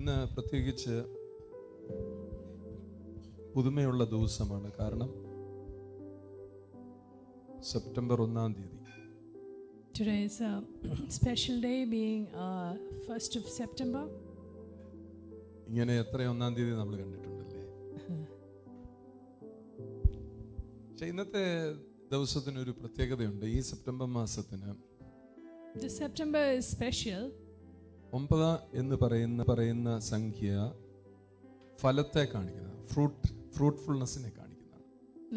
ഇന്ന് പ്രത്യേകിച്ച് പുതുമയുള്ള ദിവസമാണ്. കാരണം സെപ്റ്റംബർ 1-ാം തീയതി. Today is a special day, being 1st of September. ഇങ്ങനെ എത്ര 1-ാം തീയതി നമ്മൾ കണ്ടിട്ടുണ്ടല്ലേ? പക്ഷെ ഇന്നത്തെ ദിവസത്തിന് ഒരു പ്രത്യേകതയുണ്ട്. ഈ സെപ്റ്റംബർ മാസത്തിന് This September is special. 9 എന്ന് പറയുന്ന സംഖ്യ ഫലത്തെ കാണിക്കുന്ന ഫ്രൂട്ട്ഫുൾനെസ്സിനെ കാണിക്കുന്നതാണ്.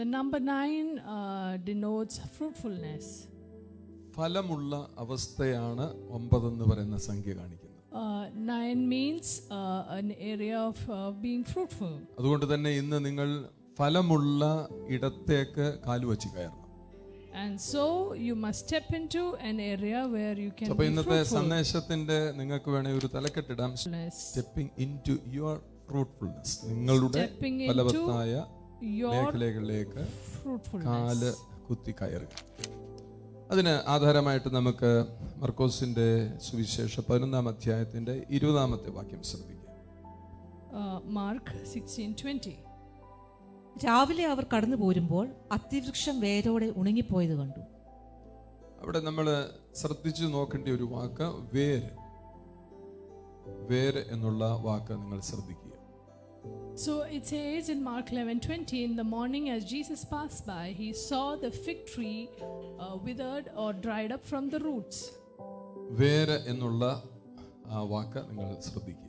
The number 9 denotes fruitfulness. ഫലമുള്ള അവസ്ഥയാണ് 9 എന്ന് പറയുന്ന സംഖ്യ കാണിക്കുന്നത്. 9 means an area of being fruitful. അതുകൊണ്ട് തന്നെ ഇന്ന് നിങ്ങൾ ഫലമുള്ള ഇടത്തേക്ക് കാലുവച്ച് കയറണം. And so you must step into an area where you can അപ്പോൾ be ഇന്നത്തെ fruitful. സന്ദേശത്തിന്റെ നിങ്ങൾക്ക് വേണേ ഒരു തലക്കെട്ടിടാം. Stepping into your fruitfulness. നിങ്ങളുടെ Stepping into ഫലവത്തായ your മേഖലകളിലേക്ക് fruitfulness. കാല് കുത്തി കയറുക. അതിന് ആധാരമായിട്ട് നമുക്ക് മർക്കോസിന്റെ സുവിശേഷ 11-ാം അധ്യായത്തിന്റെ 20-ാമത്തെ വാക്യം ശ്രദ്ധിക്കാം. Mark 16:20. രാവിലെ അവർ കടന്നു പോരുമ്പോൾ അത്തിവൃക്ഷം വേരോടെ ഉണങ്ങിപ്പോയത് കണ്ടു. അവിടെ നമ്മൾ ശ്രദ്ധിച്ചു നോക്കേണ്ട ഒരു വാക്ക് വേര് എന്നുള്ള വാക്ക് നിങ്ങൾ ശ്രദ്ധിക്കുക. So it says in Mark 11:20, in the morning as Jesus passed by, he saw the fig tree withered or dried up from the roots. വേര് എന്നുള്ള ആ വാക്ക് നിങ്ങൾ ശ്രദ്ധിക്കുക.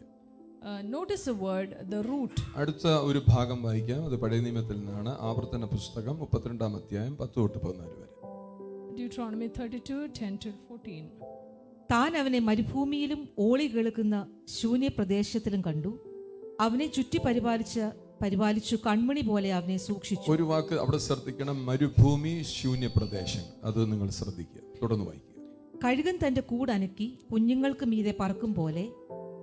Notice the word, the root. അടുത്ത ഒരു ഭാഗം വായിക്കാം. അത് പഴയ നിയമത്തിൽ നിന്നാണ്. ആവർത്തന പുസ്തകം 32-ാം അധ്യായം 10-14 വരെ. Deuteronomy 32:10-14. താൻ അവനെ മരുഭൂമിയിലും ഓളി കേൾക്കുന്ന ശൂന്യപ്രദേശത്തിലും കണ്ടു. അവനെ ചുറ്റി പരിപാലിച്ചു കൺമണി പോലെ അവനെ സൂക്ഷിച്ചു. ഒരു വാക്ക് അവിടെ ശ്രദ്ധിക്കണം. മരുഭൂമി, ശൂന്യപ്രദേശം. അത് നിങ്ങൾ ശ്രദ്ധിക്കുക. തുടർന്ന് വായിക്കുക. കഴുകൻ തന്റെ കൂടനക്കി കുഞ്ഞുങ്ങൾക്ക് മീതെ പറക്കും പോലെ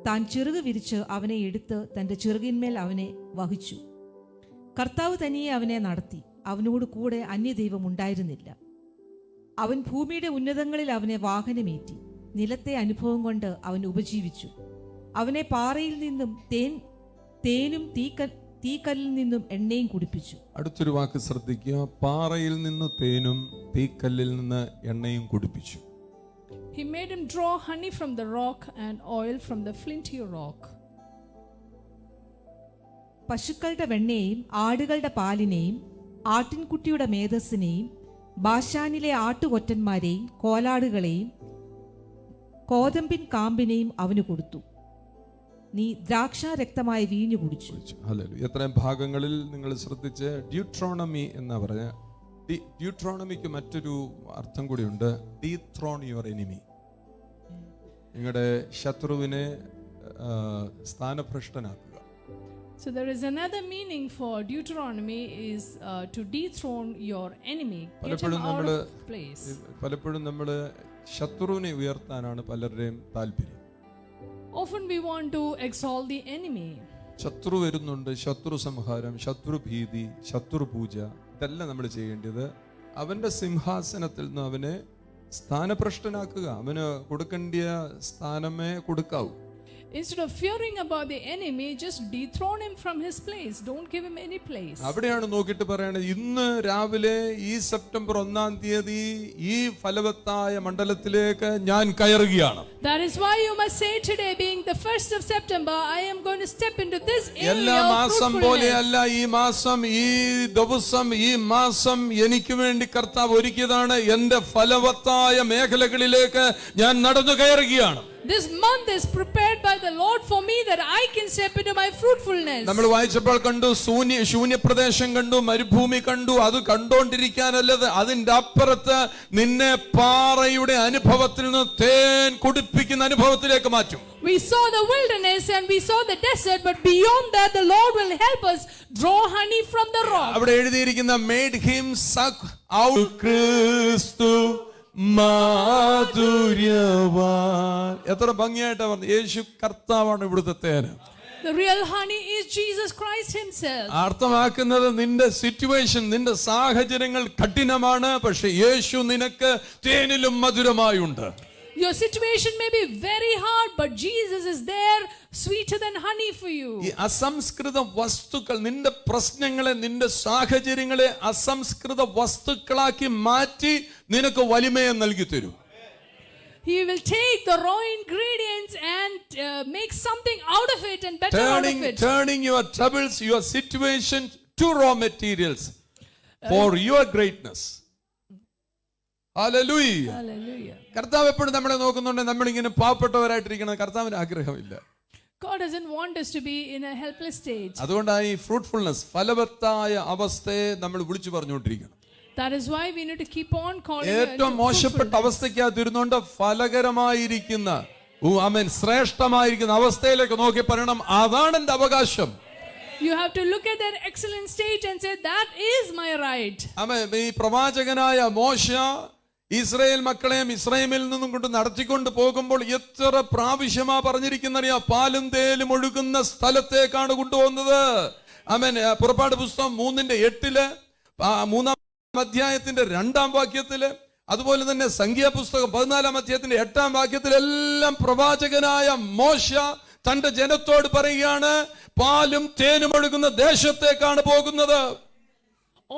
താൻ ചിറക് വിരിച്ച് അവനെ എടുത്ത് തന്റെ ചിറകിന്മേൽ അവനെ വഹിച്ചു. കർത്താവ് തനിയെ അവനെ നടത്തി. അവനോട് കൂടെ അന്യദൈവം ഉണ്ടായിരുന്നില്ല. അവൻ ഭൂമിയുടെ ഉന്നതങ്ങളിൽ അവനെ വാഹനമേറ്റി. നിലത്തെ അനുഭവം കൊണ്ട് അവൻ ഉപജീവിച്ചു. അവനെ പാറയിൽ നിന്നും തേനും തീക്കല്ലിൽ നിന്നും എണ്ണയും കുടിപ്പിച്ചു. അടുത്തൊരു വാക്ക് ശ്രദ്ധിക്കുക. പാറയിൽ നിന്ന് തേനും തീക്കല്ലിൽ നിന്ന് എണ്ണയും കുടിപ്പിച്ചു. He made him draw honey from the rock and oil from the flinty rock. പശുക്കളുടെ വെണ്ണയെയും ആടുകളുടെ പാലിനെയും ആട്ടിൻകുട്ടിയുടെ മേധസ്സിനെയും ബാശാനിലെ ആട്ടുകൊറ്റന്മാരെയും കോലാടുകളെയും കോതമ്പിൻ കാമ്പിനെയും അവന് കൊടുത്തു. നീ ദ്രാക്ഷാരക്തമായ വീഞ്ഞു കുടിച്ചു. ഹല്ലേലൂയ. എത്രയും ഭാഗങ്ങളിൽ നിങ്ങൾ ശ്രദ്ധിച്ച് ഡ്യൂട്രോണമി എന്നാ പറഞ്ഞ. ഡ്യൂട്രോണമിക്ക് മറ്റൊരു അർത്ഥം കൂടിയുണ്ട്. ഡീത്രോൺ യുവർ എനിമി. നിങ്ങളുടെ ശത്രുവിനെ സ്ഥാനഭ്രഷ്ടനാക്കുക. So there is another meaning for Deuteronomy is to dethrone your enemy, get him out of place. പലപ്പോഴും നമ്മൾ ശത്രുവിനെ ഉയർത്താനാണ് പലരുടെയും താല്പര്യം. Often we want to exalt the enemy. ശത്രു വരുന്നുണ്ട്, ശത്രു സംഹാരം, ശത്രുഭീതി, ശത്രുപൂജ, ഇതെല്ലാം നമ്മൾ ചെയ്യേണ്ടത് അവന്റെ സിംഹാസനത്തിൽ നിന്ന് അവനെ സ്ഥാനഭ്രഷ്ടനാക്കുക. അവന് കൊടുക്കേണ്ട സ്ഥാനമേ കൊടുക്കാവൂ. Instead of fearing about the enemy, just dethrone him from his place. Don't give him any place. അവിടെയാണ് നോക്കിയിട്ട് പറയണത്. ഇന്ന് രാവിലെ ഈ സെപ്റ്റംബർ 1-ാം തീയതി ഈ ഫലവത്തായ മണ്ഡലത്തിലേക്ക് ഞാൻ കയറുകയാണ്. That is why you must say today, being the 1st of September, I am going to step into this area. എല്ലാ മാസം പോലെയല്ല ഈ മാസം, ഈ ദിവസം, ഈ മാസം എനിക്ക് വേണ്ടി കർത്താവ് ഒരുക്കിയതാണ്. എന്റെ ഫലവത്തായ മേഖലകളിലേക്ക് ഞാൻ നടന്നു കയറുകയാണ്. This month is prepared by the Lord for me that I can step into my fruitfulness. നമ്മൾ വായിച്ചപ്പോൾ കണ്ടു, ശൂന്യപ്രദേശം കണ്ടു, മരുഭൂമി കണ്ടു. അത് കണ്ടോണ്ടിരിക്കാനല്ലത്, അതിന്റെ അപ്പുറത്ത് നിന്നെ പാറയുടെ അനുഭവത്തിൽ നിന്ന് തേൻ കുടിപ്പിക്കുന്ന അനുഭവത്തിലേക്ക് മാറ്റും. We saw the wilderness and we saw the desert, but beyond that the Lord will help us draw honey from the rock. അവിടെ എഴുതിയിരിക്കുന്ന made him suck out ക്രിസ്തു മാധുര്യവാൻ. എത്ര ഭംഗിയായിട്ടാ പറഞ്ഞു. യേശു കർത്താവാണ് ഇവിടുത്തെ തേന്. The real honey is Jesus Christ himself. അർത്ഥമാക്കുന്നത് നിന്റെ സിറ്റുവേഷൻ, നിന്റെ സാഹചര്യങ്ങൾ കഠിനമാണ്, പക്ഷെ യേശു നിനക്ക് തേനിലും മധുരമായുണ്ട്. Your situation may be very hard, but Jesus is there, sweeter than honey for you. ഈ അസംസ്കൃത വസ്തുക്കൾ നിന്റെ പ്രശ്നങ്ങളെ നിന്റെ സാഹചര്യങ്ങളെ അസംസ്കൃത വസ്തുക്കളാക്കി മാറ്റി നിനക്ക് വലിമയെ നൽകി തരും. He will take the raw ingredients and make something out of it and better out of it. Turning your troubles, your situation to raw materials for your greatness. Hallelujah. Hallelujah. കർത്താവ് എപ്പോഴും നമ്മളെ നോക്കുന്നുണ്ട് നമ്മൾ ഇങ്ങനെ പാവപ്പെട്ടവരായിട്ടിരിക്കണം. കർത്താവിന് ആഗ്രഹമില്ല. God doesn't want us to be in a helpless state. അതുകൊണ്ടാണ് ഈ ഫ്രൂട്ട്ഫുൾനെസ് ഫലവത്തായ അവസ്ഥയെ നമ്മൾ വിളിച്ചു പറഞ്ഞുകൊണ്ടിരിക്കണം. That is why we need to keep on calling ഏറ്റവും മോശപ്പെട്ട അവസ്ഥയ്ക്കകത്തിരുന്നുകൊണ്ട് ഫലകരമായിരിക്കുന്ന ആമേൻ ശ്രേഷ്ഠമായിരിക്കുന്ന അവസ്ഥയിലേക്ക് നോക്കി പറയണം അതാണ് എന്റെ അവകാശം. You have to look at that excellent state and say that is my right. ആമേൻ. ഈ പ്രവാചകനായ മോശ ഇസ്രായേൽ മക്കളെയും ഇസ്രായേലിൽ നിന്നും കൊണ്ട് നടത്തിക്കൊണ്ട് പോകുമ്പോൾ എത്ര പ്രാവശ്യമാ പറഞ്ഞിരിക്കുന്നറിയാം, പാലും തേലും ഒഴുകുന്ന സ്ഥലത്തേക്കാണ് കൊണ്ടുപോകുന്നത്. ആമേൻ. പുറപ്പാട് പുസ്തകം 3:8 3 അധ്യായത്തിന്റെ 2 വാക്യത്തില്, അതുപോലെ തന്നെ സംഖ്യാപുസ്തകം 14 അധ്യായത്തിന്റെ 8 വാക്യത്തിലെല്ലാം പ്രവാചകനായ മോശ തന്റെ ജനത്തോട് പറയുകയാണ് പാലും തേനും ഒഴുകുന്ന ദേശത്തേക്കാണ് പോകുന്നത്.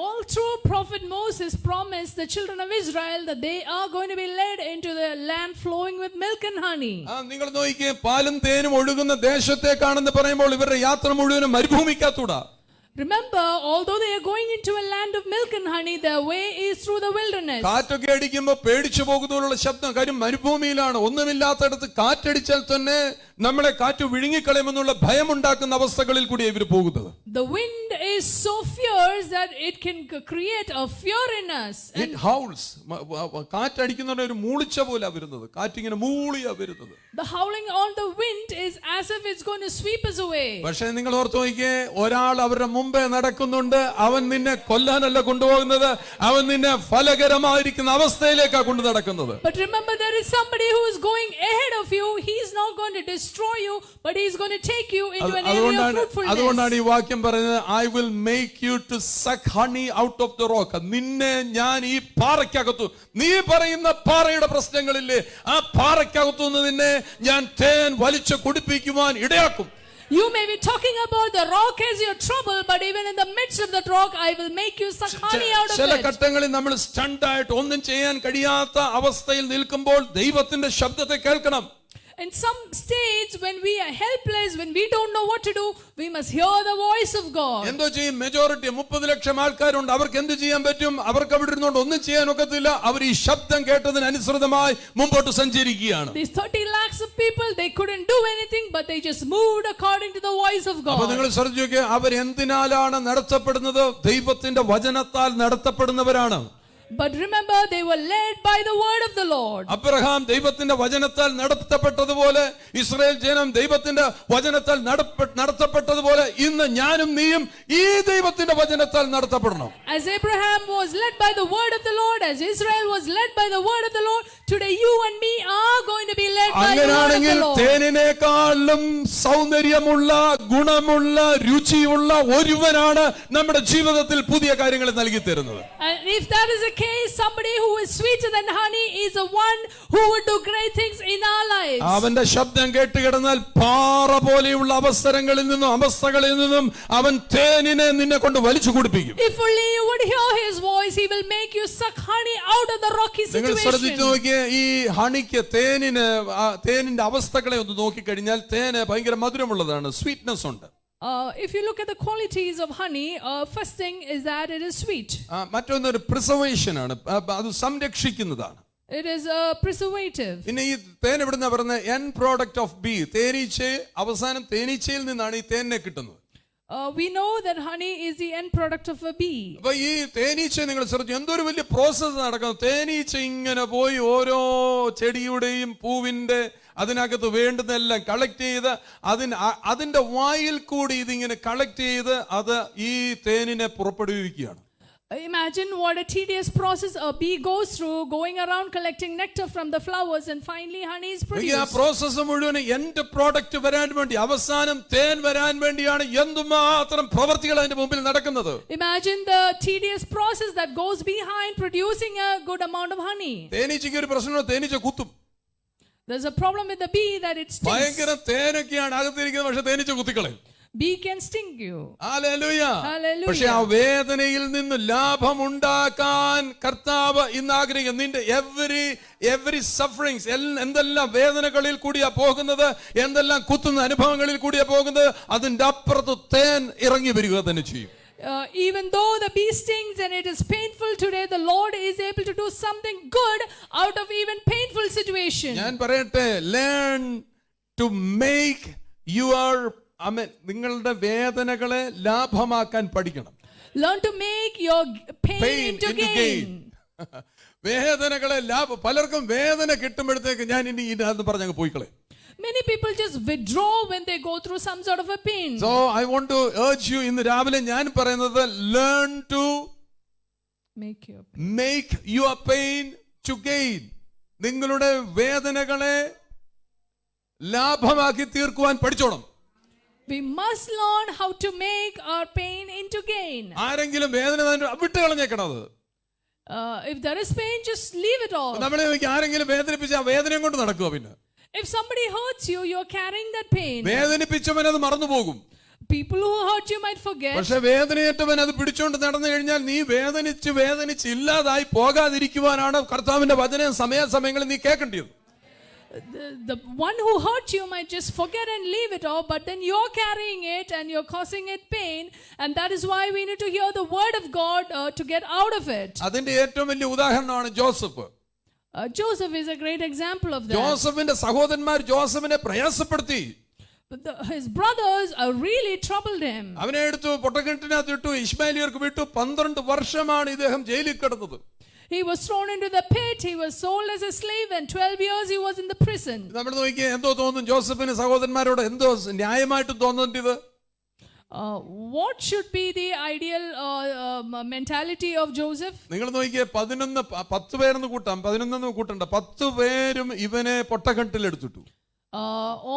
All through Prophet Moses promised the children of Israel that they are going to be led into the land flowing with milk and honey. നിങ്ങൾ നോക്കിയേ, പാലും തേനും ഒഴുകുന്ന ദേശത്തേക്കാണെന്ന് പറയുമ്പോൾ ഇവരുടെ യാത്ര മുഴുവനും മരുഭൂമിക്കത്തൂടാ. Remember, although they are going into a land of milk and honey, their way is through the wilderness. കാറ്റൊക്കെ അടിക്കുമ്പോൾ പേടിച്ചു പോകുന്നതിനുള്ള ശബ്ദം, കാര്യം മരുഭൂമിയിലാണ്. ഒന്നുമില്ലാത്തടത്ത് കാറ്റടിച്ചാൽ തന്നെ നമ്മളെ കാറ്റ് വിഴുങ്ങിക്കളയുമെന്നുള്ള ഭയമുണ്ടാക്കുന്ന അവസ്ഥകളിൽ കൂടി ഇവർ പോകുന്നത്. The wind is so fierce that it can create a fear in us. It howls. കാറ്റടിക്കുന്ന ഒരു മൂളിച്ച പോലെ വരുന്നത്, കാറ്റിങ്ങനെ മൂളിയാ വരുന്നത്. The howling on the wind is as if it's going to sweep us away. പക്ഷേ നിങ്ങൾ ഓർത്തു നോക്കിയേ, ഒരാൾ അവരുടെ മുമ്പേ നടക്കുന്നുണ്ട്. അവൻ നിന്നെ കൊല്ലാനല്ല കൊണ്ടുപോകുന്നത്, അവൻ നിന്നെ ഫലകരമായിരിക്കുന്ന അവസ്ഥയിലേക്കാണ് കൊണ്ടു നടക്കുന്നത്. But remember, there is somebody who is going ahead of you. He is not going to destroy you, but he is going to take you into an area of fruitfulness. അതുകൊണ്ടാണ് ഈ വാക്യം പറയുന്നത്, I will make you to suck honey out of the rock. നിന്നെ ഞാൻ ഈ പാറയ്ക്കകത്തു, നീ പറയുന്ന പാറയുടെ പ്രശ്നങ്ങളില്ലേ, ആ പാറയ്ക്കകത്തു നിന്ന് നിന്നെ ഞാൻ തേൻ വലിച്ചു കുടിപ്പിക്കുവാൻ ഇടയാക്കും. You may be talking about the rock as your trouble, but even in the midst of that rock, I will make you suck honey out of it. ചില ഘട്ടങ്ങളിൽ നമ്മൾ സ്റ്റണ്ടായിട്ട് ഒന്നും ചെയ്യാൻ കഴിയാത്ത അവസ്ഥയിൽ നിൽക്കുമ്പോൾ ദൈവത്തിന്റെ ശബ്ദത്തെ കേൾക്കണം. In some states, when we are helpless, when we don't know what to do, we must hear the voice of God. എന്തോ ചെയ്യും? മെജോറിറ്റി 30 ലക്ഷം ആൾക്കാരുണ്ട്. അവർക്ക് എന്ത് ചെയ്യാൻ പറ്റും? അവർക്ക് അവിടെ ഇരുന്നുകൊണ്ട് ഒന്നും ചെയ്യാൻ ഒക്കത്തില്ല. അവർ ഈ ശബ്ദം കേട്ടതിന് അനുസൃതമായി മുമ്പോട്ട് സഞ്ചരിക്കുകയാണ്. These 30 lakhs of people, they couldn't do anything, but they just moved according to the voice of God. അപ്പോൾ നിങ്ങൾ ശ്രദ്ധിച്ചു നോക്കിയേ, അവർ എന്തിനാലാണ് നടത്തപ്പെടുന്നത്? ദൈവത്തിന്റെ വചനത്താൽ നടത്തപ്പെടുന്നവരാണ്. But remember, they were led by the word of the Lord. Abraham ദൈവത്തിന്റെ വചനത്താൽ നടത്തപ്പെട്ടതുപോലെ, ഇസ്രായേൽ ജനം ദൈവത്തിന്റെ വചനത്താൽ നടത്തപ്പെട്ടതുപോലെ ഇന്ന് ഞാനും നീയും ഈ ദൈവത്തിന്റെ വചനത്താൽ നടത്തപ്പെടണം. As Abraham was led by the word of the Lord, as Israel was led by the word of the Lord, today you and me are going to be led by the word of the അങ്ങനെയാണെങ്കിൽ Lord. തേനിനേക്കാളും സൗന്ദര്യമുള്ള, ഗുണമുള്ള, രുചിയുള്ള ഒരുവനാണ് നമ്മുടെ ജീവിതത്തിൽ പുതിയ കാര്യങ്ങൾ നൽകി തരുന്നത്. And if that is the case, somebody who is sweeter than honey is the one who would do great things in our lives. അവന്റെ ശബ്ദം കേട്ട് കിടന്നാൽ പാറ പോലെയുള്ള അവസരങ്ങളിൽ നിന്നും അവൻ തേനിനെ നിന്നെ കൊണ്ട് വലിച്ചു കുടിപ്പിക്കും. If only you would hear his voice, he will make you suck honey out of the rocky നിങ്ങൾ ശ്രദ്ധിച്ചു situation. നോക്കിയേ, ഈ ഹണിക്ക് തേനിന്റെ അവസ്ഥകളെ ഒന്ന് നോക്കിക്കഴിഞ്ഞാൽ തേന് ഭയങ്കര മധുരമുള്ളതാണ്, സ്വീറ്റ്നെസ് ഉണ്ട്. If you look at the qualities of honey, first thing is that it is sweet. മറ്റൊന്നൊരു പ്രിസർവേഷൻ ആണ്, അത് സംരക്ഷിക്കുന്നതാണ്. It is a preservative. പിന്നെ ഈ തേൻ എവിടുന്ന പറയുന്നത്? എൻ പ്രോഡക്റ്റ് ഓഫ് ബി, തേനീച്ച. അവസാനം തേനീച്ചയിൽ നിന്നാണ് ഈ തേനിനെ കിട്ടുന്നത്. We know that honey is the end product of a bee. അപ്പൊ ഈ തേനീച്ച നിങ്ങൾ ശ്രദ്ധിച്ചു, എന്തൊരു വലിയ പ്രോസസ് നടക്കുന്നു. തേനീച്ച ഇങ്ങനെ പോയി ഓരോ ചെടിയുടെയും പൂവിന്റെ അതിനകത്ത് വേണ്ടുന്നെല്ലാം കളക്ട് ചെയ്ത് അതിന്റെ വായിൽ കൂടി ഇതിങ്ങനെ കളക്ട് ചെയ്ത് അത് ഈ തേനിനെ പുറപ്പെടുവിക്കുകയാണ്. Imagine what a tedious process a bee goes through, going around collecting nectar from the flowers, and finally honey is ഈ produced. പ്രോസസ് മുഴുവൻ എന്റെ പ്രോഡക്റ്റ് വരാൻ വേണ്ടി, അവസാനം തേൻ വരാൻ വേണ്ടിയാണ് എന്തുമാത്രം പ്രവർത്തികൾ അതിന്റെ മുമ്പിൽ നടക്കുന്നത്. Imagine the tedious process that goes behind producing a good amount of honey. തേനീച്ചയ്ക്ക് ഒരു പ്രശ്നമാണ്, തേനീച്ച കുത്തും. There's a problem with the bee that it stings. ഭയങ്കര തേനൊക്കെയാണ് അകത്തിരിക്കുന്നത്, പക്ഷെ തേനീച്ച കുത്തിക്കളയും. Bee can sting you. Hallelujah. Hallelujah. പക്ഷെ ആ വേദനയിൽ നിന്ന് ലാഭം ഉണ്ടാക്കാൻ കർത്താവ് ഇന്ന് ആഗ്രഹിക്കുന്നു. നിന്റെ എവറി സഫറിങ്സ്, എന്തെല്ലാം വേദനകളിൽ കൂടിയാ പോകുന്നത്, എന്തെല്ലാം കുത്തുന്ന അനുഭവങ്ങളിൽ കൂടിയാ പോകുന്നത്, അതിന്റെ അപ്പുറത്ത് തേൻ ഇറങ്ങി വരിക തന്നെ ചെയ്യും. Even though the bee stings and it is painful today, the Lord is able to do something good out of even painful situation. ഞാൻ പറയട്ടെ, learn to make your നിങ്ങളുടെ വേദനകളെ ലാഭമാക്കാൻ പഠിക്കണം. Learn to make your pain into gain. വേദനകളെ പലർക്കും വേദന കിട്ടുമ്പോഴത്തേക്ക് ഞാൻ ഇനി ഇതാന്ന് പറഞ്ഞങ്ങ് പോയിക്കളെ. Many people just withdraw when they go through some sort of a pain. So I want to urge you, ഇന്ന് രാവിലെ ഞാൻ പറയുന്നത്, learn to make your pain to gain. നിങ്ങളുടെ വേദനകളെ ലാഭമാക്കി തീർക്കുവാൻ പഠിച്ചോണം. We must learn how to make our pain into gain. ആരെങ്കിലും വേദന വിട്ട് കളഞ്ഞേക്കണത്. If there is pain, just leave it all. നമ്മളെ ആരെങ്കിലും വേദനിപ്പിച്ച ആ വേദനയും കൊണ്ട് നടക്കുക. പിന്നെ if somebody hurts you, you're carrying that pain. വേദനിപ്പിച്ചവൻ അത് മറന്നു പോകും. People who hurt you might forget. പക്ഷെ വേദനയേറ്റവൻ അത് പിടിച്ചോണ്ട് നടന്നു കഴിഞ്ഞാൽ നീ വേദനിച്ച് ഇല്ലാതായി പോകാതിരിക്കുവാനാണ് കർത്താവിന്റെ വചനം സമയാസമയങ്ങളിൽ നീ കേൾക്കേണ്ടത്. The one who hurt you might just forget and leave it all, but then you're carrying it and you're causing it pain, and that is why we need to hear the word of God to get out of it. അതിന്റെ ഏറ്റവും വലിയ ഉദാഹരണമാണ് Joseph. Joseph is a great example of that. ജോസഫിന്റെ സഹോദരന്മാർ ജോസഫിനെ പ്രയാസപ്പെടുത്തി. His brothers really troubled him. അവനെ എടുത്തു പൊട്ടക്കിണറ്റിനകത്ത് ഇട്ടു, ഇശ്മായേലിയർക്ക് വിട്ടു. 12 വർഷമാണ് ഇദ്ദേഹം ജയിലിൽ കിടന്നത്. He was thrown into the pit. He was sold as a slave, and 12 years he was in the prison. നമ്മൾ നോക്കിയേ, എന്തോ തോന്നും ജോസഫിന് സഹോദരന്മാരോട് എന്തോ ന്യായമായിട്ട് തോന്നേണ്ടത്. What should be the ideal mentality of Joseph? നിങ്ങൾ നോക്കിയേ, 10 പേരെന്ന് കൂട്ടാം, 11 കൂട്ടണ്ട, 10 പേരും ഇവനെ പൊട്ടക്കിണറ്റിൽ എടുത്തിട്ടു.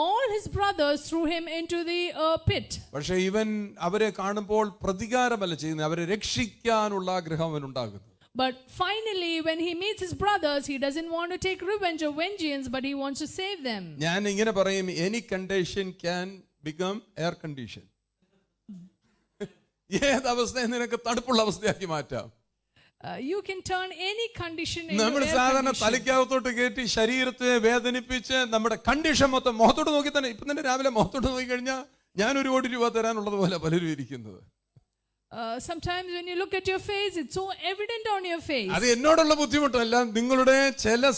All his brothers threw him into the pit. പക്ഷേ ഇവൻ അവരെ കാണുമ്പോൾ പ്രതികാരമല്ല ചെയ്യുന്നത്, അവരെ രക്ഷിക്കാനുള്ള ആഗ്രഹം അവനുണ്ടാകുന്നു. But finally, when he meets his brothers, he doesn't want to take revenge or vengeance, but he wants to save them. ഞാൻ ഇങ്ങനെ പറയും, any condition can become air condition. ഏത് അവസ്ഥയെ നിനക്ക് തണുപ്പുള്ള അവസ്ഥയാക്കി മാറ്റാം. You can turn any condition into നമ്മൾ സാധാരണ തലയ്ക്കകത്തോട്ട് കയറ്റി ശരീരത്തെ വേദനിപ്പിച്ച് നമ്മുടെ കണ്ടീഷൻ മൊത്തം മുഖത്തോട്ട് നോക്കി തന്നെ. ഇപ്പം തന്നെ രാവിലെ മുഖത്തോട്ട് നോക്കി കഴിഞ്ഞാൽ ഞാൻ 1 കോടി രൂപ തരാനുള്ളത് പോലെ പലരും ഇരിക്കുന്നത്. Sometimes when you look at your face, it's so evident on your face. അത് എന്നോടുള്ള ബുദ്ധിമുട്ടല്ല, നിങ്ങളുടെ ചില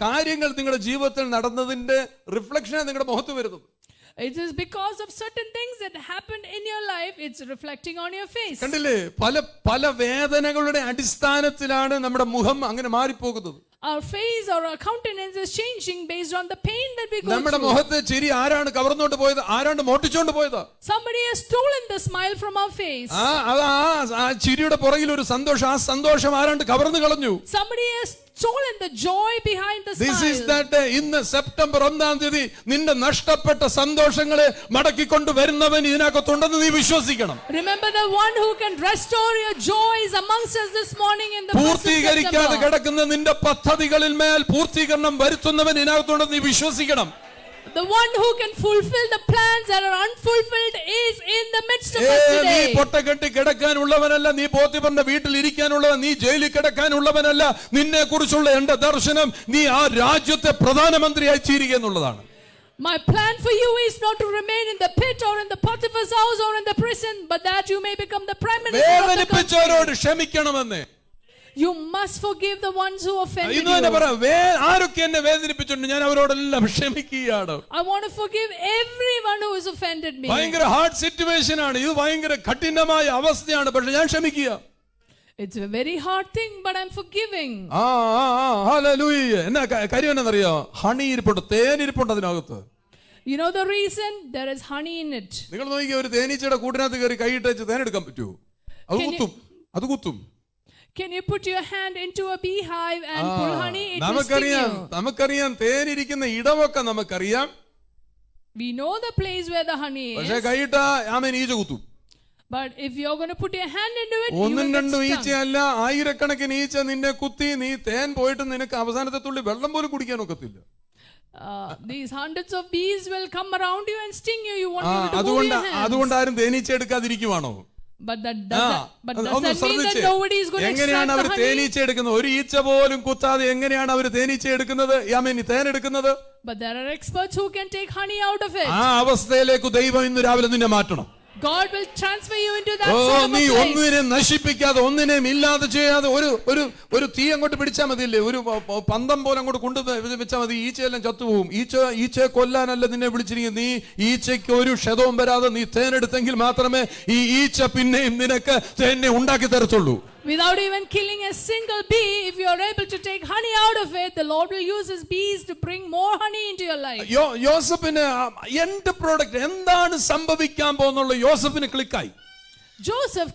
കാര്യങ്ങൾ നിങ്ങളുടെ ജീവിതത്തിൽ നടന്നതിന്റെ റിഫ്ലക്ഷനാണ് നിങ്ങളുടെ മുഖത്ത് വരുന്നത്. It is because of certain things that happened in your life, it's reflecting on your face. കണ്ടില്ലേ, പല വേദനകളുടെ അടിസ്ഥാനത്തിലാണ് നമ്മുടെ മുഖം അങ്ങനെ മാറിപ്പോകുന്നത്. Our face or our countenance is changing based on the pain that we go നമ്മുടെ through. മുഖത്തെ ചിരി ആരാണ് കവർന്നോണ്ട് പോയത്, ആരാണ് മോട്ടിച്ചോണ്ട് പോയത്? Somebody has stolen the smile from our face. ആ ചിരിയുടെ പുറകിൽ ഒരു സന്തോഷം, ആ സന്തോഷം ആരാണ്ട് കവർന്നു കളഞ്ഞു. Somebody has stolen the joy behind the smile. This is that ഇന്ന് സെപ്റ്റംബർ 1-ാം തീയതി നിന്റെ നഷ്ടപ്പെട്ട സന്തോഷങ്ങളെ മടക്കിക്കൊണ്ട് വരുന്നവൻ ഇതിനകത്തുണ്ടെന്ന് നീ വിശ്വസിക്കണം. Remember the one who can restore your joys amongst us this morning in the month of പൂർത്തീകരിക്കാതെ September. കിടക്കുന്ന നിന്റെ പദ്ധതികളിൽ മേൽ പൂർത്തീകരണം വരുത്തുന്നവൻ ഇതിനകത്തുണ്ടെന്ന് നീ വിശ്വസിക്കണം. The one who can fulfill the plans that are unfulfilled is in the midst of us നീ today. പൊട്ടക്കെട്ടി കിടക്കാനുള്ളവനല്ല, നീ പോത്തിഫറിന്റെ വീട്ടിൽ ഇരിക്കാനുള്ളവൻ, നീ ജയിലിൽ കിടക്കാനുള്ളവനല്ല. നിന്നെ കുറിച്ചുള്ള എന്റെ ദർശനം നീ ആ രാജ്യത്തെ പ്രധാനമന്ത്രിയായി തീരുക എന്നുള്ളതാണ്. My plan for you is not to remain in the pit or in the Potiphar's house or in the prison, but that you may become the prime minister of the country. വേദനിപ്പിച്ചവരോട് ക്ഷമിക്കണമെന്ന്. You must forgive the ones who offended ഇന്ന് തന്നെ പറ, you. ആരൊക്കെ എന്നെ വേദനിപ്പിച്ചിട്ടുണ്ട് ഞാൻ അവരോടെല്ലാം ക്ഷമിക്കുകയാണ്. I want to forgive everyone who has offended me. ഭയങ്കര hard situation ആണ് ഇത്, ഭയങ്കര കഠിനമായ അവസ്ഥയാണ്, പക്ഷെ ഞാൻ ക്ഷമിക്കുക. It's a very hard thing, but I'm forgiving. Hallelujah. എന്നാ കാര്യം എന്നറിയോ? ഹണി ഇരിപ്പുണ്ട്, തേനിരിപ്പുണ്ട് അതിനകത്ത്. You know the reason? There is honey in it. നിങ്ങൾ നോക്കിയ ഒരു തേനീച്ചയുടെ കൂടിനകത്ത് കയറി കൈയിട്ട് വെച്ച് തേനെടുക്കാൻ പറ്റുമോ? അത് കുത്തും. Can you put your hand into a beehive and pull honey? It will sting you. നമുക്കറിയാം തേനിരിക്കുന്ന ഇടമൊക്കെ നമുക്കറിയാം. We know the place where the honey is. പക്ഷെ കൈയിട്ടാ ഈച്ച കുത്തും. But if you're going to put your hand into it, you will ഒന്നും get രണ്ടും stung. ഈച്ചയല്ല, ആയിരക്കണക്കിന് ഈച്ച നിന്നെ കുത്തി, നീ തേൻ പോയിട്ട് നിനക്ക് അവസാനത്തെ തുള്ളി വെള്ളം പോലും കുടിക്കാൻ ഒക്കത്തില്ല. These hundreds of bees will come around you and sting you. You won't be able to move your hands. അതുകൊണ്ട് ആരും തേനീച്ച എടുക്കാതിരിക്കുവാണോ? But that doesn't mean that nobody is going to extract എങ്ങനെയാണ് അവർ the honey. തേനീച്ച എടുക്കുന്നത്? ഒരു ഈച്ച പോലും കുത്താതെ എങ്ങനെയാണ് അവർ തേനീച്ച എടുക്കുന്നത്? തേൻ എടുക്കുന്നത്? But there are experts who can take honey out of it. ആ അവസ്ഥയിലേക്ക് ദൈവം ഇന്ന് രാവിലെ നിന്നെ മാറ്റണം. God will transfer you into that sort of a നീ place. ഒന്നിനെ നശിപ്പിക്കാതെ, ഒന്നിനെയും ഇല്ലാതെ ചെയ്യാതെ ഒരു തീ അങ്ങോട്ട് പിടിച്ചാൽ മതിയില്ലേ? ഒരു പന്തം പോലെ അങ്ങോട്ട് കൊണ്ടു വെച്ചാൽ മതി, ഈച്ചയെല്ലാം ചത്തുപോകും. ഈച്ചയെ കൊല്ലാനല്ല നിന്നെ വിളിച്ചിരിക്കുന്നത്. നീ ഈച്ചയ്ക്ക് ഒരു ക്ഷതവും വരാതെ നീ തേനെടുത്തെങ്കിൽ മാത്രമേ ഈ ഈച്ച പിന്നെയും നിനക്ക് തേനെ ഉണ്ടാക്കി തരത്തുള്ളൂ. Without even killing a single bee, if you are able to take honey out of it, the Lord will use his bees to bring more honey into your life. യോസഫിന് എൻഡ് പ്രോഡക്റ്റ് എന്താണ് സംഭവിക്കാൻ പോകുന്നുള്ള യോസഫിന് ക്ലിക്കായി. Joseph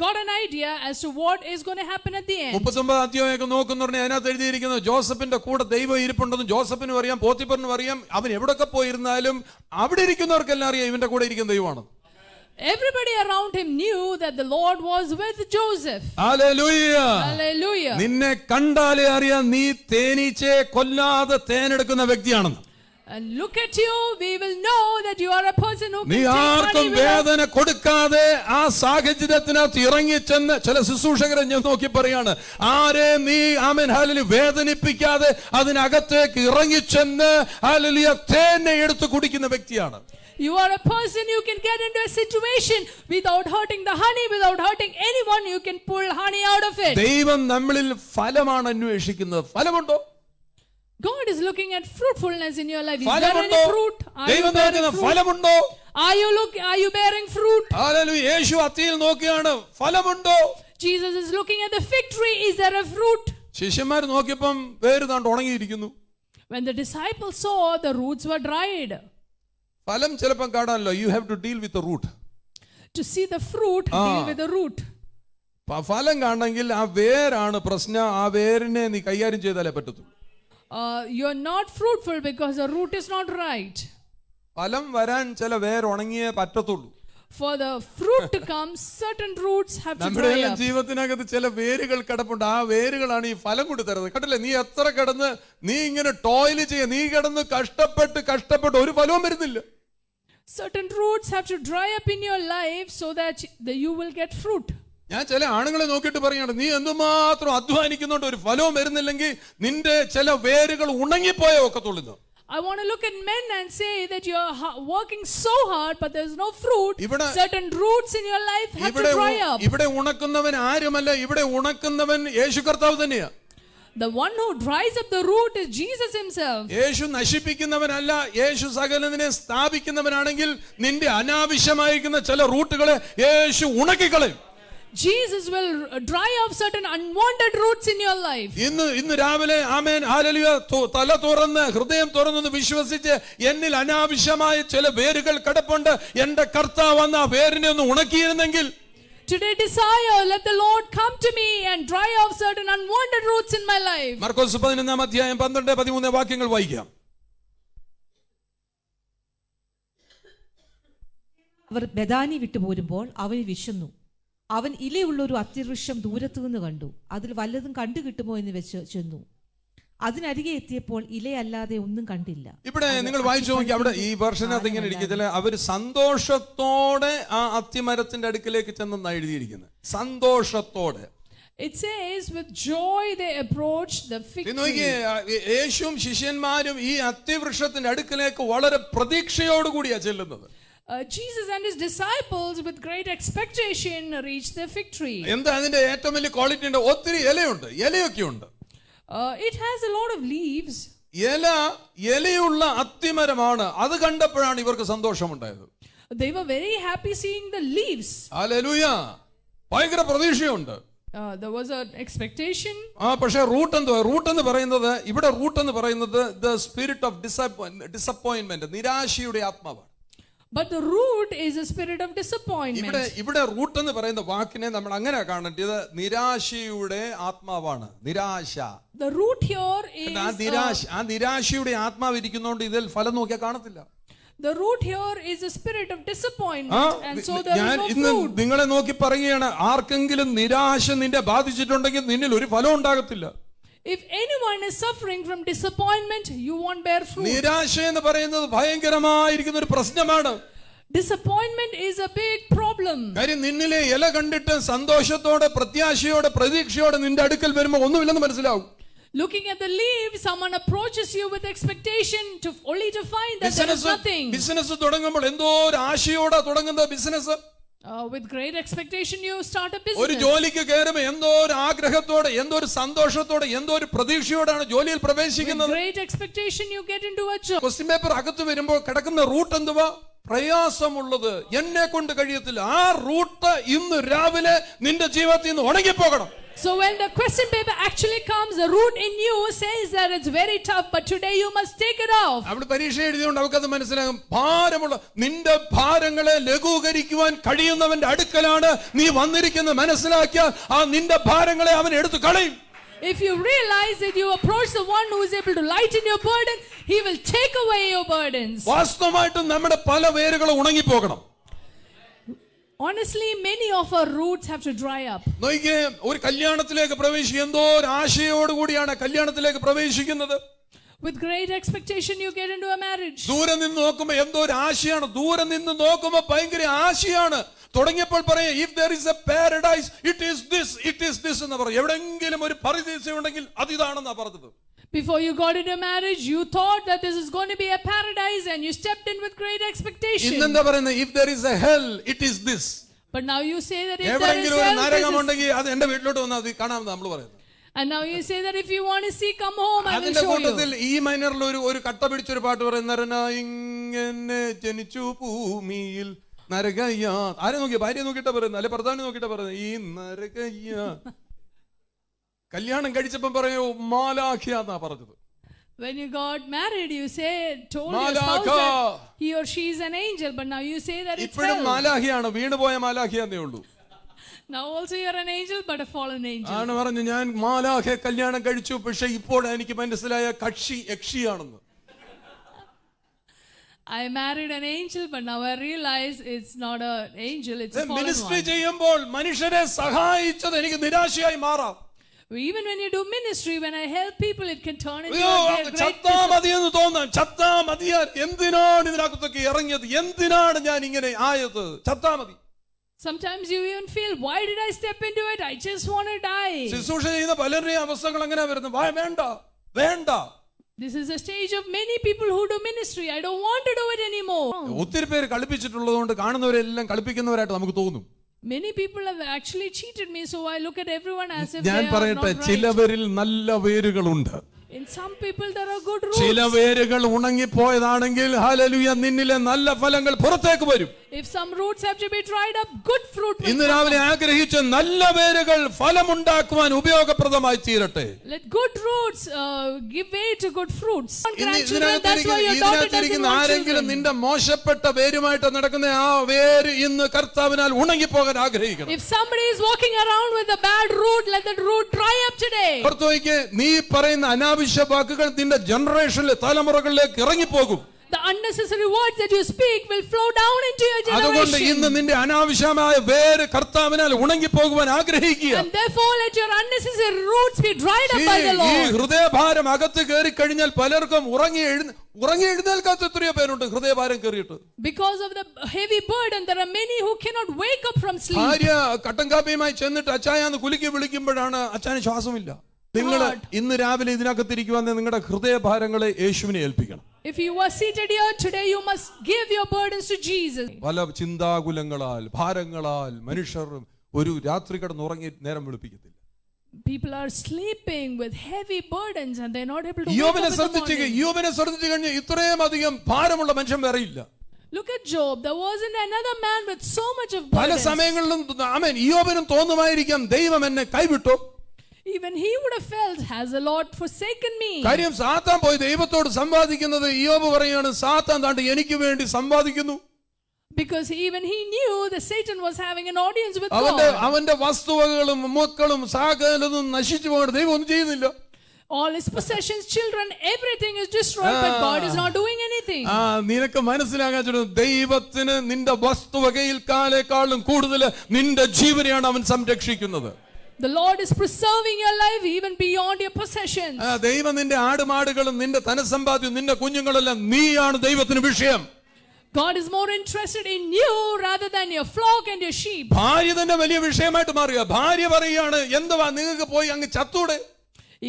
got an idea as to what is going to happen at the end. 39 അധ്യായമൊക്കെ നോക്കുന്നുണ്ടെങ്കിൽ അതിനകത്ത് എഴുതിയിരിക്കുന്നത് ജോസഫിന്റെ കൂടെ ദൈവം ഇരിപ്പുണ്ടെന്ന് ജോസഫിനും അറിയാം, പോത്തിഫറിനും അറിയാം. അവൻ എവിടൊക്കെ പോയിരുന്നാലും അവിടെ ഇരിക്കുന്നവർക്കെല്ലാം അറിയാം ഇവന്റെ കൂടെ ഇരിക്കുന്ന ദൈവമാണ്. Everybody around him knew that the Lord was with Joseph. Hallelujah. Hallelujah. നിന്നെ കണ്ടാലേ അറിയാം നീ തേനീച്ചയെ കൊല്ലാതെ തേനെടുക്കുന്ന വ്യക്തിയാണെന്ന്. And look at you, we will know that you are a person who can നീ take ആർക്കും honey without. വേദന കൊടുക്കാതെ ആ സാഹചര്യത്തിനകത്ത് ഇറങ്ങിച്ചെന്ന് ചില ശുശ്രൂഷകരെ ഞാൻ നോക്കി പറയാണ്, ആരെ നീ ഹല്ലേലൂയ വേദനിപ്പിക്കാതെ അതിനകത്തേക്ക് ഇറങ്ങിച്ചെന്ന് ഹല്ലേലൂയ തേനെ എടുത്ത് കുടിക്കുന്ന വ്യക്തിയാണ്. You are a person you can get into a situation without hurting the honey, without hurting anyone. You can pull honey out of it. ദൈവം നമ്മളിൽ ഫലമാണ് അന്വേഷിക്കുന്നത്. ഫലമുണ്ടോ? God is looking at fruitfulness in your life. Is there ഫലമുണ്ടോ? any fruit? ദൈവം നോക്കുന്ന ഫലമുണ്ടോ? Are you bearing fruit? Hallelujah. യേശു അത്തിയിൽ നോക്കിയാണ്, ഫലമുണ്ടോ? Jesus is looking at the fig tree. Is there a fruit? ശിഷ്യന്മാർ നോക്കിയപ്പം വേര് താണ്ട് ഉണങ്ങിയിരിക്കുന്നു. When the disciples saw, the roots were dried. ഫലം ചിലപ്പം കാണാനല്ലോ. You have to deal with the root. To see the fruit, deal with the root. ഫലം കാണണമെങ്കിൽ ആ വേരാണ് പ്രശ്നം. ആ വേരിനെ നീ കൈകാര്യം ചെയ്താലേ പറ്റത്തുള്ളൂ. You're not fruitful because the root is not right. ഫലം വരാൻ ചില വേര് ഉണങ്ങിയേ പറ്റത്തുള്ളൂ. For the fruit to come, certain roots have to നമ്മുടെ dry up. ജീവിതത്തിനകത്ത് ചില വേരുകൾ കിടപ്പുണ്ട്. ആ വേരുകളാണ് ഈ ഫലം കൊണ്ട് തരുന്നത്. കേട്ടില്ലേ, നീ എത്ര കിടന്ന് നീ ഇങ്ങനെ ടോയ്ല് ചെയ്യ, നീ കിടന്ന് കഷ്ടപ്പെട്ട് ഒരു ഫലവും വരുന്നില്ല. Certain roots have to dry up in your life so that you will get fruit. ഞാൻ ചില ആണുങ്ങളെ നോക്കിയിട്ട് പറയാണ്, നീ എന്തുമാത്രം അധ്വാനിക്കുന്നുണ്ട് ഒരു ഫലവും വരുന്നില്ലെങ്കിൽ നിന്റെ ചില വേരുകൾ ഉണങ്ങിപ്പോയേ ഒക്കത്തുള്ളൂ. I want to look at men and say that you are working so hard but there is no fruit. Certain roots in your life have to dry up. ഇവിടെ ഉണക്കുന്നവൻ ആരുമല്ല, ഇവിടെ ഉണക്കുന്നവൻ യേശു കർത്താവ് തന്നെയാ. The one who dries up the root is Jesus himself. യേശു നശിപ്പിക്കുന്നവനല്ല, യേശു സകലതിനെ സ്ഥാപിക്കുന്നവനാണെങ്കിൽ നിന്റെ അനാവശ്യമായിരിക്കുന്ന ചില റൂട്ടുകളെ യേശു ഉണക്കിക്കളയും. Jesus will dry up certain unwanted roots in your life. ഇന്ന് രാവിലെ amen hallelujah തല തുറന്ന് ഹൃദയം തുറന്ന് വിശ്വസിച്ച് എന്നിൽ അനാവശ്യമായ ചില വേരുകൾ കിടപ്പുണ്ട്, എന്റെ കർത്താവ് വന്ന ആ വേരിനെ ഒന്ന് ഉണക്കിയിരുന്നെങ്കിൽ. Today desire, let the Lord come to me and dry off certain unwanted roots in my life. മർക്കോസ് 11 അധ്യായം 12-13 വാക്യങ്ങൾ വായിക്കാം. അവർ ബെഥാനി വിട്ടുപോരുമ്പോൾ അവന് വിശന്നു. അവൻ ഇലയുള്ള ഒരു അത്തിവൃക്ഷം ദൂരത്തു നിന്ന് കണ്ടു. അതിൽ വല്ലതും കണ്ടു കിട്ടുമോ എന്ന് വെച്ച് ചെന്നു. അതിനരികെ എത്തിയപ്പോൾ ഇലയല്ലാതെ ഒന്നും കണ്ടില്ല. ഇവിടെ നിങ്ങൾ വായിച്ചു നോക്കി, അവിടെ ഈ വെർഷനകത്ത് ഇങ്ങനെ ഇരിക്കത്തില്ല, അവർ സന്തോഷത്തോടെ ആ അത്തിമരത്തിന്റെ അടുക്കിലേക്ക് ചെന്നെന്നാണ് എഴുതിയിരിക്കുന്നത്. സന്തോഷത്തോടെ. It says with joy they approached the fig tree. യേശുവും ശിഷ്യന്മാരും ഈ അത്തിവൃക്ഷത്തിന്റെ അടുക്കിലേക്ക് വളരെ പ്രതീക്ഷയോടുകൂടിയാ ചെല്ലുന്നത്. Jesus and his disciples with great expectation reached the fig tree. എന്താ അതിന്റെ ഏറ്റവും വലിയ ക്വാളിറ്റി ഉണ്ട്? ഒത്തിരി ഇലയുണ്ട്, ഇലയൊക്കെ ഉണ്ട്. It has a lot of leaves. ഇലയുള്ള അത്തിമരമാണ്. അത് കണ്ടപ്പോഴാണ് ഇവർക്ക് സന്തോഷമുണ്ടായത്. They were very happy seeing the leaves. Hallelujah. ഭയങ്കര പ്രതീക്ഷയുണ്ട്. There was an expectation. പക്ഷേ റൂട്ട് എന്ന് പറയുന്നത് ഇവിടെ റൂട്ട് എന്ന് പറയുന്നത് the spirit of disappointment, നിരാശയുടെ ആത്മാവാണ്. But the root is a spirit of disappointment. ഇവിടെ റൂട്ട് എന്ന് പറയുന്ന വാക്കിനെ നമ്മൾ അങ്ങനെ കാണേണ്ടത് നിരാശയുടെ ആത്മാവാണ്. നിരാശ. The root here is ആ നിരാശയുടെ ആത്മാവ് ഇരിക്കുന്നതുകൊണ്ട് ഇതിൽ ഫലം നോക്കിയാൽ കാണത്തില്ല. The root here is a spirit of disappointment, and so there is no ഇന്ന് fruit. നിങ്ങളെ നോക്കി പറയുകയാണ്, ആർക്കെങ്കിലും നിരാശ നിന്നെ ബാധിച്ചിട്ടുണ്ടെങ്കിൽ നിന്നിൽ ഒരു ഫലം ഉണ്ടാകത്തില്ല. If anyone is suffering from disappointment, you won't bear fruit. നിരാശ എന്ന് പറയുന്നത് ഭയങ്കരമായിരിക്കുന്ന ഒരു പ്രശ്നമാണ്. Disappointment is a big problem. കാര്യം നിന്നിലെ ഇല കണ്ടിട്ട് സന്തോഷത്തോടെ പ്രത്യാശയോടെ പ്രതീക്ഷയോടെ നിന്റെ അടുക്കൽ വരുമ്പോൾ ഒന്നുമില്ലെന്ന് മനസ്സിലാവും. Looking at the leaves, someone approaches you with expectation only to find that there is nothing. Business തുടങ്ങുമ്പോൾ എന്തോ ഒരു ആശയോടെ തുടങ്ങുന്ന business, With great expectation you start a ഒരു business. ജോലിക്ക് കയറുമ്പോൾ എന്തോ ഒരു ആഗ്രഹത്തോടെ എന്തോ ഒരു സന്തോഷത്തോടെ എന്തോ ഒരു പ്രതീക്ഷയോടാണ് ജോലിയിൽ With പ്രവേശിക്കുന്നത്. great expectation you get into a job. Question paper അകത്ത് വരുമ്പോൾ കിടക്കുന്ന റൂട്ട് എന്തുവാ? പ്രയാസമുള്ളത്, എന്നെ കൊണ്ട് കഴിയത്തില്ല. ആ റൂട്ട് ഇന്ന് രാവിലെ നിന്റെ ജീവിതത്തിൽ നിന്ന് ഉണങ്ങിപ്പോകണം. So when the question paper actually comes, the root in you says that it's very tough, but today you must take it off. അവിടെ പരീക്ഷ എഴുതിയോണ്ട് അവക്കത് മനസ്സിലാകും. ഭാരമുള്ള നിന്റെ ഭാരങ്ങളെ ലഘൂകരിക്കുവാൻ കഴിയുന്നവന്റെ അടുക്കലാണ് നീ വന്നിരിക്കുന്നത് മനസ്സിലാക്കിയാൽ ആ നിന്റെ ഭാരങ്ങളെ അവൻ എടുത്തു കളയും. If you realize that you approach the one who is able to lighten your burden, he will take away your burdens. വാസ്തവമായിട്ടും നമ്മുടെ പല വേരുകളും ഉണങ്ങിപ്പോകണം. Honestly, many of our roots have to dry up. നോക്കിയേ, ഒരു കല്യാണത്തിലേക്ക് പ്രവേശിക്കുക എന്തോ ഒരു ആശയോടുകൂടിയാണ് കല്യാണത്തിലേക്ക് പ്രവേശിക്കുന്നത്. With great expectation you get into a marriage. ദൂരെ നിന്ന് നോക്കുമ്പോൾ എന്തോ ഒരു ആശയാണ്. ദൂരെ നിന്ന് നോക്കുമ്പോൾ ഭയങ്കര ആശയാണ്. തുടങ്ങിയപ്പോൾ പറയാം, if there is a paradise, it is this എന്ന് പറയും. എവിടെങ്കിലും ഒരു പരദീസം ഉണ്ടെങ്കിൽ അതിതാണെന്നാ പറഞ്ഞത്. Before you got into marriage, you thought that this is going to be a paradise and you stepped in with great expectation. ഇന്നെന്താ പറയുന്നത്? If there is a hell, it is this. But now you say that if there is എവിടെങ്കിലും ഒരു hell, this നരകം is... ഉണ്ടെങ്കിൽ അത് എന്റെ വീട്ടിലോട്ട് വന്നാൽ അത് കാണാമെന്ന് നമ്മൾ പറയുന്നത്. And now you say that if you want to see, come home, I will അതിന്റെ show കൂട്ടത്തിൽ you. ഈ മൈനറിൽ ഒരു കട്ട പിടിച്ചൊരു പാട്ട് പറയുന്ന ഇങ്ങനെ ജനിച്ചു ഭൂമിയിൽ നരകയ്യ. ആരെ നോക്കിയാ? ഭാര്യ നോക്കിയിട്ടാ പറയുന്നത്, അല്ലെ ഭർത്താവിനെ നോക്കിയിട്ടാ പറയുന്നത്. ഈ നരകയ്യ. കല്യാണം കഴിച്ചപ്പം പറയൂ മാലാഖ്യ എന്നാ പറഞ്ഞത്. When you got married, you told your Malaka. spouse that he or she is an angel, but now you say that it's ഇപ്പോഴും hell. മാലാഖിയാണ്, വീണുപോയ മാലാഖിയാന്നേ ഉള്ളൂ. Now also you're an angel, but a fallen angel. ആണ് പറഞ്ഞു, ഞാൻ മാലാഖെ കല്യാണം കഴിച്ചു, പക്ഷെ ഇപ്പോൾ എനിക്ക് മനസ്സിലായ കക്ഷി യക്ഷിയാണെന്ന്. I married an angel, but now I realize it's not an angel, it's a fallen ministry one. ചെയ്യുമ്പോൾ മനുഷ്യരെ സഹായിച്ചത് എനിക്ക് നിരാശയായി മാറാം. Even when you do ministry, when I help people, it can turn into അയ്യോ, a great ചത്താ മതിയെന്ന് തോന്നാം. ചത്താ മതിയാ, എന്തിനാണ് ഇതിനകത്തൊക്കെ ഇറങ്ങിയത്, എന്തിനാണ് ഞാൻ ഇങ്ങനെ ആയത്, ചത്താ മതി. Sometimes you even feel, why did I step into it? I just want to die. ശുശ്രൂഷ ചെയ്യുന്ന പലരുടെയും അവസ്ഥകൾ എങ്ങനെ വരുന്നത്? വേണ്ട വേണ്ട. This is a stage of many people who do ministry. I don't want to do it anymore. ഒത്തിരി പേര് കളിപ്പിച്ചിട്ടുള്ളത് കൊണ്ട് കാണുന്നവരെല്ലാം കളിപ്പിക്കുന്നവരായിട്ട് നമുക്ക് തോന്നും. Many people have actually cheated me, so I look at everyone as if ഞാൻ they are പറയട്ടെ, not right. ചിലവരിൽ നല്ല വേരുകളുണ്ട്. In some people there are good roots. ചില വേരുകൾ ഉണങ്ങിപ്പോയതാണെങ്കിൽ ഹല്ലേലൂയ, നിന്നിലെ നല്ല ഫലങ്ങൾ പുറത്തേക്ക് വരും. If some roots have to be dried up, good fruit will ഇന്ന് come. രാവിലെ ആഗ്രഹിച്ച നല്ല വേരുകൾ ഫലമുണ്ടാക്കുവാൻ ഉപയോഗപ്രദമായി തീരട്ടെ. Let good roots give way to good fruits. Grandchildren, that's why your daughter doesn't ഇതിനകത്തിരിക്കുന്ന want ആരെങ്കിലും children. നിന്റെ മോശപ്പെട്ട വേരുമായിട്ട് നടക്കുന്ന ആ വേര് ഇന്ന് കർത്താവിനാൽ ഉണങ്ങിപ്പോകാൻ ആഗ്രഹിക്കണം. If somebody is walking around with a bad root, let that root dry up today. ഓർത്തുവയ്ക്ക്, നീ പറയുന്ന അനാവശ്യ വാക്കുകൾ നിന്റെ ജനറേഷനിലെ തലമുറകളിലേക്ക് ഇറങ്ങിപ്പോകും. The unnecessary words that you speak will flow down into your അതുകൊണ്ട് ഇന്ന് generation. നിന്റെ അനാവശ്യമായ വേര് കർത്താവിനാൽ ഉണങ്ങിപ്പോകുവാൻ ആഗ്രഹിക്കുക. And therefore let your unnecessary roots be dried up by the ഈ Lord. ഹൃദയഭാരം അകത്ത് കയറി കഴിഞ്ഞാൽ പലർക്കും ഉറങ്ങി എഴുന്നേൽക്കാത്ത എത്രയോ പേരുണ്ട് ഹൃദയഭാരം കയറിയിട്ട്. Because of the heavy burden, there are many who cannot wake up from sleep. ഭാര്യ കട്ടൻ കാപ്പിയുമായി ചെന്നിട്ട് അച്ചായാന്ന് കുലുക്കി വിളിക്കുമ്പോഴാണ് അച്ചാന് ശ്വാസമില്ല. നിങ്ങൾ ഇന്ന് രാവിലെ ഇതിനകത്തിരിക്കുവാൻ നിങ്ങളുടെ ഹൃദയഭാരങ്ങളെ യേശുവിനെ ഏൽപ്പിക്കണം. If you are seated here today, you must give your burdens to Jesus. പല ചിന്താകുലങ്ങളാൽ ഭാരങ്ങളാൽ മനുഷ്യർ ഒരു രാത്രി കിടന്നുറങ്ങി നേരം വെളുപ്പിക്കത്തില്ല. People are sleeping with heavy burdens and they're not able to wake up യോബിനെ in the ശ്രദ്ധിച്ചു കഴിഞ്ഞാൽ ഇത്രയും അധികം ഭാരമുള്ള മനുഷ്യൻ വേറെ ഇല്ല. Look at Job. There wasn't another man with so much of പല burdens. സമയങ്ങളിലും യോബിനും തോന്നുമായിരിക്കാം, ദൈവം എന്നെ കൈവിട്ടോ. Even he would have felt, has the Lord forsaken me? കാര്യം സാത്താൻ പോയി ദൈവത്തോട് സംവാദിക്കുന്നത് യോബ് പറയാണ്, സാത്താൻ താണ്ട് എനിക്ക് വേണ്ടി സംവാദിക്കുന്നു. Because even he knew that Satan was having an audience with അവന്റെ വസ്തുവകകളും മക്കളും സകലതും നശിച്ചു പോകണം, ദൈവം ഒന്നും ചെയ്യുന്നില്ല. All his possessions, children, everything is destroyed, but God is not doing anything. നിനക്ക് മനസ്സിലാകാൻ ദൈവത്തിന് നിന്റെ വസ്തുവകയിൽ കാലേക്കാളും കൂടുതൽ നിന്റെ ജീവനെയാണ് അവൻ സംരക്ഷിക്കുന്നത്. The Lord is preserving your life even beyond your possessions. ദൈവം നിന്റെ ആടുമാടുകളും നിന്റെ ധനസമ്പാദ്യവും നിന്റെ കുഞ്ഞുങ്ങളെല്ലാം നീയാണ് ദൈവത്തിന് വിഷയം. God is more interested in you rather than your flock and your sheep. ഭാര്യ തന്നെ വലിയ വിഷയമായിട്ട് മാറുക. ഭാര്യ പറയുകയാണ്, എന്തുവാ നിങ്ങൾക്ക് പോയി അങ്ങ് ചത്തൂടെ?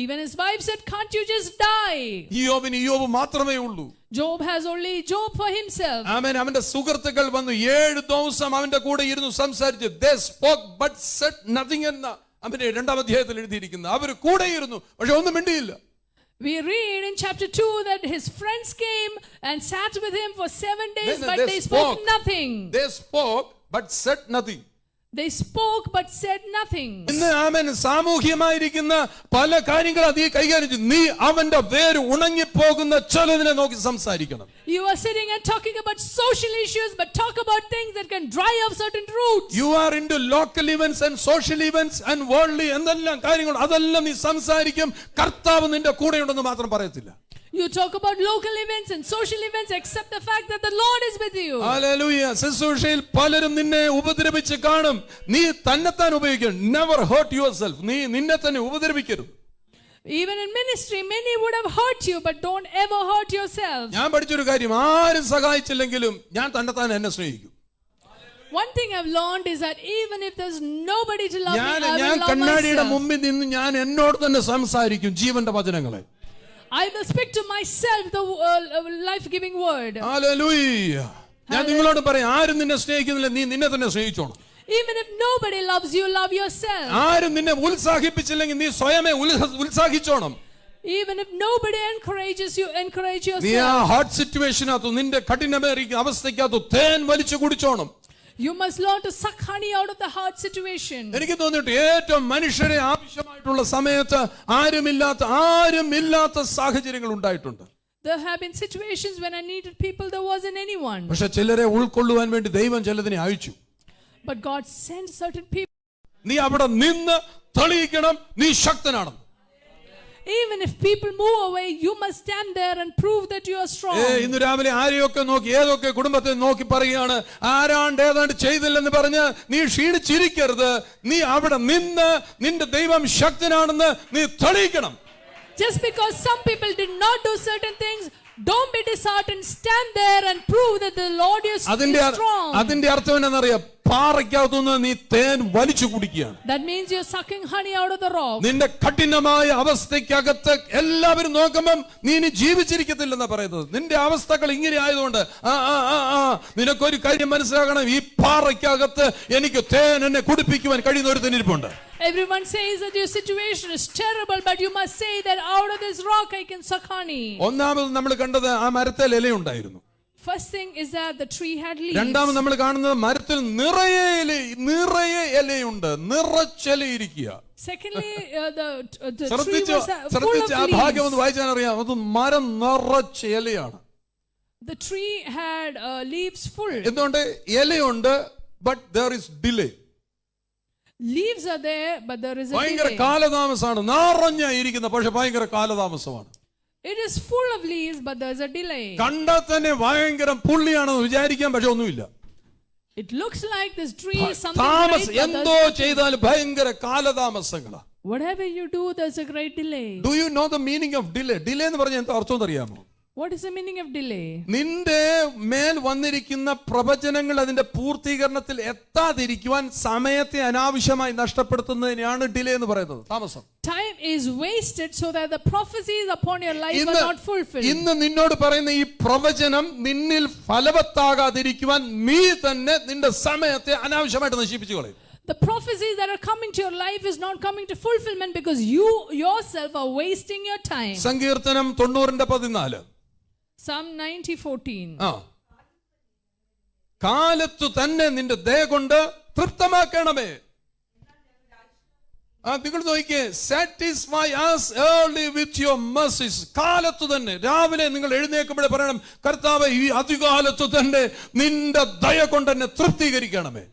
Even his wife said, can't you just die? ഇയ്യോബിന് ഇയ്യോബ് മാത്രമേ ഉള്ളൂ. Job has only Job for himself. ആമേൻ. അവന്റെ സുഹൃത്തുക്കൾ വന്നു 7 ദിവസം അവന്റെ കൂടെ ഇരുന്ന് സംസാരിച്ചു. They spoke but said nothing എന്ന അവന്റെ 2-ാം അധ്യായത്തിൽ എഴുതിയിരിക്കുന്നു. അവർ കൂടെ ഇരുന്നു, പക്ഷെ ഒന്നും മിണ്ടിയില്ല. We read in chapter 2 that his friends came and sat with him for 7 days, but they spoke nothing. They spoke but said nothing. They spoke but said nothing. ഇന്ന് ആമേൻ സാമൂഹ്യമായിരിക്കുന്ന പല കാര്യങ്ങൾ അതീ കൈകാര്യം ചെയ്തു. നീ അവന്റെ വേര് ഉണങ്ങിപ്പോകുന്ന ചിലതിനെ നോക്കി സംസാരിക്കണം. You are sitting and talking about social issues, but talk about things that can dry up certain roots. You are into local events and social events and worldly എന്തെല്ലാം കാര്യങ്ങൾ അതെല്ലാം നീ സംസാരിക്കും. കർത്താവ് നിന്റെ കൂടെയുണ്ടെന്ന് മാത്രം പറയത്തില്ല. You talk about local events and social events, except the fact that the Lord is with you. Hallelujah. ശുശ്രൂഷയിൽ പലരും നിന്നെ ഉപദ്രവിച്ച് കാണും. നീ തന്നെത്താൻ ഉപയോഗിക്കണം. Never hurt yourself. നീ നിന്നെ തന്നെ ഉപദ്രവിക്കരുത്. Even in ministry, many would have hurt you, but don't ever hurt yourself. ഞാൻ പഠിച്ചൊരു കാര്യം, ആരും സഹായിച്ചില്ലെങ്കിലും ഞാൻ തന്നെത്താൻ എന്നെ സ്നേഹിക്കും. One thing I've learned is that even if there's nobody to love me, I ഞാൻ will love കണ്ണാടിയുടെ myself. മുമ്പിൽ നിന്ന് ഞാൻ എന്നോട് തന്നെ സംസാരിക്കും ജീവന്റെ വചനങ്ങളെ. I will speak to myself the life-giving word. Hallelujah. ഞാൻ നിങ്ങളോട് പറയാം, ആരും നിന്നെ സ്നേഹിക്കുന്നില്ല, നീ നിന്നെ തന്നെ സ്നേഹിച്ചോണം. Even if nobody loves you, love yourself. ആരും നിന്നെ ഉത്സാഹിപ്പിച്ചില്ലെങ്കിൽ നീ സ്വയമേ ഉത്സാഹിച്ചോണം. Even if nobody encourages you, encourage നീ ആ yourself. ഹാർട്ട് സിറ്റുവേഷനകത്ത് നിന്റെ കഠിനമേറിയ അവസ്ഥയ്ക്കകത്ത് തേൻ വലിച്ചു കുടിച്ചോണം. You must learn to suck honey out of the hard situation. എനിക്ക് തോന്നിയിട്ട് ഏറ്റവും മനുഷ്യരെ ആവശ്യമായിട്ടുള്ള സമയത്ത് ആരുമില്ലാത്ത സാഹചര്യങ്ങൾ ഉണ്ടായിട്ടുണ്ട്. There have been situations when I needed people, there wasn't anyone. പക്ഷെ ചിലരെ ഉൾക്കൊള്ളുവാൻ വേണ്ടി ദൈവം ചിലതിനെ അയച്ചു. But God sent certain people. നീ അവിടെ നിന്ന് തെളിയിക്കണം നീ ശക്തനാണെന്ന്. Even if people move away, you must stand there and prove that you are strong. ഇന്ന് രാവിലെ ആരെയൊക്കെ നോക്കി ഏതൊക്കെ കുടുംബത്തെ നോക്കി പറയുകയാണ്, ആരാണ്ട് ഏതാണ്ട് ചെയ്തില്ലെന്ന് പറഞ്ഞ് നീ ക്ഷീണിച്ചിരിക്കരുത്. നീ അവിടെ നിന്ന് നിന്റെ ദൈവം ശക്തനാണെന്ന് നീ തെളിയിക്കണം. Just because some people did not do certain things, don't be disheartened. Stand there and prove that the Lord is strong. അതിന്റെ അർത്ഥം എന്താണെന്നറിയാം? പാറയ്ക്കകത്തുനിന്ന് നീ തേൻ വലിച്ചു കുടിക്കുകയാണ്. That means you're sucking honey out of the rock. നിന്റെ കഠിനമായ അവസ്ഥയ്ക്കകത്ത് എല്ലാവരും നോക്കുമ്പം നീ ഇനി ജീവിച്ചിരിക്കത്തില്ലെന്നാ പറയുന്നത്. നിന്റെ അവസ്ഥകൾ ഇങ്ങനെ ആയതുകൊണ്ട് നിനക്കൊരു കാര്യം മനസ്സിലാക്കണം, ഈ പാറയ്ക്കകത്ത് എനിക്ക് തേൻ എന്നെ കുടിപ്പിക്കുവാൻ കഴിയുന്ന ഒരു തന്നിരിപ്പുണ്ട്. Everyone says that your situation is terrible, but you must say that out of this rock I can suck honey. ഒന്നാമത് നമ്മൾ കണ്ടത് ആ മരത്തിൽ ഇലയുണ്ടായിരുന്നു. First thing is that the tree had leaves. രണ്ടാമത് നമ്മൾ കാണുന്നത് മരത്തിൽ നിറയെ ഇലയുണ്ട്, നിറച്ചിലയിരിക്കുക. Secondly, the tree was full of ആ ഭാഗ്യം ഒന്ന് leaves. വായിച്ചാൽ അറിയാം, അത് മരം നിറച്ച ഇലയാണ്. The tree had leaves full. എന്തുകൊണ്ട്? ഇലയുണ്ട്, but there is delay. Leaves are there, but there is a ഭയങ്കര delay. കാലതാമസമാണ്. നിറഞ്ഞിരിക്കുന്ന പക്ഷെ ഭയങ്കര കാലതാമസമാണ്. It is full of leaves, but there is a delay. കണ്ടാൽ തന്നെ ഭയങ്കര പുള്ളിയാണെന്ന് വിചാരിക്കാൻ പക്ഷെ ഒന്നുമില്ല. It looks like this tree is something great, but എന്തോ ചെയ്താലും ഭയങ്കര കാലതാമസങ്ങളാ. whatever you do, there's a great delay. Do you know the meaning of delay? Delay എന്ന് പറഞ്ഞാൽ എന്താ അർത്ഥം അറിയാമോ? What is the meaning of delay? നിന്റെ മേൽ വന്നിരിക്കുന്ന പ്രവചനങ്ങൾ അതിന്റെ പൂർത്തീകരണത്തിൽ എത്താതിരിക്കുവാൻ സമയത്തെ അനാവശ്യമായി നഷ്ടപ്പെടുത്തുന്നതിനെയാണ് ഡിലേ എന്ന് പറയുന്നത്. താമസം. Time is wasted so that the prophecies upon your life are not fulfilled. ഇന്ന് നിന്നോട് പറയുന്ന ഈ പ്രവചനം നിന്നിൽ ഫലവത്താകാതിരിക്കുവാൻ നീ തന്നെ നിന്റെ സമയത്തെ അനാവശ്യമായിട്ട് നശിപ്പിച്ചു കളയും. The prophecies that are coming to your life is not coming to fulfillment because you yourself are wasting your time. സങ്കീർത്തനം 90:14. Psalm 90:14. കാലത്തു തന്നെ നിന്റെ ദയ കൊണ്ട് തൃപ്തമാക്കണമേ. നിങ്ങൾ നോക്കിയേ, satisfy us early with your mercies. കാലത്തു തന്നെ രാവിലെ നിങ്ങൾ എഴുന്നേൽക്കുമ്പോഴേ പറയണം, കർത്താവേ ഈ അതികാലത്തു തന്നെ നിന്റെ ദയ കൊണ്ട് എന്നെ തൃപ്തീകരിക്കണമേ.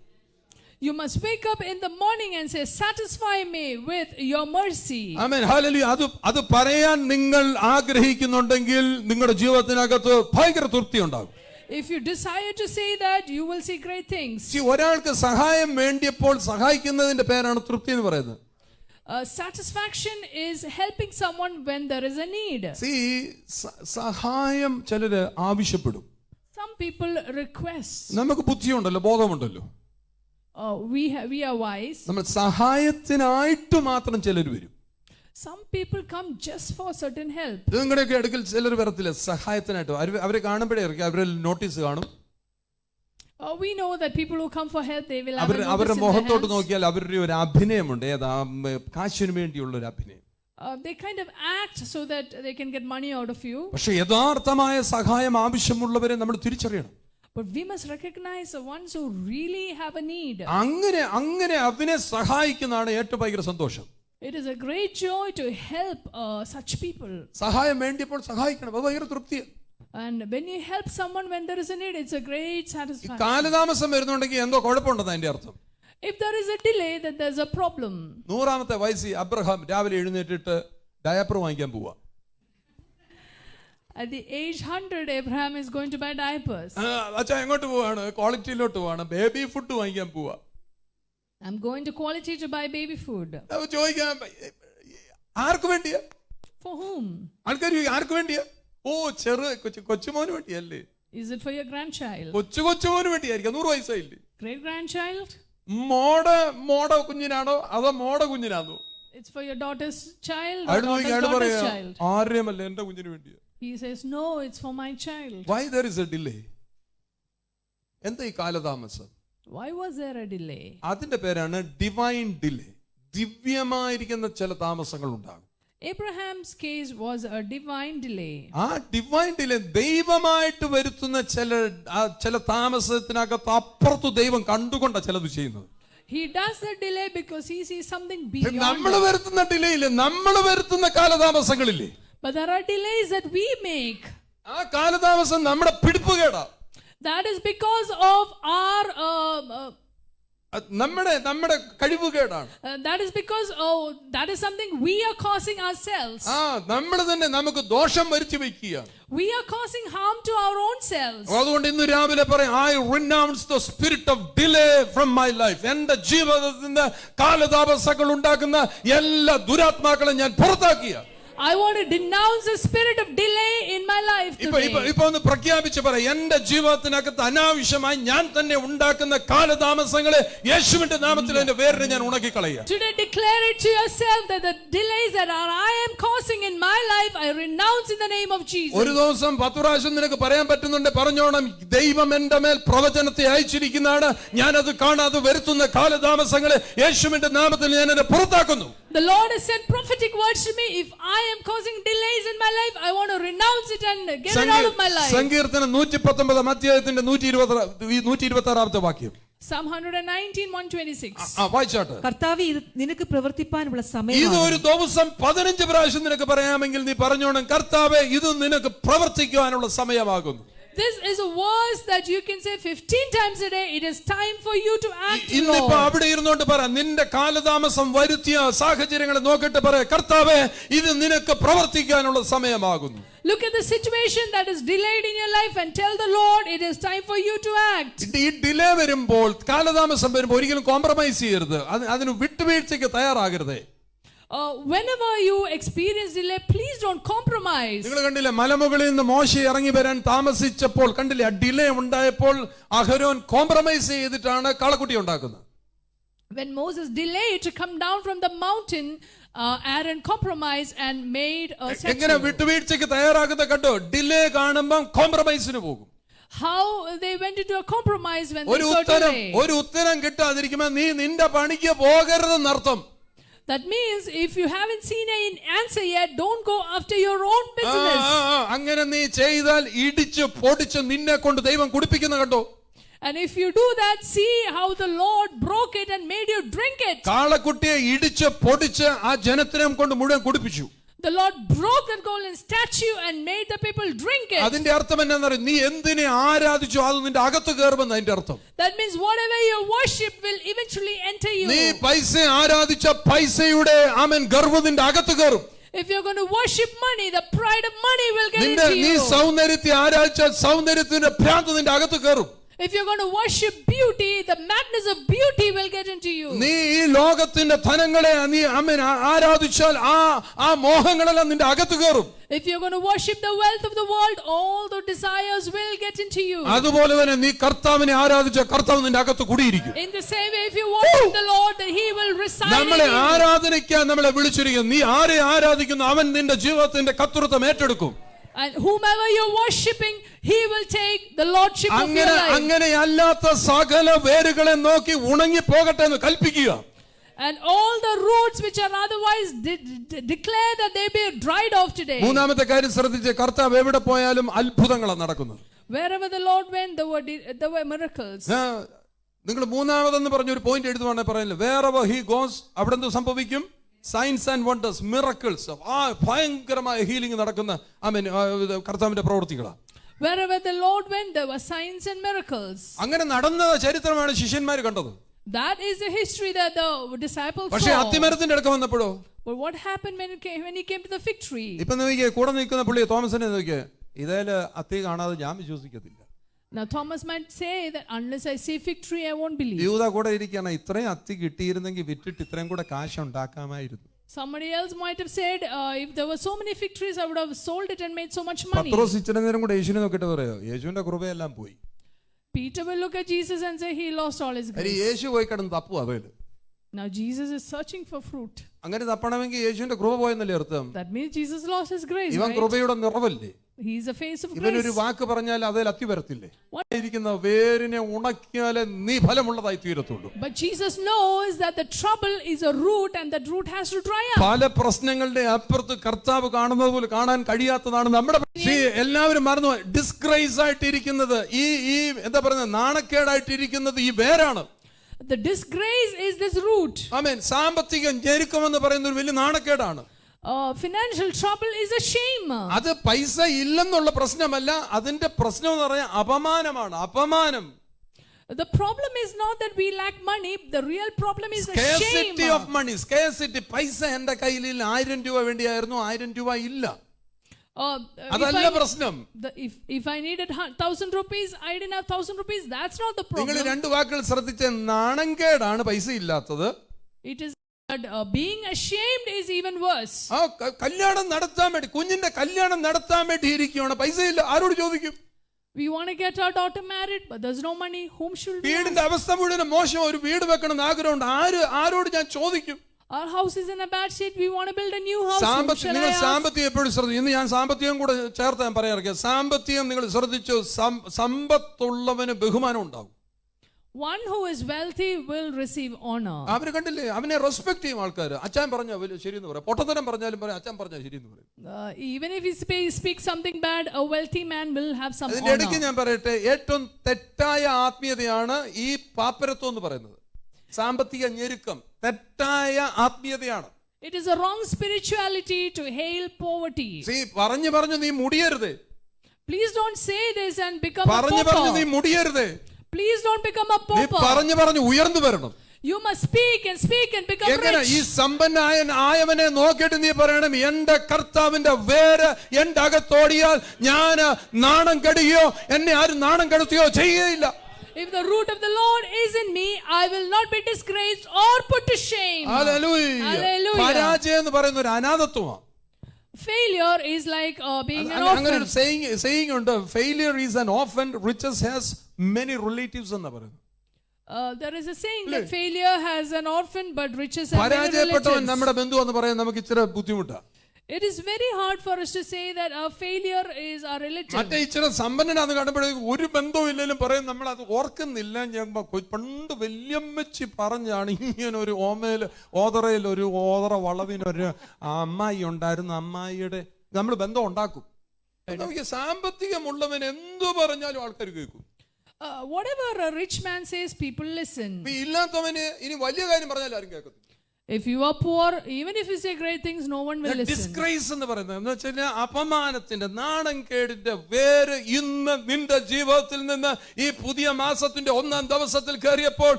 You must wake up in the morning and say, satisfy me with your mercy. Amen. Hallelujah. അത് പറയാൻ നിങ്ങൾ ആഗ്രഹിക്കുന്നുണ്ടെങ്കിൽ നിങ്ങളുടെ ജീവിതത്തിനകത്ത് ഭയങ്കര തൃപ്തി ഉണ്ടാകും. If you desire to say that, you will see great things. ഒരാൾക്ക് സഹായം വേണ്ടിയപ്പോൾ സഹായിക്കുന്നതിന്റെ പേരാണ് തൃപ്തി എന്ന് പറയുന്നത്. Satisfaction is helping someone when there is a need. സഹായം ചിലര് ആവശ്യപ്പെടും. Some people request. നമുക്ക് ബുദ്ധിയുണ്ടല്ലോ, ബോധമുണ്ടല്ലോ, We are wise. നമ്മൾ സഹായത്തിനായിട്ട് മാത്രം ചിലർ വരും. Some people come just for certain help. നിങ്ങളുടെയൊക്കെ അടുക്കൽ ചിലർ വരത്തില്ല സഹായത്തിനായിട്ട്. അവരെ കാണുമ്പോഴേ അവരിൽ നോട്ടീസ് കാണും. We know that people who come for help, they will have a notice അവരുടെ in their മുഖത്തോട്ട് hands. നോക്കിയാൽ അവരുടെ ഒരു അഭിനയമുണ്ട്. ഏതാ? കാശിന് വേണ്ടിയുള്ള ഒരു അഭിനയം. They kind of act so that they can get money out of you. പക്ഷെ യഥാർത്ഥമായ സഹായം ആവശ്യമുള്ളവരെ നമ്മൾ തിരിച്ചറിയണം. But we must recognize the ones who really have a need. അങ്ങനെ അവനെ സഹായിക്കുന്നതാണ് ഏറ്റവും ഭയങ്കര സന്തോഷം. It is a great joy to help such people. സഹായം വേണ്ടിയപ്പോൾ സഹായിക്കണം, അത് ഭയങ്കര തൃപ്തിയാണ്. And when you help someone when there is a need, it's a great satisfaction. കാലതാമസം വരുന്നുണ്ടെങ്കിൽ എന്തോ കുഴപ്പമുണ്ടെന്ന് അതിന്റെ അർത്ഥം. If there is a delay, then there's a problem. 100ാമത്തെ വയസ്സിൽ അബ്രഹാം രാവിലെ എഴുന്നേറ്റിട്ട് ഡയപ്പർ വാങ്ങിക്കാൻ പോവാ. At the age 100, Abraham is going to buy diapers. അച്ഛാ എങ്ങോട്ട് പോവാണ്? ക്വാളിറ്റിയിലോട്ട് പോവാണ്, ബേബി ഫുഡ് വാങ്ങിക്കാൻ പോവാ. I'm going to quality to buy baby food. ചോദിക്കാൻ ആർക്ക് വേണ്ടിയാ? For whom? ആൾക്കാർ ആർക്ക് വേണ്ടിയാ? കൊച്ചുമോന് വേണ്ടിയല്ലേ? Is it for your grandchild? കൊച്ചുമോന് വേണ്ടിയായിരിക്കും. 100 വയസ്സായില്ലേ? Great grandchild? മോട കുഞ്ഞിനാണോ അതോ മോട കുഞ്ഞിനാണോ? It's for your daughter's child or daughter's child? ആര്യമല്ല, എന്റെ കുഞ്ഞിന് വേണ്ടിയാ. He says, no, it's for my child. Why there is a delay? എന്താ ഈ കാലതാമസം? Why was there a delay? അതിന്റെ പേരാണ് divine delay. ദിവ്യമായിരിക്കുന്ന ചില താമസങ്ങൾ ഉണ്ടാകും. Abraham's case was a divine delay. ആ ഡിവൈൻ ഡിലേ ദൈവമായിട്ട് വരുത്തുന്ന ചില താമസത്തിനകത്ത് അപ്പുറത്ത് ദൈവം കണ്ടുകൊണ്ട ചിലത് ചെയ്യുന്നത്. He does the delay because he sees something beyond. നമ്മൾ വരുത്തുന്ന ഡിലേ ഇല്ലേ, നമ്മൾ വരുത്തുന്ന കാലതാമസങ്ങളില്ലേ? But there are delays that we make. ആ കാലതാമസം നമ്മുടെ പിടിപ്പുകേടാ. That is because of our നമ്മുടെ കഴിവുകേടാണ്. that is because that is something we are causing ourselves. നമ്മൾ തന്നെ നമുക്ക് ദോഷം വരുത്തി വെക്കുക. We are causing harm to our own selves. അതുകൊണ്ട് ഇന്ന് രാവിലെ പറയാം, I renounce the spirit of delay from my life. എന്റെ ജീവിതത്തിന്റെ കാലതാമസങ്ങൾ ഉണ്ടാക്കുന്ന എല്ലാ ദുരാത്മാക്കളെ ഞാൻ പുറത്താക്കിയ. I want to denounce the spirit of delay in my life today. ഇപ്പൊ ഒന്ന് പ്രഖ്യാപിച്ച് പറ, എന്റെ ജീവിതത്തിനകത്ത് അനാവശ്യമായി ഞാൻ തന്നെ ഉണ്ടാക്കുന്ന കാലതാമസങ്ങളെ യേശുവിന്റെ നാമത്തിൽ എന്റെ വേരിനെ ഞാൻ ഉണക്കി കളയുക. Today declare it to yourself that the delays that I am causing in my life, I renounce in the name of Jesus. ഒരു ദിവസം 10 പ്രാവശ്യം നിനക്ക് പറയാൻ പറ്റുന്നുണ്ട്, പറഞ്ഞോണം, ദൈവം എന്റെ മേൽ പ്രവചനത്തെ അയച്ചിരിക്കുന്നതാണ്, ഞാനത് കാണാതെ വരുത്തുന്ന കാലതാമസങ്ങളെ യേശുവിന്റെ നാമത്തിൽ ഞാൻ എന്നെ പുറത്താക്കുന്നു. The Lord has sent prophetic words to me. If I am causing delays in my life, I want to renounce it and get it out of my life. സങ്കീർത്തനം 119 അധ്യായത്തിന്റെ 126ാമത്തെ വാക്യം. Psalm 119, 126. വായിച്ചാട്ടെ. കർത്താവേ, ഇത് നിനക്ക് പ്രവർത്തിപ്പാനുള്ള സമയം. ഇത് ഒരു ദിവസം 15 പ്രാവശ്യം നിനക്ക് പറയാമെങ്കിൽ നീ പറഞ്ഞോണം, കർത്താവേ, ഇത് നിനക്ക് പ്രവർത്തിക്കുവാനുള്ള സമയമാകുന്നു. This is a verse that you can say 15 times a day. It is time for you to act. ഇന്നിപ്പോ അവിടെ ഇരുന്നോണ്ട് പറ, നിന്റെ കാലതാമസം വരുത്തിയ സാഹചര്യങ്ങളെ നോക്കിട്ട് പറ, കർത്താവേ, ഇത് നിനക്ക് പ്രവർത്തിക്കാനുള്ള സമയമാകുന്നു. Look at the situation that is delayed in your life and tell the Lord it is time for you to act. ഈ ഡിലേ വരുമ്പോൾ, കാലതാമസം വരുമ്പോൾ ഒരിക്കലും കോംപ്രമൈസ് ചെയ്യരുത്, അതിന് വിട്ടുവീഴ്ചയ്ക്ക് തയ്യാറാകരുത്. Whenever you experience delay, please don't compromise. നിങ്ങൾ കണ്ടില്ലേ, മലമുകളിൽ നിന്ന് മോശെ ഇറങ്ങി വരാൻ താമസിച്ചപ്പോൾ കണ്ടില്ലേ, ആ ഡിലേ ഉണ്ടായപ്പോൾ അഹരോൻ കോംപ്രമൈസ് ചെയ്തിട്ടാണ് കാളക്കുട്ടി ഉണ്ടാക്കുന്നത്. When Moses delayed to come down from the mountain, Aaron compromised and made a statue. എങ്ങനെ വിട്ടുവീഴ്ചയ്ക്ക് തയ്യാറാകുന്ന കണ്ടോ? ഡിലേ കാണുമ്പോൾ കോംപ്രമൈസിന് പോകും. How they went into a compromise when they saw delay. ഒരു ഉത്തരം കിട്ടാതിരിക്കുമ്പോൾ നീ നിന്റെ പണിക്ക് പോകരുതെന്നർത്ഥം. That means if you haven't seen an answer yet, don't go after your own business. അങ്ങനെ നീ ചെയ്താൽ ഇടിച്ചു പൊടിച്ചു നിന്നെ കൊണ്ട് ദൈവം കുടിപ്പിക്കുന്ന കണ്ടോ? And if you do that, see how the Lord broke it and made you drink it. കാളക്കുട്ടിയെ ഇടിച്ചു പൊടിച്ച് ആ ജനത്തിനെ കൊണ്ട് മുഴുവൻ കുടിപ്പിച്ചു. The Lord broke that golden statue and made the people drink it. അതിന്റെ അർത്ഥം എന്താണെന്നറിയോ? നീ എന്തിനെ ആരാധിച്ചോ അത് നിന്റെ അകത്ത് കയറുമെന്ന് അതിന്റെ അർത്ഥം. That means whatever you worship will eventually enter you. നീ പൈസ ആരാധിച്ച പൈസയുടെ ആമേൻ ഗർവ്വം നിന്റെ അകത്ത് കയറും. If you're going to worship money, the pride of money will get into you. നീ സൗന്ദര്യത്തെ ആരാധിച്ച സൗന്ദര്യത്തിന്റെ ഭ്രാന്ത് നിന്റെ അകത്ത് കയറും. If you're going to worship beauty, the madness of beauty will get into you. നീ ഈ ലോകത്തിന്റെ ധനങ്ങളെ നീ ആമേൻ ആരാധിച്ചാൽ ആ മോഹങ്ങളെല്ലാം നിന്റെ അകത്ത് കയറും. If you're going to worship the wealth of the world, all the desires will get into you. അതുപോലെ തന്നെ നീ കർത്താവിനെ ആരാധിച്ച കർത്താവ് നിന്റെ അകത്ത് കുടിയിരിക്കും. In the same way, if you worship the Lord, then He will reside in നമ്മളെ you. ആരാധനയ്ക്കാൻ നമ്മളെ വിളിച്ചിരിക്കുന്നു. നീ ആരെ ആരാധിക്കുന്നു അവൻ നിന്റെ ജീവിതത്തിന്റെ കർത്തൃത്വം ഏറ്റെടുക്കും. And whomever you're worshiping, He will take the lordship of your life. അങ്ങനെയല്ലാത്ത സകല വേരുകളെ നോക്കി ഉണങ്ങി പോകട്ടെ എന്ന് കൽപ്പിക്കുക. And all the roots which are otherwise declare that they be dried off today. മൂന്നാമത്തെ കാര്യം ശ്രദ്ധിച്ച്, കർത്താവ് എവിടെ പോയാലും അത്ഭുതങ്ങളാണ് നടക്കുന്നത്. Wherever the Lord went, there were miracles. നിങ്ങൾ മൂന്നാമതെന്ന് പറഞ്ഞ ഒരു പോയിന്റ് എഴുതുവാണെങ്കിൽ പറയുന്നില്ല, wherever he goes അവിടെ എന്ത് സംഭവിക്കും? സയൻസ് ആൻഡ് വണ്ടേഴ്സ്, മിറക്കിൾസ്, ഭയങ്കരമായ ഹീലിംഗ് നടക്കുന്ന കർത്താവിന്റെ പ്രവൃത്തികളാണ്. Wherever the Lord went, there were signs and miracles. അങ്ങനെ നടന്ന ചരിത്രമാണ് ശിഷ്യന്മാർ കണ്ടത്. That is the history that the disciples പക്ഷേ saw. അത്തിമരത്തിന്റെ അടുക്ക വന്നപ്പോഴോ, But what happened when he came to the fig tree? ഇപ്പൊ നോക്കിയേ, കൂടെ നിൽക്കുന്ന പുള്ളി തോമസിനെ നോക്കിയേ, ഇതേല് അത്തി കാണാതെ ഞാൻ വിശ്വസിക്കത്തില്ല. Now Thomas might say that unless I see fig tree, I won't believe. യൂദാ കൂടെ ഇരിക്കുകയാണ്, ഇത്രയും അത്തി കിട്ടിയിരുന്നെങ്കിൽ വിറ്റിട്ട് ഇത്രയും കൂടെ കാശ് ഉണ്ടാക്കാമായിരുന്നു. Somebody else might have said, if there were so many fig trees, I would have sold it and made so much money. പത്രോസ് ഇച്ചിരി നേരം കൂടെ യേശുവിനെ നോക്കിയിട്ട് പറയോ, യേശുവിന്റെ കൃപയെല്ലാം പോയി. Peter will look at Jesus and say he lost all his grace. യേശു പോയി കിടന്ന് തപ്പു അതേല്. Now Jesus is searching for fruit. അങ്ങനെ തപ്പണമെങ്കിൽ യേശുവിന്റെ കൃപ പോയെന്നല്ലേ അർത്ഥം? That means Jesus lost his grace, ഇവൻ right? കൃപയുടെ നിറവല്ലേ? He is the face of ഇവനൊരു grace. വാക്ക് പറഞ്ഞാൽ അതിൽ അത്തി വരത്തില്ലേ? ഇരിക്കുന്ന വേരിനെ ഉണക്കിയാലേ നീ ഫലമുള്ളതായി തീരത്തുള്ളൂ. But Jesus knows that the trouble is a root and that root has to dry up. പല പ്രശ്നങ്ങളുടെ അപ്പുറത്ത് കർത്താവ് കാണുന്നത് പോലെ കാണാൻ കഴിയാത്തതാണ് നമ്മുടെ എല്ലാവരും മറന്നു. ഡിസ്ഗ്രേസ് ആയിട്ടിരിക്കുന്നത് ഈ എന്താ പറയുന്നത്, നാണക്കേടായിട്ടിരിക്കുന്നത് ഈ വേരാണ്. The disgrace is this root. ആമേൻ. സാമ്പത്തിക ഞെരുക്കമെന്ന് പറയുന്ന ഒരു വലിയ നാണക്കേടാണ്. Financial trouble is a shame. അത് പൈസ ഇല്ലെന്നുള്ള പ്രശ്നമല്ല, അതിന്റെ പ്രശ്നം എന്ന് പറയാൻ അപമാനമാണ്. അപമാനം. The problem is not that we lack money. The real problem is the Scarcity shame. of money. Scarcity. പൈസ എന്റെ കയ്യിൽ 1000 രൂപ വേണ്ടിയായിരുന്നു, 1000 രൂപ ഇല്ല. അതല്ല പ്രശ്നം. If I needed 1000 rupees, I didn't have 1000 rupees. That's not the problem. നിങ്ങൾ രണ്ട് വാക്കുകൾ ശ്രദ്ധിച്ച, നാണംകേടാണ് പൈസ ഇല്ലാത്തത്. It is being ashamed is even worse. കല്യാണം നടത്താൻ വേണ്ടി, കുഞ്ഞിന്റെ കല്യാണം നടത്താൻ വേണ്ടി ഇരിക്കുകയാണ്, പൈസ ഇല്ല, ആരോട് ചോദിക്കും? We want to get our daughter married, but there's no money. Whom should we ask? വീടിന്റെ അവസ്ഥ മുഴുവൻ മോശം, ഒരു വീട് വെക്കണം എന്ന് ആഗ്രഹമുണ്ട്, ആരോട് ഞാൻ ചോദിക്കും? Our house is in a bad state. We want to build a new house. നിങ്ങൾ സാമ്പത്തികം എപ്പോഴും ശ്രദ്ധിച്ചു. ഇന്ന് ഞാൻ സാമ്പത്തികം കൂടെ ചേർത്ത് ഞാൻ പറയാറിയ, സാമ്പത്തികം നിങ്ങൾ ശ്രദ്ധിച്ചു, സമ്പത്തുള്ളവന് ബഹുമാനം ഉണ്ടാവും. One who is wealthy will receive honor. അവര് കണ്ടില്ലേ, അവനെ റെസ്പെക്ട് ചെയ്യും ആൾക്കാർ. അച്ഛൻ പറഞ്ഞാൽ ശരിയെന്ന് പറയാം, പൊട്ടത്തരം പറഞ്ഞാലും പറയാം, അച്ഛൻ പറഞ്ഞാൽ ശരിയെന്ന് പറയും. Even if he speaks something bad, a wealthy man will have some honor. അതിന്റെ ഇടയ്ക്ക് ഞാൻ പറയട്ടെ, ഏറ്റവും തെറ്റായ ആത്മീയതയാണ് ഈ പാപ്പരത്വം എന്ന് പറയുന്നത്. സാമ്പത്തിക ഞെരുക്കം തെറ്റായ ആത്മീയതയാണ്. It is a wrong spirituality to hail poverty. പറഞ്ഞു നീ മുടിയരുത്. Please don't say this and become a പറഞ്ഞു നീ pauper. മുടിയരുത്. Please don't become a നീ pauper. പറഞ്ഞു ഉയർന്നു വരണം. You must speak and become എങ്ങനെ rich. ഈ സമ്പന്നനായവനെ നോക്കിയിട്ട് നീ പറയണം, എന്റെ കർത്താവിന്റെ വേര് എന്റെ അകത്തോടിയാൽ ഞാൻ നാണം കെടുകയോ എന്നെ ആരും നാണം കെടുത്തുകയോ ചെയ്യുകയില്ല. If the root of the Lord is in me, I will not be disgraced or put to shame. Hallelujah. പരാജയം എന്ന് പറയുന്ന ഒരു അനാഥത്വമാണ്. Failure is like being an അങ്ങനെ orphan. ഒരു saying ഉണ്ട്, failure is an orphan, riches has many relatives എന്ന് പറയുന്നത്. There is a saying that failure has an orphan but riches have many പരാജയപ്പെട്ടവൻ relatives. നമ്മുടെ ബന്ധു എന്ന് പറയാൻ നമുക്ക് ഇച്ചിരി ബുദ്ധിമുട്ടാണ്. It is very hard for us to say that a failure is our relative. മറ്റേ ഇച്ചിരി സമ്പന്നനാന്ന് കാണുമ്പോഴേക്കും ഒരു ബന്ധവും ഇല്ലെങ്കിലും പറയും, നമ്മൾ അത് ഓർക്കുന്നില്ല. ഞാൻ പണ്ട് വല്യമ്മച്ചി പറഞ്ഞാണ് ഇങ്ങനെ ഒരു ഓതറയിൽ ഒരു ഓതറ വളവിനൊരു അമ്മായി ഉണ്ടായിരുന്നു, അമ്മായിയുടെ നമ്മൾ ബന്ധം ഉണ്ടാക്കും. സാമ്പത്തികമുള്ളവൻ എന്തു പറഞ്ഞാലും ആൾക്കാർ കേൾക്കും. Whatever a rich man says, people listen. ഇല്ലാത്തവന് ഇനി വലിയ കാര്യം പറഞ്ഞാൽ ആരും കേൾക്കത്തില്ല. If you are poor, even if you say great things, no one will listen. Disgrace എന്ന് പറയുന്നത് എന്ന് വെച്ചാൽ അപമാനത്തിന്റെ നാണംകേടിന്റെ വേര് ഇന്ന് നിന്റെ ജീവിതത്തിൽ നിന്ന് ഈ പുതിയ മാസത്തിന്റെ 1-ാം ദിവസത്തിൽ കയറിയപ്പോൾ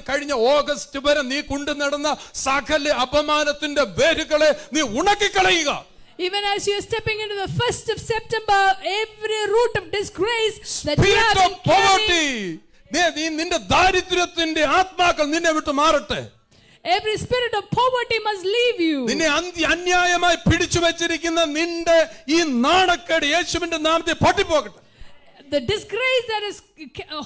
കഴിഞ്ഞ ഓഗസ്റ്റ് വരെ നീ കൊണ്ടു നടന്ന സകല അപമാനത്തിന്റെ വേരുകളെ നീ ഉണക്കിക്കളയുക. Even as you are stepping into the 1st of September, every root of disgrace that you have Spirit of been carrying, poverty, നിന്റെ ദാരിദ്ര്യത്തിന്റെ ആത്മാക്കൾ നിന്നെ വിട്ട് മാറട്ടെ. Every spirit of poverty must leave you. നിന്നെ അന്യായമായി പിടിച്ചു വെച്ചിരിക്കുന്ന നിന്റെ ഈ നാണക്കേട് യേശുവിന്റെ നാമത്തിൽ പൊട്ടിപ്പോകട്ടെ. The disgrace that is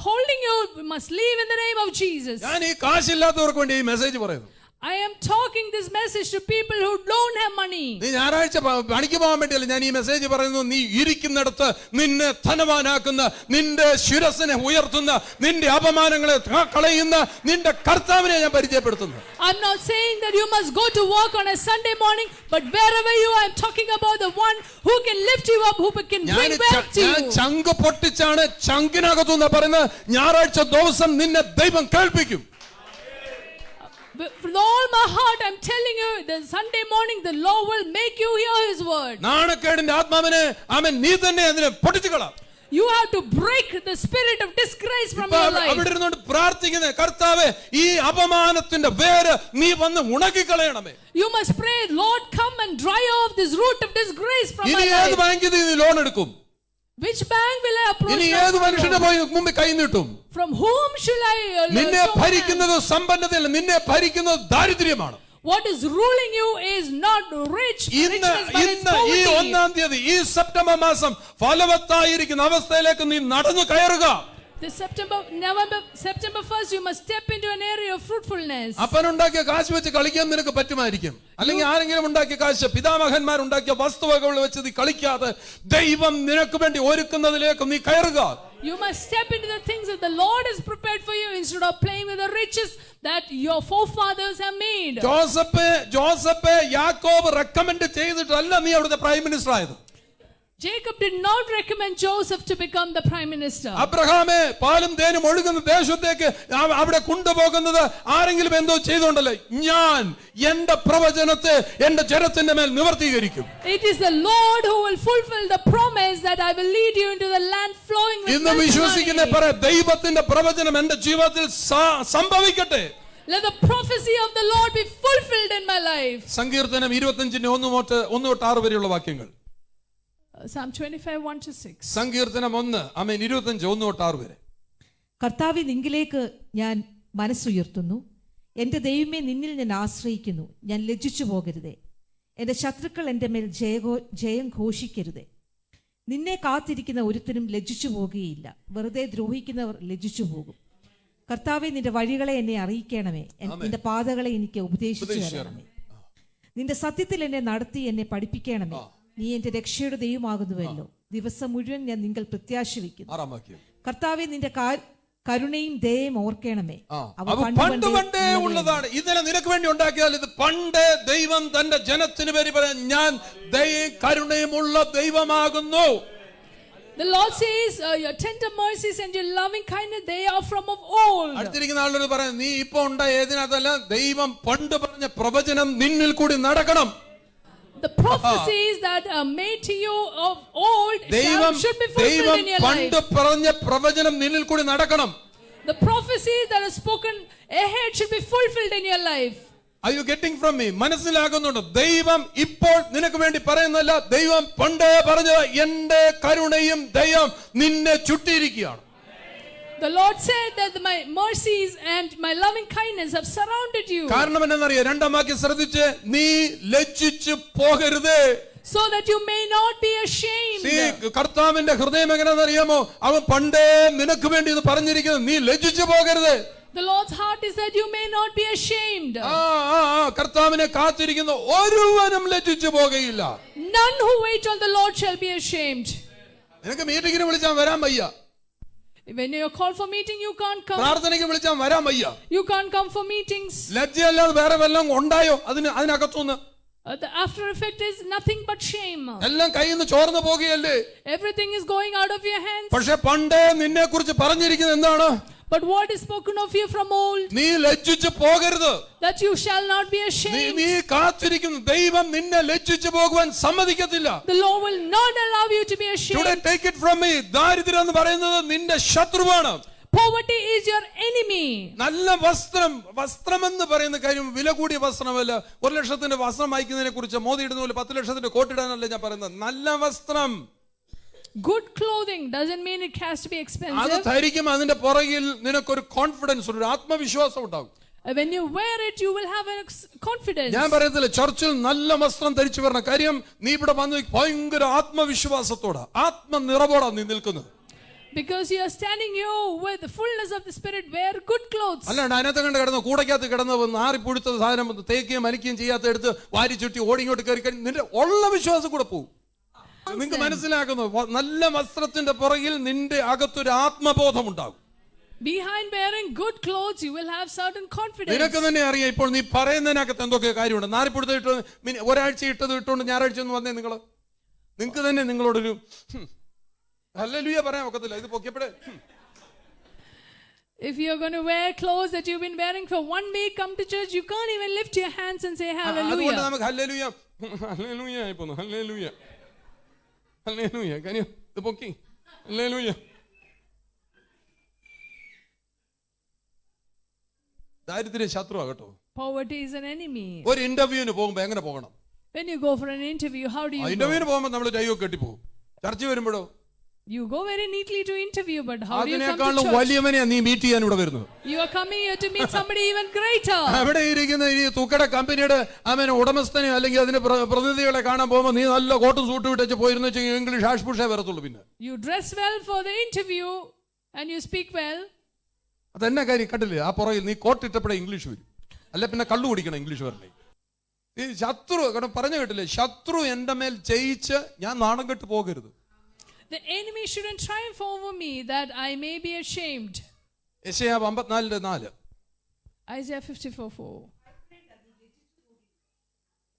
holding you must leave in the name of Jesus. ഞാൻ ഈ കാശില്ലാത്തവർക്ക് വേണ്ടി ഈ മെസ്സേജ് പറയുന്നു. I am talking this message to people who don't have money. നീ ഞായറാഴ്ച പണിക്ക് പോകാൻ വേണ്ടിയല്ല ഞാൻ ഈ മെസ്സേജ് പറയുന്നു. നീ ഇരിക്കുന്നിടത്ത് നിന്നെ ധനവാനാക്കുന്ന, നിന്റെ ശിരസിനെ ഉയർത്തുന്ന, നിന്റെ അപമാനങ്ങളെ കളയുന്ന നിന്റെ കർത്താവിനെ ഞാൻ പരിചയപ്പെടുത്തുന്നു. I'm not saying that you must go to work on a Sunday morning, but wherever you are, I'm talking about the one who can lift you up, who can bring wealth to ഞാൻ you. ചങ്ക് പൊട്ടിച്ചാണ് ചങ്കിനകത്തുനിന്ന് പറയുന്നത്. ഞായറാഴ്ച ദിവസം നിന്നെ ദൈവം കേൾപ്പിക്കും. With all my heart, I'm telling you, the Sunday morning, the Lord will make you hear His word. നാണക്കേടിന്റെ ആത്മാവിനെ അവൻ നീ തന്നെ അതിനെ പൊട്ടിച്ചുകളാം. You have to break the spirit of disgrace from your life. അവിടെ ഇരുന്നുകൊണ്ട് പ്രാർത്ഥിക്കുന്ന കർത്താവേ, ഈ അപമാനത്തിന്റെ വേര് നീ വന്ന് ഉണക്കിക്കളയണമേ. You must pray, Lord, come and dry off this root of disgrace from my ഇനി ഏത് life. ബാങ്കിൽ നീ ലോൺ എടുക്കും? Which bank will I approach? ഇനി ഏത് മനുഷ്യന്റെ പോയി മുമ്പിൽ കൈ നീട്ടും? From whom shall I നിന്നെ show my hand? ഭരിക്കുന്നത് സമ്പന്നതയല്ല, നിന്നെ ഭരിക്കുന്നത് ദാരിദ്ര്യമാണ്. What is ruling you is not richness, but it's ഈ poverty. 1-ാം തീയതി ഈ സെപ്റ്റംബർ മാസം ഫലവത്തായിരിക്കുന്ന അവസ്ഥയിലേക്ക് നീ നടന്നു കയറുക. This September 1st, you must step into an area of fruitfulness. അപ്പനുണ്ടാക്കിയ കാശ് വെച്ച് കളിക്കാൻ നിനക്ക് പറ്റുമായിരിക്കും. അല്ലെങ്കിൽ ആരെങ്കിലും ഉണ്ടാക്കിയ കാശ്, പിതാമഹന്മാരുണ്ടാക്കിയ വസ്തുവകൾ വെച്ച് നീ കളിക്കാതെ ദൈവം നിനക്ക് വേണ്ടി ഒരുക്കുന്നതിലേക്ക് നീ കയറുക. You must step into the things that the Lord has prepared for you instead of playing with the riches that your forefathers have made. Joseph യാക്കോബ് റെക്കമെൻഡ് ചെയ്തിട്ടല്ല നീ അവിടുത്തെ പ്രൈം മിനിസ്റ്റർ ആയത്. Jacob did not recommend Joseph to become the prime minister. അബ്രഹാമെ പാലും തേനും ഒഴുകുന്ന ദേശത്തേക്ക് അവിടെ കൊണ്ടുപോകുന്നത് ആരെങ്കിലും എന്തോ ചെയ്തുകൊണ്ടല്ലേ. ഞാൻ എന്റെ പ്രവചനത്തെ എന്റെ ജനത്തിന്റെ മേൽ നിവർത്തീകരിക്കും. It is the Lord who will fulfill the promise that I will lead you into the land flowing with ഇന്ന് milk and വിശ്വസിക്കുന്ന honey. പറ, ദൈവത്തിന്റെ പ്രവചനം എന്റെ ജീവിതത്തിൽ സംഭവിക്കട്ടെ. Let the prophecy of the Lord be fulfilled in my life. സങ്കീർത്തനം 25:1-6 വരെയുള്ള വാക്യങ്ങൾ. Psalm 25:1-6. സങ്കീർത്തനം 1:25-1-6 വരെ. കർത്താവേ, നിങ്കിലേക്ക് ഞാൻ മനസ്സുയർത്തുന്നു. എൻ്റെ ദൈവമേ, നിന്നിൽ ഞാൻ ആശ്രയിക്കുന്നു. ഞാൻ ലജ്ജിച്ചു പോകരുതേ. എൻ്റെ ശത്രുക്കൾ എൻ്റെ മേൽ ജയം ഘോഷിക്കരുതേ. നിന്നെ കാത്തിരിക്കുന്ന ഒരുത്തനും ലജ്ജിച്ചു പോകുകയില്ല. വെറുതെ ദ്രോഹിക്കുന്നവർ ലജ്ജിച്ചു പോകും. കർത്താവേ, നിന്റെ വഴികളെ എന്നെ അറിയിക്കണമേ. നിന്റെ പാതകളെ എനിക്ക് ഉപദേശിച്ചു തരണമേ. നിന്റെ സത്യത്തിൽ എന്നെ നടത്തി എന്നെ പഠിപ്പിക്കണമേ. നീ എന്റെ രക്ഷയുടെ ദൈവമാകുന്നുവല്ലോ. ദിവസം മുഴുവൻ ഞാൻ നിങ്ങൾ പ്രത്യാശ വയ്ക്കുന്നു. കർത്താവേ, നിന്റെ കരുണയും ദയയും ഓർക്കണമേ. പണ്ടേ ഉള്ളതാണ്. ഇതിനെ നിനക്ക് വേണ്ടി ഉണ്ടാക്കിയാൽ ഇത് പണ്ട് ദൈവം തന്റെ ജനത്തിന് പേര് പറയാൻ, ഞാൻ ദയയും കരുണയും ഉള്ള ദൈവമാകുന്നു. The Lord says, your tender mercies and your loving kindness, they are from of old. അടുത്തിരിക്കുന്ന ആളോട് പറയാം, നീ ഇപ്പൊ ഉണ്ടായ ഏതിനകത്തല്ല, ദൈവം പണ്ട് പറഞ്ഞ പ്രവചനം നിന്നിൽ കൂടി നടക്കണം. The prophecies that are made to you of old should be fulfilled in your life. പണ്ട് പറഞ്ഞ പ്രവചനം നിന്നിൽ കൂടി നടക്കണം. The prophecies that are spoken ahead should be fulfilled in your life. Are you getting from me? മനസ്സിലാകുന്നുണ്ടോ? ദൈവം ഇപ്പോൾ നിനക്ക് വേണ്ടി പറയുന്നല്ല, ദൈവം പണ്ടേ പറഞ്ഞത് എന്റെ കരുണയും ദയയും നിന്നെ ചുറ്റിയിരിക്കുകയാണ്. The Lord said that my mercies and my loving kindness have surrounded you. കാരണം എന്താണെന്നറിയോ? 2-ാം വാക്യം ശ്രദ്ധിച്ച്, നീ ലജ്ജിച്ചു പോകരുതേ. So that you may not be ashamed. കർത്താവിന്റെ ഹൃദയം എങ്ങനെയാണെന്നറിയാമോ? അവൻ പണ്ടേ നിനക്ക് വേണ്ടി ഇത് പറഞ്ഞിരിക്കുന്നത്, നീ ലജ്ജിച്ചു പോകരുത്. The Lord's heart is that you may not be ashamed. കർത്താവിനെ കാത്തിരിക്കുന്ന ഒരുവനും ലജ്ജിച്ചു പോകയില്ല. None who wait on the Lord shall be ashamed. നിനക്ക് മീറ്റിംഗിന് വിളിച്ചാൽ വരാൻ വയ്യ. When you're called for meeting, you can't come. പ്രാർത്ഥനയ്ക്ക് വിളിച്ചാൽ വരാൻ വയ്യ. You can't come for meetings. ലജ്ജയല്ലാതെ വേറെ വല്ലതും ഉണ്ടായോ അതിനകത്തുനിന്ന്? The after effect is nothing but shame. എല്ലാം കയ്യിൽ നിന്ന് ചോർന്നു പോകുകയല്ലേ? Everything is going out of your hands. പക്ഷെ പണ്ടേ നിന്നെ കുറിച്ച് പറഞ്ഞിരിക്കുന്നത് എന്താണ്? But what is spoken of you from old? നീ ലജ്ജിച്ചു പോകരുത്. That you shall not be ashamed. നീ കാത്തിരിക്കുന്നു. ദൈവം നിന്നെ ലജ്ജിച്ചു പോകുവാൻ സമ്മതിക്കത്തില്ല. The Lord will not allow you to be ashamed. Today take it from me. ദാരിദ്ര്യം എന്ന് പറയുന്നത് നിന്റെ ശത്രുവാണ്. Poverty is your enemy. നല്ല വസ്ത്രം എന്ന് പറയുന്ന കാര്യം വില കൂടിയ വസ്ത്രമല്ല. 1 ലക്ഷത്തിന്റെ വസ്ത്രം വായിക്കുന്നതിനെ കുറിച്ച് മോദി ഇടുന്ന പോലെ 10 ലക്ഷത്തിന്റെ കോട്ടിടാനല്ല ഞാൻ പറയുന്നത്. നല്ല വസ്ത്രം, good clothing doesn't mean it has to be അത് expensive. ധരിക്കും. അതിന്റെ പുറകിൽ നിനക്കൊരു കോൺഫിഡൻസ്, ഒരു ആത്മവിശ്വാസം ഉണ്ടാകും. When you wear it, you will have a confidence. ഞാൻ പറയത്തില്ല ചർച്ചിൽ നല്ല വസ്ത്രം ധരിച്ചു വരണം. കാര്യം നീ ഇവിടെ വന്ന് ഭയങ്കര ആത്മവിശ്വാസത്തോടെ ആത്മനിറവോടെ നീ നിൽക്കുന്നത്. Because you are standing here with the fullness of the Spirit, wear good clothes. അല്ലാണ്ട് അതിനകത്ത് കണ്ട് കിടന്ന് കൂടക്കകത്ത് കിടന്ന് നാറിപ്പുഴുത്ത സാധനം തേക്കുകയും മലിക്കുകയും ചെയ്യാത്ത എടുത്ത് വാരി ചുറ്റി ഓടിങ്ങോട്ട് കയറി നിന്റെ ഉള്ള വിശ്വാസം കൂടെ പോകും. നിങ്ങൾക്ക് മനസ്സിലാക്കുന്നു, നല്ല വസ്ത്രത്തിന്റെ പുറകിൽ നിന്റെ അകത്തൊരു ആത്മബോധം ഉണ്ടാകും. Behind wearing good clothes, you will have certain confidence. നിനക്ക് തന്നെ അറിയാം ഇപ്പോൾ നീ പറയുന്നതിനകത്ത് എന്തൊക്കെ കാര്യമുണ്ട്. നാറിപ്പുഴുത്ത ഇട്ട് ഒരാഴ്ച ഇട്ടത് ഇട്ടുകൊണ്ട് ഞായറാഴ്ച ഒന്ന് വന്നേ നിങ്ങൾക്ക് തന്നെ നിങ്ങളോടൊരു ഹല്ലേലൂയ പറയാൻ ഒക്കത്തില്ല. ഇത് പൊക്കിയപ്പോഴേ If you're going to wear clothes that you've been wearing for 1 week, come to church, you can't even lift your hands and say അതുകൊണ്ട് hallelujah. നമുക്ക് ഹല്ലേലൂയ ഹല്ലേലൂയ ആയി പോന്നു. ഹല്ലേലൂയ ഹല്ലേലൂയ കാര്യം ഇത് പൊക്കി ഹല്ലേലൂയ. ദാരിദ്ര്യ ശത്രുവാ കേട്ടോ. Poverty is an enemy. ഒരു ഇന്റർവ്യൂവിന് പോകുമ്പോ എങ്ങനെ പോകണം? When you go for an interview, how do you go? ഇന്റർവ്യൂവിന് പോകുമ്പോ നമ്മൾ ടൈയൊക്കെ കെട്ടിപ്പോകും. ചർച്ച വരുമ്പോഴോ You go very neatly to interview, but how do you come to അതിനേക്കാളും church? വലിയവനെയാ നീ മീറ്റ് ചെയ്യാൻ ഇവിടെ വരുന്നത്. You are coming here to meet somebody even greater. അവിടെ ഇരിക്കുന്ന ഈ തുക്കട കമ്പനിയുടെ ഉടമസ്ഥനെ അല്ലെങ്കിൽ അതിന്റെ പ്രതിനിധികളെ കാണാൻ പോകുമ്പോ നീ നല്ല കോട്ടും സൂട്ടും ഇട്ടു പോയിരുന്നു വെച്ചാൽ ഇംഗ്ലീഷ് ആഷ്പുഷേ വരത്തുള്ളൂ. പിന്നെ You dress well for the interview and you speak well. അതെന്നെ കാര്യം കണ്ടില്ലേ? ആ പുറകിൽ നീ കോട്ട് ഇട്ടപ്പോഴേ ഇംഗ്ലീഷ് വരും. അല്ല പിന്നെ കള്ളു കുടിക്കണം ഇംഗ്ലീഷ് വരണേ. ഈ ശത്രു പറഞ്ഞു കേട്ടില്ലേ, ശത്രു എന്റെ മേൽ ജയിച്ച് ഞാൻ നാണം കെട്ട് പോകരുത്. The enemy shouldn't triumph over me that I may be ashamed. യെശയ്യാ 54:4. Isaiah 54:4.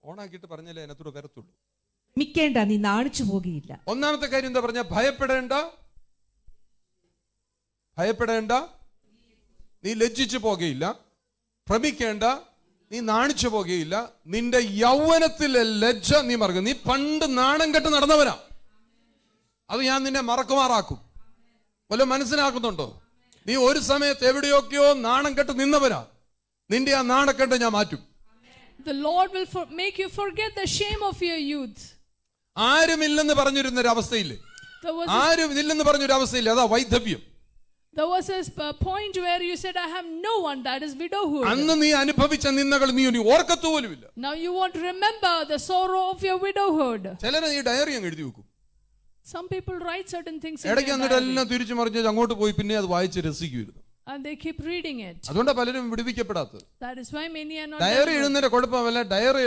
ഓണാക്കിയിട്ട് പറഞ്ഞാലേ അതിനകത്തൂടെ വരത്തുള്ളൂ. മിക്കേണ്ട, നീ നാണിച്ചു പോകുകയില്ല. ഒന്നാമത്തെ കാര്യം എന്താ പറഞ്ഞ? ഭയപ്പെടേണ്ട, നീ ലജ്ജിച്ചു പോകുകയില്ല. ഭ്രമിക്കേണ്ട, നീ നാണിച്ചു പോകുകയില്ല. നിന്റെ യൗവനത്തിലെ ലജ്ജ നീ മറക്കും. നീ പണ്ട് നാണം കെട്ട് നടന്നവനാ, അത് ഞാൻ നിന്നെ മറക്കുമാറാക്കും. വല്ലതും മനസ്സിലാക്കുന്നുണ്ടോ? നീ ഒരു സമയത്ത് എവിടെയൊക്കെയോ നാണം കെട്ട് നിന്നവനാ. നിന്റെ ആ നാണക്കെട്ട് ഞാൻ മാറ്റും. The Lord will make you forget the shame of your youth. ആരുമില്ലെന്ന് പറഞ്ഞിരുന്നൊരു അവസ്ഥയില്ലേ? ആരുമില്ലെന്ന് പറഞ്ഞൊരു അവസ്ഥയില്ലേ? അതാ വൈധവ്യം. There was a point where you said, I have no one, that is widowhood. അന്ന് നീ അനുഭവിച്ച നിന്ദകൾ നീ ഓർക്കത്തു പോലുമില്ല. Now you won't remember the sorrow of your widowhood. ചിലരെ ഈ diary അങ്ങ് എഴുതി വെക്കും. Some people write certain things in ഇടയ്ക്ക് their എന്നിട്ട് diary. എല്ലാം തിരിച്ചു മറിഞ്ഞ് അങ്ങോട്ട് പോയി പിന്നെ അത് വായിച്ച് രസിക്കുമായിരുന്നു. And they keep reading it. അതുകൊണ്ടാണ് പലരും വിടുവിക്കപ്പെടാത്തത്. That is why many are not diary delivered. എഴുതുന്നതിന്റെ കുഴപ്പമല്ല, ഡയറി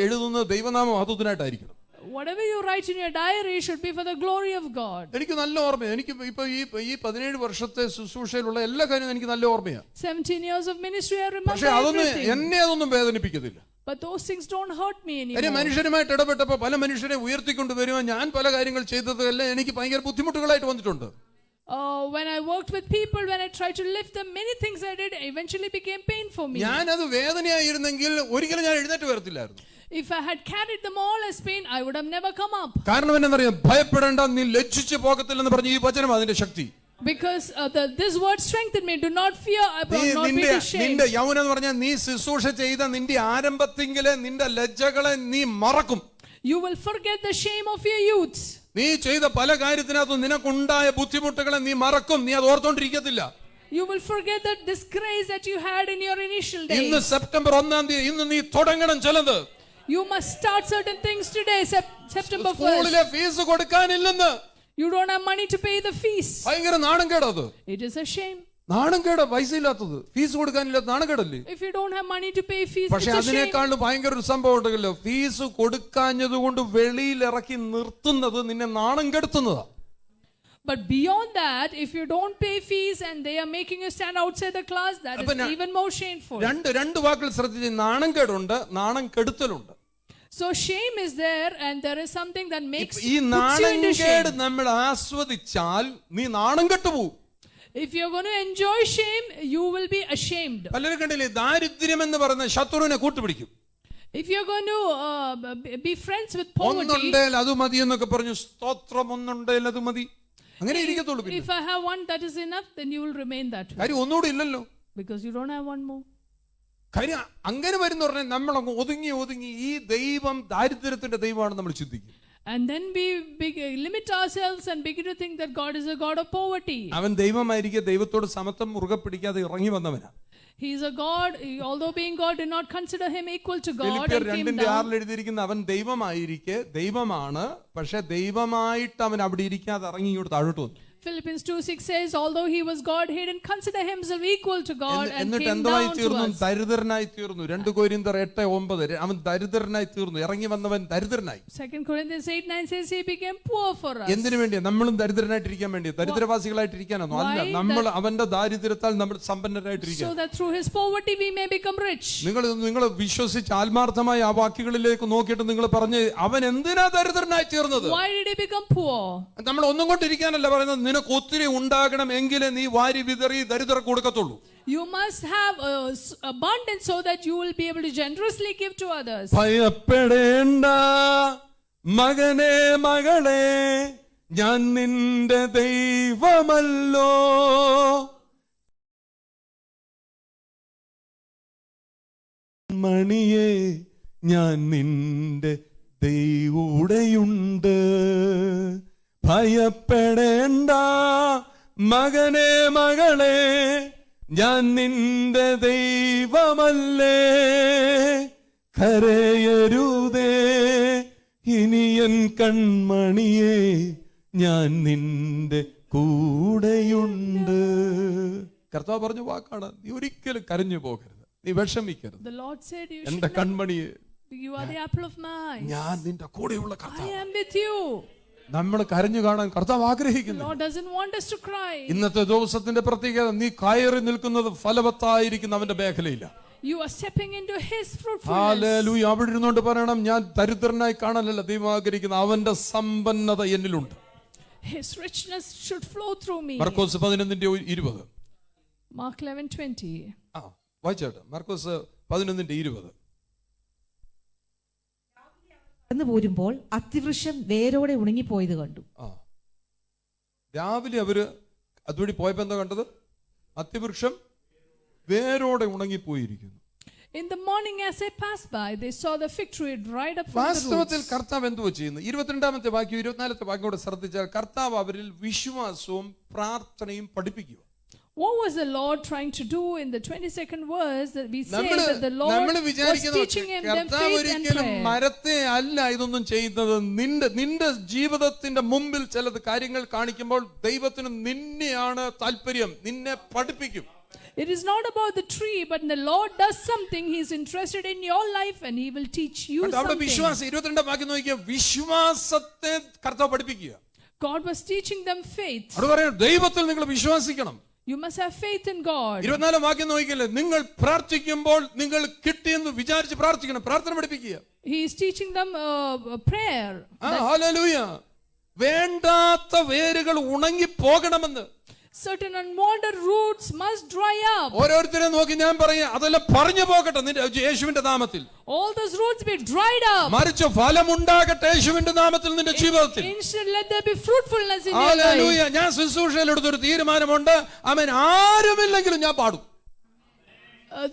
എഴുതുന്നത് ദൈവനാമം മഹത്വത്തിനായിട്ടായിരിക്കണം. Whatever you write in your diary should be for the glory of God. എനിക്ക് നല്ല ഓർമ്മയാണ്. എനിക്ക് ഇപ്പൊ ഈ 17 വർഷത്തെ ശുശ്രൂഷയിലുള്ള എല്ലാ കാര്യവും എനിക്ക് നല്ല ഓർമ്മയാണ്. 17 years of ministry, I remember പക്ഷെ everything. എന്നെ അതൊന്നും വേദനിപ്പിക്കത്തില്ല. But those things don't hurt me കാര്യം anymore. മനുഷ്യരുമായിട്ട് ഇടപെട്ടപ്പോൾ പല മനുഷ്യരെ ഉയർത്തിക്കൊണ്ട് വരുവാൻ ഞാൻ പല കാര്യങ്ങൾ ചെയ്തതെല്ലാം എനിക്ക് ഭയങ്കര ബുദ്ധിമുട്ടുകളായിട്ട് വന്നിട്ടുണ്ട്. When I worked with people, when I tried to lift them, many things I did eventually became pain for me. ഞാൻ അത് വേദനയായിരുന്നെങ്കിൽ ഒരിക്കലും ഞാൻ എഴുന്നേറ്റ് വരത്തില്ലായിരുന്നു. If I had carried them all as pain, I would have never come up. കാരണം എന്നറിയാം, ഭയപ്പെടേണ്ട, നീ ലജ്ജിച്ചു പോകത്തില്ലെന്ന് പറഞ്ഞ ഈ വചനം അതിന്റെ ശക്തി. Because this word strengthened me. Do not fear, I will not be ashamed. നിന്റെ യൗവനം എന്ന് പറഞ്ഞാൽ നീ ശുശ്രൂഷ ചെയ്ത നിന്റെ ആരംഭത്തിലെ നിന്റെ ലജ്ജകളെ നീ മറക്കും. You will forget the shame of your youth. നീ ചെയ്ത പല കാര്യത്തിനകത്തും നിനക്കുണ്ടായ ബുദ്ധിമുട്ടുകളെ നീ മറക്കും. നീ അത് ഓർത്തോണ്ടിരിക്കത്തില്ല. You will forget the disgrace that you had in your initial days. ഇന്ന് സെപ്റ്റംബർ 1 ഇന്ന് നീ തുടങ്ങണം ചിലത്. You must start certain things today, September 1st. സ്കൂളിലെ fees കൊടുക്കാനില്ലെന്ന്. You don't have money to pay the fees. ഭയങ്കര നാണം കേടത്. It is a shame. നാണം കേട, പൈസ ഇല്ലാത്തത്, ഫീസ് കൊടുക്കാനില്ലാത്ത നാണം കേടല്ലേ? If you don't have money to pay fees, പക്ഷെ it's a shame. അതിനേക്കാളും ഭയങ്കര ഒരു സംഭവം ഉണ്ടല്ലോ, ഫീസ് കൊടുക്കാഞ്ഞത് കൊണ്ട് വെളിയിൽ ഇറക്കി നിർത്തുന്നത് നിന്നെ നാണം കെടുത്തുന്നതാ. But beyond that, if you don't pay fees and they are making you stand outside the class, that is even more shameful. രണ്ട് വാക്കുകൾ ശ്രദ്ധിച്ച്, നാണം കേടുണ്ട്, നാണം കെടുത്തലുണ്ട്. So shame is there and there is something that makes ഈ puts you നാണം into കേട് shame. നമ്മൾ ആസ്വദിച്ചാൽ നീ നാണം കെട്ടുപോകും. If you're going to enjoy shame, you will be ashamed. പലരും കണ്ടില്ലേ, ദാരിദ്ര്യം എന്ന് പറയുന്ന ശത്രുവിനെ കൂട്ടുപിടിക്കും. If you're going to be friends with poverty, ഒന്നുണ്ടേൽ അത് മതി എന്നൊക്കെ പറഞ്ഞു, സ്തോത്രം, ഒന്നുണ്ടേൽ അത് മതി, അങ്ങനെ ഇരിക്കത്തുള്ളൂ. if I have one that is enough, then you will remain that way. കാര്യം ഒന്നുകൂടി ഇല്ലല്ലോ. Because you don't have one more. കാര്യം അങ്ങനെ വരുന്ന പറഞ്ഞാൽ നമ്മൾ ഒതുങ്ങി ഈ ദൈവം ദാരിദ്ര്യത്തിന്റെ ദൈവമാണ് നമ്മൾ ചിന്തിക്കും. And then we limit ourselves and begin to think that God is a God of poverty. അവൻ ദൈവമായിരിക്കെ ദൈവത്തോട് സമത്വം മുറുകെ പിടിക്കാതെ ഇറങ്ങി വന്നവനാ. He is a God. Although being God, did not consider him equal to God ഫിലിപ്പിയർ and came 2:6 down. എഴുതിയിരിക്കുന്ന അവൻ ദൈവമായിരിക്കെ ദൈവമാണ്, പക്ഷെ ദൈവമായിട്ട് അവൻ അവിടെ ഇരിക്കാതെ ഇറങ്ങി ഇങ്ങോട്ട് താഴോട്ട് വന്നു. Philippians 2:6 says, although he was God, he didn't consider himself equal to God and എന്നിട്ട് came എന്തായി down to തീർന്നു? us. ദരിദ്രനായി തീർന്നു. 2 കൊരിന്ത്യർ 8:9 അവൻ ദരിദ്രനായി തീർന്നു. ഇറങ്ങി വന്നവൻ ദരിദ്രനായി. 2 Corinthians 8:9 says he became poor for us. എന്തിനു വേണ്ടിയാ? നമ്മളും ദരിദ്രനായിട്ടിരിക്കാൻ വേണ്ടി, ദരിദ്രവാസികളായിട്ടിരിക്കാനോ? അല്ല, നമ്മൾ അവന്റെ ദാരിദ്ര്യത്താൽ നമ്മൾ സമ്പന്നരായിട്ടിരിക്കുക. So that through his poverty we may become rich. നിങ്ങൾ വിശ്വസിച്ച് ആത്മാർത്ഥമായി ആ വാക്യങ്ങളിലേക്ക് നോക്കിയിട്ട് നിങ്ങൾ പറഞ്ഞ് അവൻ എന്തിനാ ദരിദ്രനായി തീർന്നത്? Why did he become poor? നമ്മൾ ഒന്നും കൊണ്ടിരിക്കാനല്ല പറയുന്നത്, നിനക്ക് ഒത്തിരി ഉണ്ടാകണം എങ്കിലേ നീ വാരി വിതറി ദരിദ്ര കൊടുക്കത്തുള്ളൂ. You must have abundance so that you will be able to generously give to others. ഭയപ്പെടേണ്ട മകനെ മകളെ, ഞാൻ നിന്റെ ദൈവമല്ലോ. മണിയെ, ഞാൻ നിന്റെ ദൈവൂടെയുണ്ട്. ഭയപ്പെടേണ്ട മകനെ മകളെ, ഞാൻ നിന്റെ ദൈവമല്ലേ. കരയരുതേ ഇനിയൻ കൺമണിയെ, ഞാൻ നിന്റെ കൂടെയുണ്ട്. കർത്താവ് പറഞ്ഞ വാക്കാണ്, നീ ഒരിക്കലും കരഞ്ഞു പോകരുത്, നീ വിഷമിക്കരുത്. The Lord said, you എന്റെ കൺമണിയെ, you are the apple of my eye. ഞാൻ നിന്റെ കൂടെയുള്ള I കർത്താവ്. am with you. നമ്മൾ കരഞ്ഞു കാണാൻ കർത്താവ് The ആഗ്രഹിക്കുന്നു. Lord doesn't want us to cry. ഇന്നത്തെ ദിവസത്തിന്റെ പ്രത്യേകത, നീ കയറി നിൽക്കുന്നത് ഫലവത്തായിരിക്കുന്ന അവന്റെ മേഖലയില്ല. You are stepping into his fruitfulness. Hallelujah. അവിടെ ഇരുന്നുകൊണ്ട് പറയണം, ഞാൻ ദരിദ്രനായി കാണാനല്ല ദൈവം ആഗ്രഹിക്കുന്ന, അവന്റെ സമ്പന്നത എന്നിലുണ്ട്. His richness should flow through me. Markose 11:20. Mark 11:20. വായിച്ചോട്ടെ. മർക്കോസ് 11:20. കടന്നു പോരുമ്പോൾ അത്തിവൃക്ഷം വേരോടെ ഉണങ്ങിപ്പോയത് കണ്ടു. രാവിലെ അവര് അതുവഴി പോയപ്പോ എന്താ കണ്ടത്? അത്തിവൃക്ഷം വേരോടെ ഉണങ്ങിപ്പോയിരിക്കുന്നു. In the morning as they passed by, they saw the fig tree dried up from the വാസ്തവത്തിൽ roots. കർത്താവ് എന്തുവാ ചെയ്യുന്നത്? 22-ാമത്തെ വാക്യം 24-ാമത്തെ വാക്യം കൂടെ ശ്രദ്ധിച്ചാൽ കർത്താവ് അവരിൽ വിശ്വാസവും പ്രാർത്ഥനയും പഠിപ്പിക്കുക. What was the Lord trying to do in the 22nd verse? That we say that the Lord was teaching him them faith and prayer. മരത്തെ അല്ല ഇതൊന്നും ചെയ്യുന്നത്. നിന്റെ ജീവിതത്തിന്റെ മുമ്പിൽ ചിലത് കാര്യങ്ങൾ കാണിക്കുമ്പോൾ ദൈവത്തിന് നിന്നെയാണ് താല്പര്യം, നിന്നെ പഠിപ്പിക്കും. It is not about the tree, but the Lord does something. He is interested in your life and he will teach you something. വിശ്വാസം 22-ാം വാക്യം നോക്കിയാൽ വിശ്വാസത്തെ കർത്താവ് പഠിപ്പിക്കുക. God was teaching them faith. അത് പറയുന്നത് ദൈവത്തിൽ നിങ്ങൾ വിശ്വസിക്കണം. You must have faith in God. 24-ാം വാക്യം നോക്കിയാലേ, നിങ്ങൾ പ്രാർത്ഥിക്കുമ്പോൾ നിങ്ങൾ കിട്ടിയെന്ന് വിചാരിച്ച് പ്രാർത്ഥിക്കണം. പ്രാർത്ഥന പഠിപ്പിക്കുക. He is teaching them prayer. Hallelujah. വേണ്ടാത്ത വേരുകൾ ഉണങ്ങി പോകണമെന്ന്. Certain unwanted roots must dry up. ഓരോരുത്തരെ നോക്കി ഞാൻ പറയാം, അതെല്ലാം പറഞ്ഞു പോകട്ടെ നിന്റെ യേശുവിന്റെ നാമത്തിൽ. All those roots be dried up. മറിച്ച് ഫലമുണ്ടാകട്ടെ യേശുവിന്റെ നാമത്തിൽ നിന്റെ ജീവിതത്തിൽ. Instead, let there be fruitfulness in your hallelujah. life. ഞാൻ ശുശ്രൂഷയിൽ എടുത്തൊരു തീരുമാനമുണ്ട്, ആമേൻ, ആരുമില്ലെങ്കിലും ഞാൻ പാടും.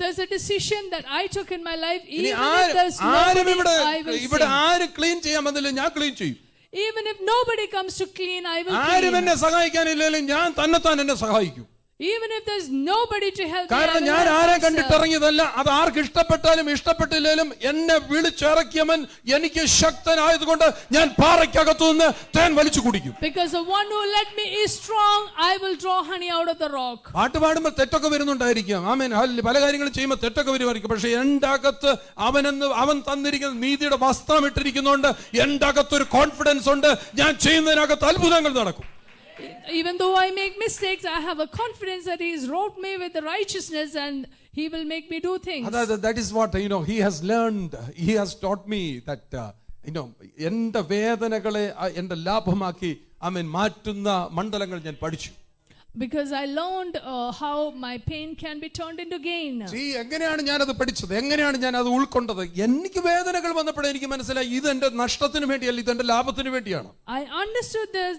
There's a decision that I took in my life. ഇനി Even if there's ആരും nobody, I will ഇവിടെ sing. ആരും ക്ലീൻ ചെയ്യാൻ വന്നില്ല, ഞാൻ ക്ലീൻ ചെയ്യും. Even if nobody comes to clean, I will ആരും clean. എന്നെ സഹായിക്കാനില്ലെങ്കിലും ഞാൻ തന്നെത്താൻ എന്നെ സഹായിക്കും. Even if there's nobody to help me, I കാരണം will ഞാൻ help ആരെ myself. കണ്ടിട്ടിറങ്ങിയതല്ല. അത് ആർക്ക് ഇഷ്ടപ്പെട്ടാലും ഇഷ്ടപ്പെട്ടില്ലേലും എന്നെ വിളിച്ചിറക്കിയവൻ എനിക്ക് ശക്തനായതുകൊണ്ട് ഞാൻ പാറയ്ക്കകത്തു നിന്ന് തേൻ വലിച്ചു കുടിക്കും. Because the one who led me is strong, I will draw honey out of the rock. പാട്ട് പാടുമ്പോൾ തെറ്റൊക്കെ വരുന്നുണ്ടായിരിക്കാം. ആമേൻ. പല കാര്യങ്ങളും ചെയ്യുമ്പോൾ തെറ്റൊക്കെ വരുമായിരിക്കും. പക്ഷെ എൻ്റെ അകത്ത് അവൻ തന്നിരിക്കുന്ന നീതിയുടെ വസ്ത്രം ഇട്ടിരിക്കുന്നതുകൊണ്ട് എൻ്റെ അകത്തൊരു കോൺഫിഡൻസ് ഉണ്ട്, ഞാൻ ചെയ്യുന്നതിനകത്ത് അത്ഭുതങ്ങൾ നടക്കും. Even though I make mistakes, I have a confidence that He has wrought me with the righteousness and He will make me do things. That is what he has learned. He has taught me that എൻ്റെ വേദനകളെ എൻ്റെ ലാഭമാക്കി ആമേൻ മാറ്റുന്ന മണ്ഡലങ്ങൾ ഞാൻ പഠിച്ചു. Because I learned how my pain can be turned into gain. എങ്ങനെയാണ് ഞാനത് പഠിച്ചത്, എങ്ങനെയാണ് ഞാൻ അത് ഉൾക്കൊണ്ടത്? എനിക്ക് വേദനകൾ വന്നപ്പോഴേ എനിക്ക് മനസ്സിലായി, ഇത് എന്റെ നഷ്ടത്തിന് വേണ്ടിയല്ല, ഇത് എന്റെ ലാഭത്തിന് വേണ്ടിയാണ്. I understood this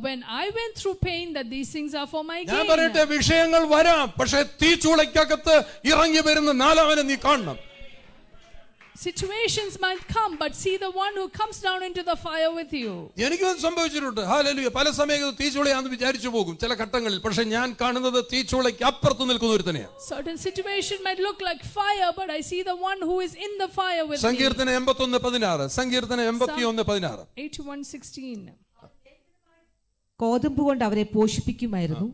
when I went through pain, that these things are for my gain. ഞാൻ പറയട്ടെ, വിഷയങ്ങൾ വരാം, പക്ഷെ തീച്ചൂളയ്ക്കകത്ത് ഇറങ്ങി വരുന്ന നാലാവനെ നീ കാണണം. situations might come, but see the one who comes down into the fire with you. എനിക്കും സംഭവിച്ചിട്ടുണ്ട്. ഹല്ലേലൂയ. പല സമയത്ത് തീച്ചൂളയാണെന്ന് വിചാരിച്ചു പോകും ചില ഘട്ടങ്ങളിൽ. പക്ഷെ ഞാൻ കാണുന്നത് തീച്ചൂളയ്ക്ക് അപ്പുറത്ത് നിൽക്കുന്ന ഒരുത്തനെയാണ്. Certain situation might look like fire, but I see the one who is in the fire with me. സങ്കീർത്തനം 81:16. സങ്കീർത്തനം 81:16. 81:16. കോതമ്പ് കൊണ്ട് അവരെ പോഷിപ്പിക്കുമായിരുന്നു.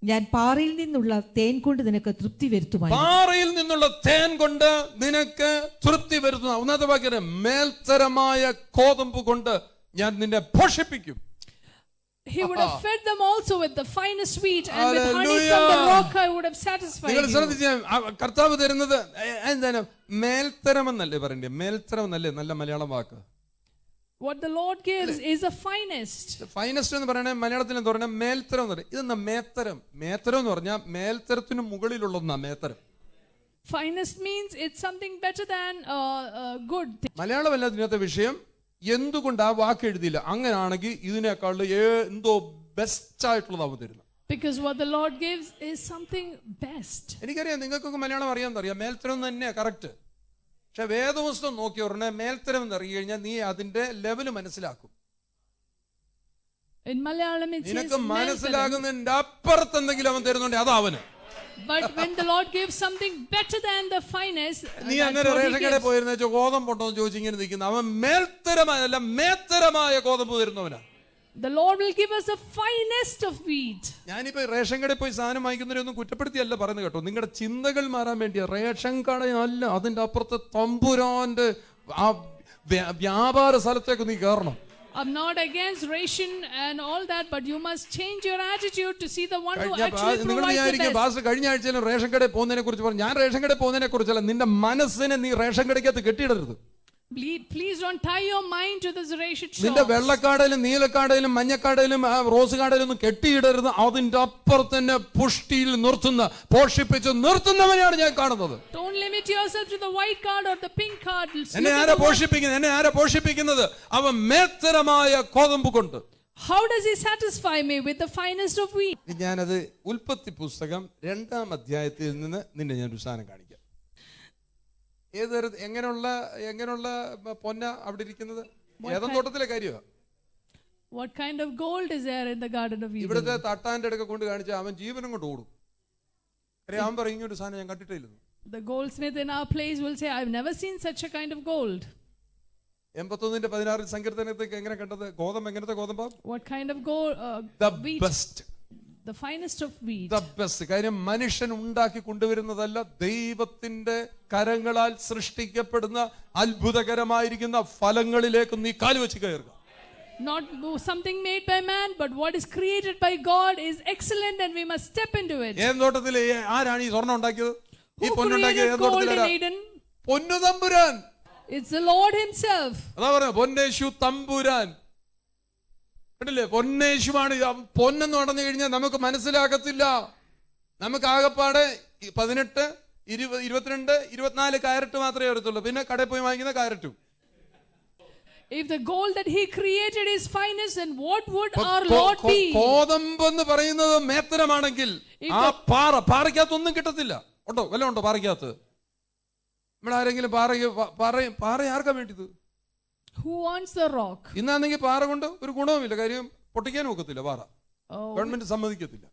ഞാൻ പാറയിൽ നിന്നുള്ള തേൻ കൊണ്ട് നിനക്ക് തൃപ്തി വരുത്തുമായിരുന്നു. പാറയിൽ നിന്നുള്ള തേൻ കൊണ്ട് നിനക്ക് തൃപ്തി വരുത്തുന്ന ഒന്നാമത്തെ വാക്യം, മേൽത്തരമായ കോതമ്പ് കൊണ്ട് ഞാൻ നിന്നെ പോഷിപ്പിക്കും. He would have fed them also with the finest wheat, and with honey from the rock I would have satisfied നിങ്ങൾ you. ശ്രദ്ധിച്ചാൽ കർത്താവ് തരുന്നത് എന്താണ്? മേൽത്തരം എന്നല്ലേ പറയണ്ടേ? മേൽത്തരം എന്നല്ലേ നല്ല മലയാളം വാക്ക്? What the Lord gives is the finest. Finest എന്ന് പറയണേ മലയാളത്തിൽ എന്ന് പറഞ്ഞാൽ മേൽത്തരം എന്ന് പറയും. ഇതെന്നാ മേത്തരം? മേത്തരം എന്ന് പറഞ്ഞാൽ മേൽത്തരത്തിന് മുകളിലുള്ള ഒന്നാ മേത്തരം. Finest means it's something better than good thing. മലയാളമല്ല ഇതിനകത്തെ വിഷയം. എന്തുകൊണ്ട് ആ വാക്ക് എഴുതിയില്ല? അങ്ങനെയാണെങ്കിൽ ഇതിനേക്കാൾ എന്തോ ബെസ്റ്റ് ആയിട്ടുള്ളതാവും തരുന്നത്. Because what the Lord gives is something best. എനിക്കറിയാം നിങ്ങൾക്കൊക്കെ മലയാളം അറിയാമെന്നറിയാം. മേൽത്തരം തന്നെയാ കറക്റ്റ്. പക്ഷെ വേദപുസ്തകം നോക്കി പറഞ്ഞ മേൽത്തരം എന്ന് അറിയി കഴിഞ്ഞാൽ നീ അതിന്റെ ലെവല് മനസ്സിലാക്കും. In Malayalam it says നിനക്ക് മനസ്സിലാകുന്നതിന്റെ അപ്പുറത്ത് എന്തെങ്കിലും അവൻ തരുന്നുണ്ട് അതാവന്. But when the Lord gives something better than the finest, നീ അങ്ങനെ റേഷൻ കടയിൽ പോയിരുന്ന ഗോതമ്പുണ്ടോ എന്ന് ചോദിച്ചു ഇങ്ങനെ നിൽക്കുന്ന അവൻ മേൽത്തരമായ അല്ല മേത്തരമായ ഗോതമ്പ് തരുന്നവനാ. the Lord will give us the finest of wheat. ഞാനിപ്പോ റേഷൻ കടയിൽ പോയി സാധനം വാങ്ങിക്കുന്നവരൊന്നും കുറ്റപ്പെടുത്തിയല്ല പറയുന്നത് കേട്ടോ. നിങ്ങളുടെ ചിന്തകൾ മാറാൻ വേണ്ടിയ റേഷൻ കടയല്ല, അതിന്റെ അപ്പുറത്ത് തമ്പുരാന്റെ ആ വ്യാപാര സ്ഥലത്തേക്ക് നീ കയറണം. I'm not against ration and all that, but you must change your attitude to see the one who actually provides the best. കഴിഞ്ഞ ആഴ്ചയിലും റേഷൻ കടയിൽ പോകുന്നതിനെ കുറിച്ച് പറഞ്ഞു. ഞാൻ റേഷൻ കടയിൽ പോകുന്നതിനെ കുറിച്ചല്ല, നിന്റെ മനസ്സിനെ നീ ration കടയ്ക്കകത്ത് കെട്ടിയിടരുത്. Please don't tie your mind to this ration shop. നിന്റെ വെള്ളക്കാടയിലും നീലക്കാടയിലും മഞ്ഞക്കാടയിലും റോസ് കാടയിലും ഒന്നും കെട്ടിയിടരുത്. അതിന്റെ അപ്പുറത്ത് തന്നെ പുഷ്ടിയിൽ നിർത്തുന്ന പോഷിപ്പിച്ച് നിർത്തുന്നവനെയാണ് ഞാൻ കാണുന്നത്. Don't limit yourself to the white card or the pink card. എന്നെ ആരാ പോഷിപ്പിക്കുന്നത്? അവൻ മേൽത്തരമായ കോതമ്പ് കൊണ്ട്. How does he satisfy me? With the finest of wheat. ഞാനത് ഉൽപ്പത്തി പുസ്തകം 2-ാം അധ്യായത്തിൽ നിന്ന് നിന്നെ ഞാൻ ഒരു സാധനം കാണിക്കാം. എങ്ങനെയുള്ള പൊന്ന അവിടെ ഇരിക്കുന്നത്? ഏതം തോട്ടത്തിലെ കാര്യമാണ്. What kind of gold is there in the garden of Eden? ഇവിടുത്തെ തട്ടാന്റെ അടുക്ക കൊണ്ട് കാണിച്ച അവൻ ജീവനും കൊണ്ട് ഓടും. അവൻ പറയും ഇങ്ങനൊരു സാധനം ഞാൻ കണ്ടിട്ടില്ല. The goldsmith in our place will say, I've never seen such a kind of gold. 81:16 സങ്കീർത്തനത്തേക്ക് എങ്ങനെ കണ്ടത്? ഗോതമ്പ് എങ്ങനത്തെ ഗോതമ്പാ? What kind of gold? The best. The finest of wheat. The best. കാര്യം മനുഷ്യൻ ഉണ്ടാക്കി കൊണ്ടുവരുന്നതല്ല, ദൈവത്തിന്റെ കരങ്ങളാൽ സൃഷ്ടിക്കപ്പെടുന്ന അത്ഭുതകരമായിരിക്കുന്ന ഫലങ്ങളിലേക്ക് നീ കാലുവെച്ച് കയറുക. Not something made by man, but what is created by God is excellent and we must step into it. ഏത് തോട്ടത്തിൽ ആരാണ് ഈ സ്വർണ്ണം ഉണ്ടാക്കിയത്? ഈ Who പൊന്നുണ്ടാക്കിയത് created ഏത് gold in തോട്ടത്തിലാ? Eden? പൊന്നു തമ്പുരാൻ. It's the Lord himself. അതാ പറഞ്ഞ പൊന്നേശു തമ്പുരാൻ. കേട്ടില്ലേ? പൊന്നേശുവാണ്. പൊന്നെന്ന് പറഞ്ഞു കഴിഞ്ഞാൽ നമുക്ക് മനസ്സിലാകത്തില്ല. നമുക്ക് ആകെപ്പാടെ 18, 20, 22, 24 കാരറ്റ് മാത്രമേ അറിയത്തുള്ളൂ. പിന്നെ കടയിൽ പോയി വാങ്ങിക്കുന്ന കാരറ്റും. If the gold that he created is finest, then what would our Lord be? കോതമ്പ് എന്ന് പറയുന്നത് മേത്തരമാണെങ്കിൽ ആ പാറയ്ക്കകത്തൊന്നും കിട്ടത്തില്ല. ഉണ്ടോ? വല്ല ഉണ്ടോ പാറയ്ക്കകത്ത്? നമ്മളാരെങ്കിലും പാറ ആർക്കാ വേണ്ടിയത്? Who wants the rock? ഇന്നാണെങ്കിൽ പാറ കൊണ്ട് ഒരു ഗുണവുമില്ല. കാര്യം പൊട്ടിക്കാൻ ഒക്കത്തില്ല. പാറ ഗവൺമെന്റ് സമ്മതിക്കത്തില്ല.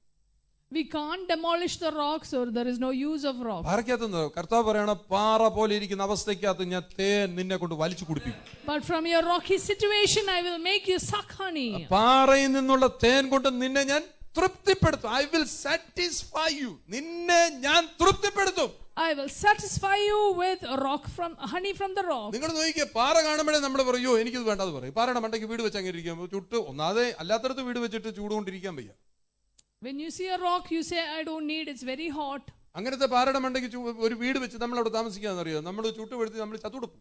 We can't demolish the rocks, or there is no use of rock. പാറയ്ക്കകത്ത് കർത്താവ് പറയണ പാറ പോലെ ഇരിക്കുന്ന അവസ്ഥയ്ക്കകത്ത് ഞാൻ തേൻ നിന്നെ കൊണ്ട് വലിച്ചു കുടിപ്പിക്കും. But from your rocky situation I will make you suck honey. പാറയിൽ നിന്നുള്ള തേൻ കൊണ്ട് നിന്നെ ഞാൻ തൃപ്തിപ്പെടുത്തും. I will satisfy you. നിന്നെ ഞാൻ തൃപ്തിപ്പെടുത്തും. I will satisfy you with honey from the rock. നിങ്ങൾ നോക്കിയേ, പാറ കാണുമ്പോഴേ നമ്മൾ പറയോ എനിക്കിത് വേണ്ടത് പറയും. പാറയുടെ മണ്ടയ്ക്ക് വീട് വെച്ച് അങ്ങനെ ഇരിക്കുമ്പോൾ ചുട്ട് ഒന്നാതെ അല്ലാത്തടത്ത് വീട് വെച്ചിട്ട് ചൂട് കൊണ്ടിരിക്കാൻ വയ്യ. When you see a rock you say I don't need, it's very hot. അങ്ങനത്തെ പാറയുടെ മണ്ടയ്ക്ക് ഒരു വീട് വെച്ച് നമ്മൾ അവിടെ താമസിക്കാന്നറിയാം. നമ്മൾ ചുട്ടുപെടുത്തി നമ്മൾ ചത്തുടുക്കും.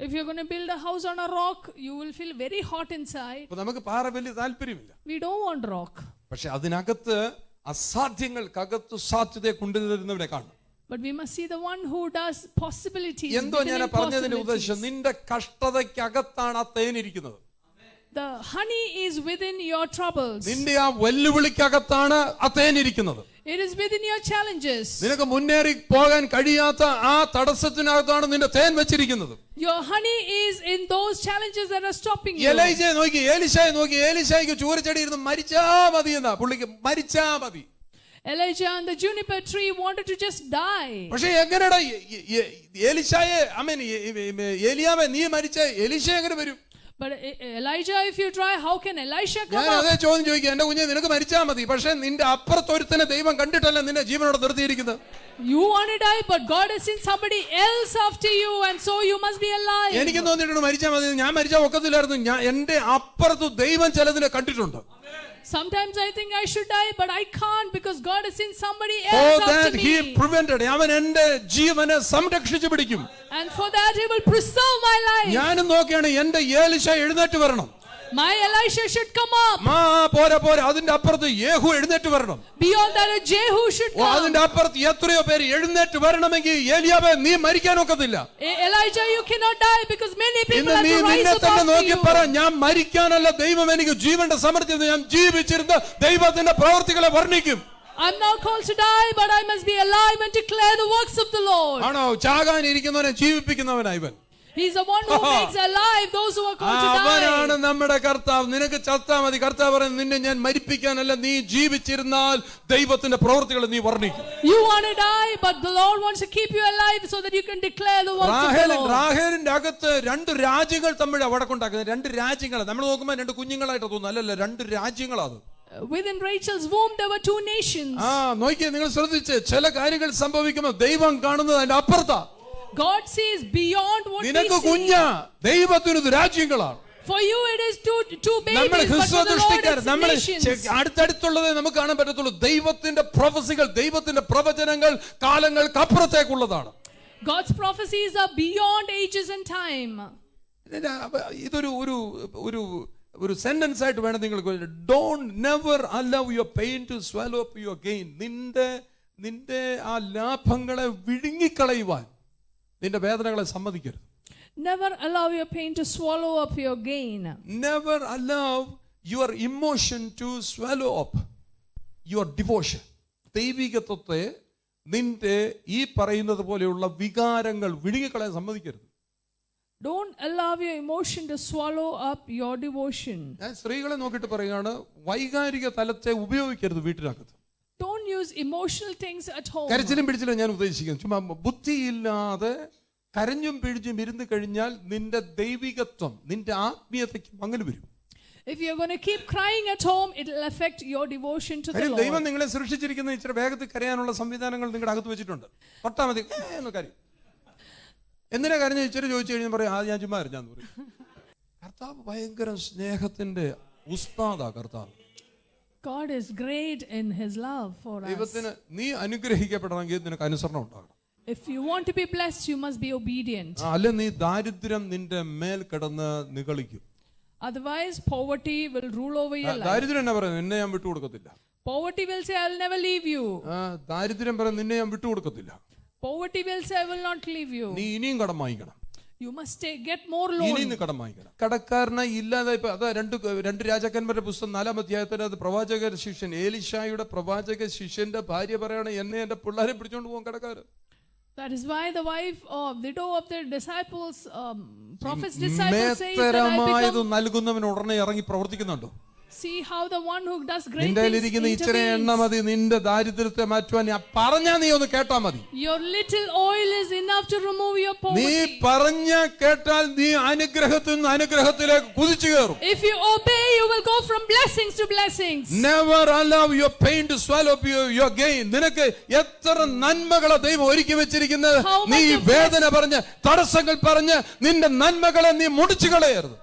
If you're going to build a house on a rock, you will feel very hot inside. അപ്പോൾ നമുക്ക് പാറ വലിയ താല്പര്യമില്ല. We don't want rock. പക്ഷെ അതിനകത്ത് അസാധ്യങ്ങൾക്കകത്ത് സാധ്യതയെ കൊണ്ടുവരുന്നവനെ കാണും. But we must see the one who does possibilities. എന്തോ ഞാൻ പറഞ്ഞതിന്റെ ഉദ്ദേശം, നിന്റെ കഷ്ടതയ്ക്കകത്താണ് ആ തേൻ ഇരിക്കുന്നത്. The honey is within your troubles. നിന്റെ ആ വെല്ലുവിളിക്കകത്താണ് ആ തേൻ ഇരിക്കുന്നത്. It is within your challenges. നിനക്ക് മുന്നേറി പോകാൻ കഴിയാത്ത ആ തടസ്സത്തിനകത്താണ് നിന്റെ തേൻ വെച്ചിരിക്കുന്നത്. Your honey is in those challenges that are stopping you. എലീശയെ നോക്കി, ഏലീശയെ നോക്കി, ഏലീശയ്ക്ക് ചൂരച്ചെടി ഇരുന്ന് മരിച്ചാ മതി എന്നാ പുള്ളിക്ക്, മരിച്ചാ മതി. Elijah on the juniper tree wanted to just die. പക്ഷെ എങ്ങനെടാ ഏലീശയെ ഏലിയാവേ നീ മരിച്ച എലീശ എങ്ങനെ വരും? But Elijah, if you try, how can Elisha come ഞാൻ up? അതേ ചോദ്യം ചോദിക്കുക, എന്റെ കുഞ്ഞെ നിനക്ക് മരിച്ചാ മതി, പക്ഷെ നിന്റെ അപ്പുറത്തൊരുത്തനെ ദൈവം കണ്ടിട്ടല്ല നിന്നെ ജീവനോടെ നിർത്തിയിരിക്കുന്നത്. You want to die, but God has sent somebody else after you, and so you must be alive. എനിക്ക് തോന്നിയിട്ടുണ്ട് മരിച്ചാ മതി, ഞാൻ മരിച്ചാൽ ഒക്കത്തില്ലായിരുന്നു. ഞാൻ എന്റെ അപ്പുറത്ത് ദൈവം ചിലതിനെ കണ്ടിട്ടുണ്ട്. Sometimes I think I should die, but I can't because God has sent somebody For else that after he me. prevented. അവൻ എന്റെ ജീവനെ സംരക്ഷിച്ചു പിടിക്കും. And for that he will preserve my life. ഞാനും നോക്കിയാണ് എന്റെ ഏലീശ എഴുന്നേറ്റ് വരണം. My Elisha should come up. പോരാ അതിന്റെ അപ്പുറത്ത് യേഹൂ എഴുന്നേറ്റ് വരണം. Beyond that a Jehu should come. അതിന്റെ അപ്പുറത്ത് എത്രയോ പേര് എഴുന്നേറ്റ് വരണമെങ്കിൽ ഏലിയാവേ നീ മരിക്കാൻ ഒക്കത്തില്ല. Elijah, you cannot die because many people have നീ to rise നിന്നെ തന്നെ above നോക്കി you. പറ, ഞാൻ മരിക്കാനല്ല ദൈവം എനിക്ക് ജീവന്റെ സമൃദ്ധി, ഞാൻ ജീവിച്ചിരുന്ന ദൈവത്തിന്റെ പ്രവർത്തികളെ വർണ്ണിക്കും. I'm not called to die, but I must be alive and declare the works of the Lord. ആണോ? ചാകാനിരിക്കുന്നവനെ ജീവിപ്പിക്കുന്നവനാ ഇവൻ. He's the one who makes alive those who are called to die. അവനാണ് നമ്മുടെ കർത്താവ്. നിനക്ക് ചത്താ മതി. കർത്താവ് പറയുന്നത് നിന്നെ ഞാൻ മരിപ്പിക്കാനല്ല, നീ ജീവിച്ചിരുന്നാൽ ദൈവത്തിന്റെ പ്രവൃത്തികൾ നീ വർണ്ണിക്കും. You want to die, but the Lord wants to keep you alive so that you can declare the works of the Lord. റാഹേലിന്റെ അകത്ത് രണ്ട് രാജ്യങ്ങൾ തമ്മിൽ വടക്കുണ്ടാക്കുന്നത്. രണ്ട് രാജ്യങ്ങൾ നമ്മൾ നോക്കുമ്പോൾ രണ്ട് കുഞ്ഞുങ്ങളായിട്ട് തോന്നുന്നു, അല്ലല്ല, രണ്ട് രാജ്യങ്ങളാണ്. Within Rachel's womb there were two nations. നോക്കിയേ, നിങ്ങൾ ശ്രദ്ധിച്ച്, ചില കാര്യങ്ങൾ സംഭവിക്കുമ്പോൾ ദൈവം കാണുന്നത് അതിന്റെ അപ്പുറത്താ. God sees beyond what we നിനക്ക് see. കുഞ്ഞ ദൈവത്തിന് രാജ്യങ്ങളാണ്. For you it is two നമ്മൾ babies, but for the Lord it's നമ്മൾ nations. അടുത്തടുത്തുള്ളതേ നമുക്ക് കാണാൻ പറ്റത്തുള്ളൂ. ദൈവത്തിന്റെ പ്രൊഫസികൾ, ദൈവത്തിന്റെ പ്രവചനങ്ങൾ കാലങ്ങൾക്കപ്പുറത്തേക്കുള്ളതാണ്. God's prophecies are beyond ages and time. ഇതൊരു ഒരു ഒരു ഒരു സെന്റൻസ് ആയിട്ട് വേണം നിങ്ങൾക്ക്. Don't never allow your pain to swallow up your gain. നിന്റെ ആ ലാഭങ്ങളെ വിഴുങ്ങിക്കളയുവാൻ നിന്റെ വേദനകളെ സമ്മതിക്കരുത്. Never allow your pain to swallow up your gain. Never allow your emotion to swallow up your devotion. ദൈവികത്വത്തെ നിന്റെ ഈ പറയുന്നത് പോലെയുള്ള വികാരങ്ങൾ വിഴുങ്ങിക്കളയാൻ സമ്മതിക്കരുത്. Don't allow your emotion to swallow up your devotion. ഞാൻ സ്ത്രീകളെ നോക്കിയിട്ട് പറയുകയാണ്, വൈകാരിക തലത്തെ ഉപയോഗിക്കരുത് വീട്ടിനകത്ത്. Don't use emotional things at home. കരച്ചിലും പിടിച്ചിലും ഞാൻ ഉദ്ദേശിക്കുന്നു. ചുമ്മാ ബുദ്ധിയില്ലാതെ കരഞ്ഞും പിടിച്ചും ഇരുന്ന് കഴിഞ്ഞാൽ നിന്റെ ദൈവികത്വം, നിന്റെ ആത്മീയതയ്ക്ക് അങ്ങനെ വരും. If you're going to keep crying at home, it will affect your devotion to the Lord. ദൈവം നിങ്ങളെ സൃഷ്ടിച്ചിരിക്കുന്ന ഇച്ചിരി വേഗത്തിൽ കരയാനുള്ള സംവിധാനങ്ങൾ നിങ്ങളുടെ അകത്ത് വെച്ചിട്ടുണ്ട്. തൊട്ടാ മതി എന്ന് കാര്യം. എന്തിനാ കരഞ്ഞ ഇച്ചിരി ചോദിച്ചു കഴിഞ്ഞാൽ പറയാം, ഞാൻ ചുമ്മാ കരഞ്ഞാന്ന് പറയും. കർത്താവ് ഭയങ്കര സ്നേഹത്തിന്റെ ഉസ്താദാ കർത്താവ്. God is great in his love for us. ദൈവത്തിന് നീ അനുഗ്രഹിക്കപ്പെടണമെങ്കിൽ നിനക്ക് അനുസരണം ഉണ്ടാകണം. If you want to be blessed, you must be obedient. അല്ലെ നീ ദാരിദ്ര്യം നിന്റെ മേൽ കിടന്ന് നിഗളിക്കും. Otherwise, poverty will rule over your life. ദാരിദ്ര്യം എന്നാ പറയുന്നത്, നിന്നെ ഞാൻ വിട്ടുകൊടുക്കത്തില്ല. Poverty will say, I will never leave you. ദാരിദ്ര്യം പറയുന്നത് നിന്നെ ഞാൻ വിട്ടുകൊടുക്കത്തില്ല. Poverty will say, I will not leave you. നീ ഇനിയും കടം വാങ്ങിക്കണം. You must get more loan. ഇനിയും കടം വാങ്ങിക്കണം. കടക്കാരനെ ഇല്ലാതെ അതാ രണ്ട് രാജാക്കന്മാരുടെ പുസ്തകം 4-ാം അധ്യായത്തിൽ അത് പ്രവാചക ശിഷ്യൻ ഏലീശായുടെ പ്രവാചക ശിഷ്യന്റെ ഭാര്യ പറയാണ്, എന്നെ എന്റെ പിള്ളേരെ പിടിച്ചോണ്ട് പോകും കടക്കാരൻ. That is why the widow of the disciples, prophet's disciples says that I become. നൽകുന്നവൻ ഉടനെ ഇറങ്ങി പ്രവർത്തിക്കുന്നുണ്ടോ? See how the one who does great നിന്റെ things ഇരിക്കുന്ന ഇച്ചിരി എണ്ണ intervenes. മതി നിന്റെ ദാരിദ്ര്യത്തെ മാറ്റുവാൻ. പറഞ്ഞാ നീ ഒന്ന് കേട്ടാ മതി. Your little oil is enough to remove your നീ poverty. പറഞ്ഞ കേട്ടാൽ നീ അനുഗ്രഹത്തിൽ നിന്ന് അനുഗ്രഹത്തിലേക്ക് കുതിച്ചു കയറും. If you obey, you will go from blessings to blessings. Never allow your pain to swallow up your gain. നിനക്ക് എത്ര നന്മകളെ ദൈവം ഒരുക്കി വെച്ചിരിക്കുന്നത്. നീ വേദന പറഞ്ഞ് തടസ്സങ്ങൾ പറഞ്ഞ് നിന്റെ നന്മകളെ നീ മുടിച്ചു കളയരുത്.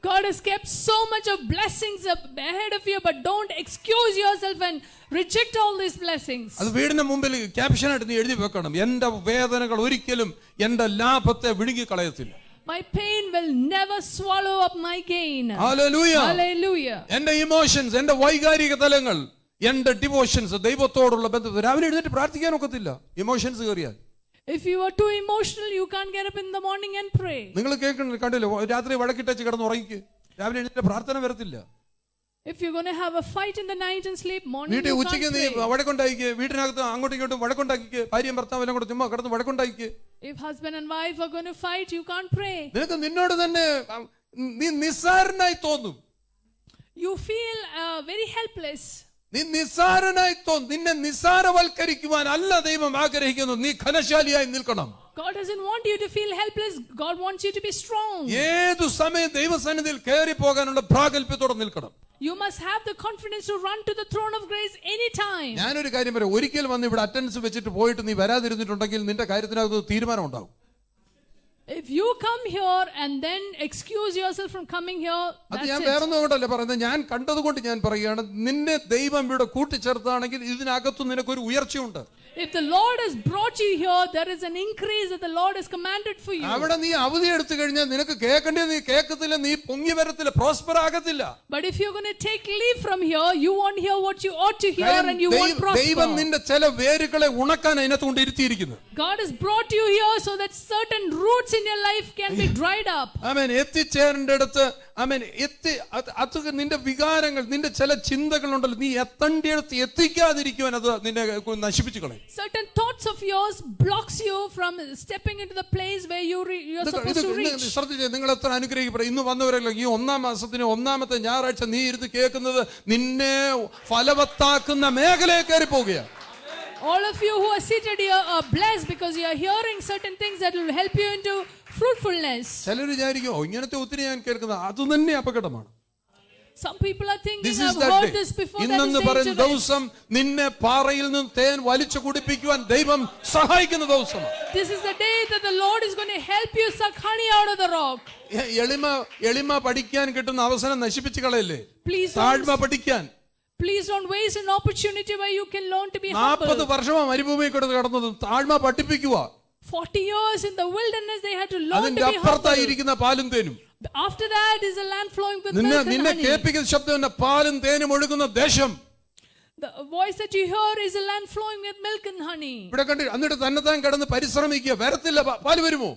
God has kept so much of blessings ahead of you, but don't excuse yourself and reject all these blessings. അത് വീടിന്റെ മുമ്പിൽ ക്യാപ്ഷനായിട്ട് നീ എഴുതി വെക്കണം, എന്റെ വേദനകൾ ഒരിക്കലും എന്റെ ലാഭത്തെ വിഴുങ്ങി കളയത്തില്ല. My pain will never swallow up my gain. Hallelujah. Hallelujah. എന്റെ ഇമോഷൻസ്, എന്റെ വൈകാരിക തലങ്ങൾ, എന്റെ ഡിവോഷൻസ്, ദൈവത്തോടുള്ള ബന്ധം. രാവിലെ എഴുന്നേറ്റ് പ്രാർത്ഥിക്കാൻ ഒക്കത്തില്ല ഇമോഷൻസ് കയറിയാൽ. If you are too emotional, you can't get up in the morning and pray. നിങ്ങൾ കണ്ടില്ലോ, രാത്രി വഴക്കിട്ടച്ച് കിടന്ന് ഉറങ്ങിക്ക്, രാവിലെ എഴുന്നേറ്റ് പ്രാർത്ഥന വരത്തില്ല. If you're going to have a fight in the night and sleep, morning വീട്ടിൽ you ഉച്ചയ്ക്ക് can't നീ pray. വഴക്കുണ്ടായിക്ക്, വീട്ടിനകത്ത് അങ്ങോട്ടും ഇങ്ങോട്ടും വഴക്കുണ്ടാക്കിക്ക്, ഭാര്യയും ഭർത്താവും എല്ലാം കൂടെ ചുമ്മാ കിടന്ന് വഴക്കുണ്ടാക്കിക്ക്. If husband and wife are going to fight, you can't pray. നിനക്ക് നിന്നോട് തന്നെ നീ നിസ്സാരനായി തോന്നും. You feel very helpless. നീ നിസ്സാരനായി തോന്നും. നിന്നെ നിസ്സാരവൽക്കരിക്കുവാൻ അല്ല ദൈവം ആഗ്രഹിക്കുന്നു. നീ ഘനശാലിയായി നിൽക്കണം. God doesn't want you to feel helpless. God wants you to be strong. ഏതു സമയം ദൈവസന്നിധിയിൽ കയറി പോകാനുള്ള പ്രാഗൽഭ്യത്തോടെ നിൽക്കണം. You must have the confidence to run to the throne of grace anytime. ഞാനൊരു കാര്യം പറയാം, ഒരിക്കൽ വന്ന് ഇവിടെ അറ്റൻഡൻസ് വെച്ചിട്ട് പോയിട്ട് നീ വരാതിരുന്നിട്ടുണ്ടെങ്കിൽ നിന്റെ കാര്യത്തിനകത്ത് തീരുമാനം ഉണ്ടാവും. If you come here and then excuse yourself from coming here, അത് that's ഞാൻ it. വേറൊന്നും കൊണ്ടല്ല പറയുന്നത്, ഞാൻ കണ്ടതുകൊണ്ട് ഞാൻ പറയുകയാണ്. നിന്നെ ദൈവം ഇവിടെ കൂട്ടിച്ചേർത്താണെങ്കിൽ ഇതിനകത്ത് നിനക്കൊരു ഉയർച്ചയുണ്ട്. If the Lord has brought you here, there is an increase that the Lord has commanded for you. അവിടെ നീ അവധി എടുത്തു കഴിഞ്ഞാൽ നിനക്ക് കേൾക്കേണ്ടത് നീ കേൾക്കത്തില്ല, നീ പൊങ്ങി വരത്തില്ല, പ്രോസ്പർ ആകത്തില്ല. But if you're going to take leave from here, you won't hear what you ought to hear and you won't ദൈവം prosper. നിന്റെ ചില വേരുകളെ ഉണക്കാൻ അതിനകത്ത് കൊണ്ട് ഇരുത്തിയിരിക്കുന്നു. God has brought you here so that certain roots in your life can be dried up. ആമേൻ. എത്തിച്ചേരേണ്ടടുത്ത് ആമേൻ അത് നിന്റെ വികാരങ്ങൾ, നിന്റെ ചില ചിന്തകളുണ്ടല്ലോ, നീ എത്തേണ്ടിടത്ത് എത്തിക്കാതിരിക്കുവാൻ അത് നിന്നെ നശിപ്പിച്ചു കളയും. Certain thoughts of yours blocks you from stepping into the place where you're supposed to reach. ശ്രദ്ധിച്ചേ, നിങ്ങൾ എത്ര അനുഗ്രഹിക്കപ്പെടും. ഇന്ന് വന്നവരല്ലോ, ഈ 1-ാം മാസത്തിന് 1-ാമത്തെ ഞായറാഴ്ച നീ ഇരുന്ന് കേൾക്കുന്നത് നിന്നെ ഫലവത്താക്കുന്ന മേഖലയെ കയറി പോവുകയാണ്. All of you who are seated here are blessed because you are hearing certain things that will help you into fruitfulness. ചിലർ വിചാരിക്കും, ഇങ്ങനത്തെ ഒത്തിരി ഞാൻ കേൾക്കുന്നത്, അത് തന്നെ അപകടമാണ്. Some people are thinking, This is I've that heard day. this before. ഇന്നെന്ന് That is പറയുന്ന dangerous. ദിവസം നിന്നെ പാറയിൽ നിന്ന് തേൻ വലിച്ചു കുടിപ്പിക്കുവാൻ ദൈവം സഹായിക്കുന്ന ദിവസമാണ്. This is the day that the Lord is going to help you suck honey out of the rock. എളിമ പഠിക്കാൻ കിട്ടുന്ന അവസരം നശിപ്പിച്ചു കളയല്ലേ. Please താഴ്മ പഠിക്കാൻ don't waste an opportunity where you can learn to be 40 humble. വർഷമാ മരുഭൂമി കിടന്നത്. താഴ്മ പഠിപ്പിക്കുക. 40 years in the wilderness they had to learn അതിന്റെ to be humble. അപ്പുറത്തായിരിക്കുന്ന പാലും തേനും. After that is a land flowing with milk and നിന്നെ honey. കേൾപ്പിക്കുന്ന ശബ്ദം പാലും തേനും ഒഴുകുന്ന ദേശം. The voice that you hear is a land flowing with milk and honey. ഇവിടെ കണ്ടി എന്നിട്ട് തന്നെത്താൻ കിടന്ന് പരിശ്രമിക്കുക, വരത്തില്ല. പാല് വരുമോ?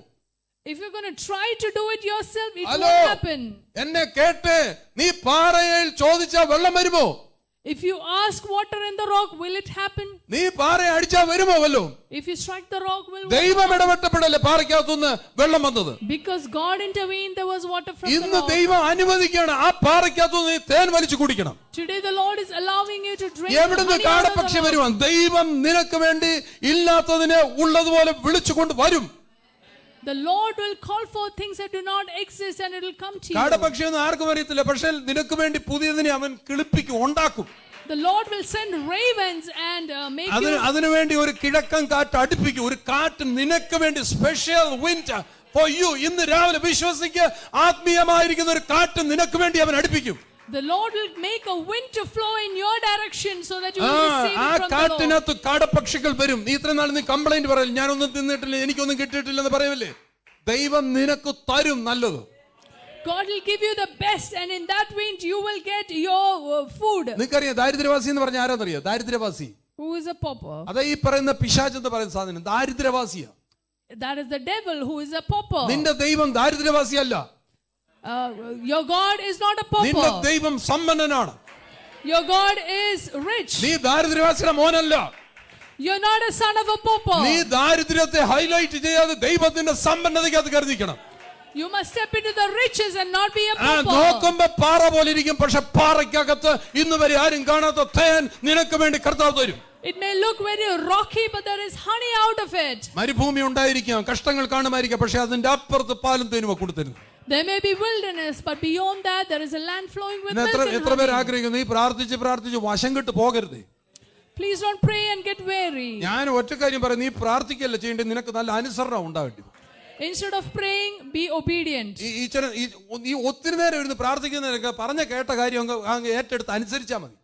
If you're going to try to do it yourself, it hello, won't happen. എന്നെ കേട്ട് നീ പാറയിൽ ചോദിച്ചാ വെള്ളം വരുമോ? If you ask water in the rock, will it happen? നീ പാറയെ അടിച്ചാ വരുമോ വല്ലോ? If you strike the rock, will ദൈവം ഇടപെട്ടപ്പെടല്ലേ പാറയ്ക്കകത്തുനിന്ന് വെള്ളം വന്നത്? Because God intervened, there was water from the ഇന്ന് rock. ദൈവം അനുവദിക്കുകയാണ് ആ പാറയ്ക്കകത്തുനിന്ന് നീ തേൻ വലിച്ചു കുടിക്കണം. Today the Lord is allowing you to drink എവിടുന്ന് honey out of കാടപ്പക്ഷി the rock. വരുവാൻ ദൈവം നിനക്ക് വേണ്ടി ഇല്ലാത്തതിനെ ഉള്ളതുപോലെ വിളിച്ചുകൊണ്ട് വരും. The Lord will call for things that do not exist and it will come to you. കാടപ്പക്ഷി ഒന്നും ആർക്കും അറിയത്തില്ല, പക്ഷെ നിനക്ക് വേണ്ടി പുതിയതിനെ അവൻ കിളിപ്പിക്കും, ഉണ്ടാക്കും. The Lord will send ravens and make you. അതിനു വേണ്ടി ഒരു കിഴക്കൻ കാറ്റ് അടുപ്പിക്കും. ഒരു കാറ്റ് നിനക്ക് വേണ്ടി, സ്പെഷ്യൽ വിൻഡ് ഫോർ യു. ഇന്ന് രാവിലെ വിശ്വസിക്കുക, ആത്മീയമായിരിക്കുന്ന ഒരു കാറ്റ് നിനക്ക് വേണ്ടി അവൻ അടുപ്പിക്കും. The Lord will make a wind to flow in your direction so that you will receive ആ it from the Lord. കാറ്റിനകത്ത് കാടപ്പക്ഷികൾ വരും. നീ ഇത്ര നാൾ നീ കംപ്ലൈന്റ് പറയില്ല, ഞാനൊന്നും തിന്നിട്ടില്ല, എനിക്കൊന്നും കിട്ടിയിട്ടില്ലെന്ന് പറയല്ലേ. ദൈവം നിനക്ക് തരും നല്ലത്. God will give you the best and in that wind you will get your food. നിനക്കറിയാം ദാരിദ്ര്യവാസി എന്ന് പറഞ്ഞാൽ ആരാന്നറിയോ? ദാരിദ്ര്യവാസി, Who is a pauper? അതാ ഈ പറയുന്ന പിശാച് എന്ന് പറയുന്ന സാധനം ദാരിദ്ര്യവാസിയാ. That is the devil who is a pauper. നിന്റെ ദൈവം ദാരിദ്ര്യവാസിയല്ല. Your God is not a നിന്റെ pauper. ദൈവം സമ്പന്നനാണ്. Your God is rich. നീ ദാരിദ്ര്യവാസിയുടെ മോനല്ല. You're not a son of a pauper. നീ ദാരിദ്ര്യത്തെ ഹൈലൈറ്റ് ചെയ്യാതെ ദൈവത്തിന്റെ സമ്പന്നതയ്ക്കകത്ത് കരുതിക്കണം. You must step into the riches and not be a pauper. നോക്കുമ്പോ പാറ പോലെ ഇരിക്കും, പക്ഷെ പാറയ്ക്കകത്ത് ഇന്ന് വരെ ആരും കാണാത്ത തേൻ നിനക്ക് വേണ്ടി കർത്താവ് തരും. It may look very rocky, but there is honey out of it. മരുഭൂമി ഉണ്ടായിരിക്കാം, കഷ്ടങ്ങൾ കാണുമായിരിക്കാം, പക്ഷെ അതിന്റെ അപ്പുറത്ത് പാലും തേനും കൊടുത്തിരുന്നു. There may be wilderness, but beyond that there is a land flowing with milk and എത്ര പേര് honey. ആഗ്രഹിക്കുന്നു നീ പ്രാർത്ഥിച്ച് വശം കെട്ട് പോകരുത്. Please don't pray and get weary. ഞാൻ ഒറ്റ കാര്യം പറയാം, നീ പ്രാർത്ഥിക്കല്ല ചെയ്യേണ്ടത്, നിനക്ക് നല്ല അനുസരണം ഉണ്ടാകട്ടെ. Instead of praying, be obedient. ഈ ഒത്തിരി നേരം ഇരുന്ന് പ്രാർത്ഥിക്കുന്നതിനൊക്കെ പറഞ്ഞ കേട്ട കാര്യം അങ്ങ് ഏറ്റെടുത്ത് അനുസരിച്ചാൽ മതി.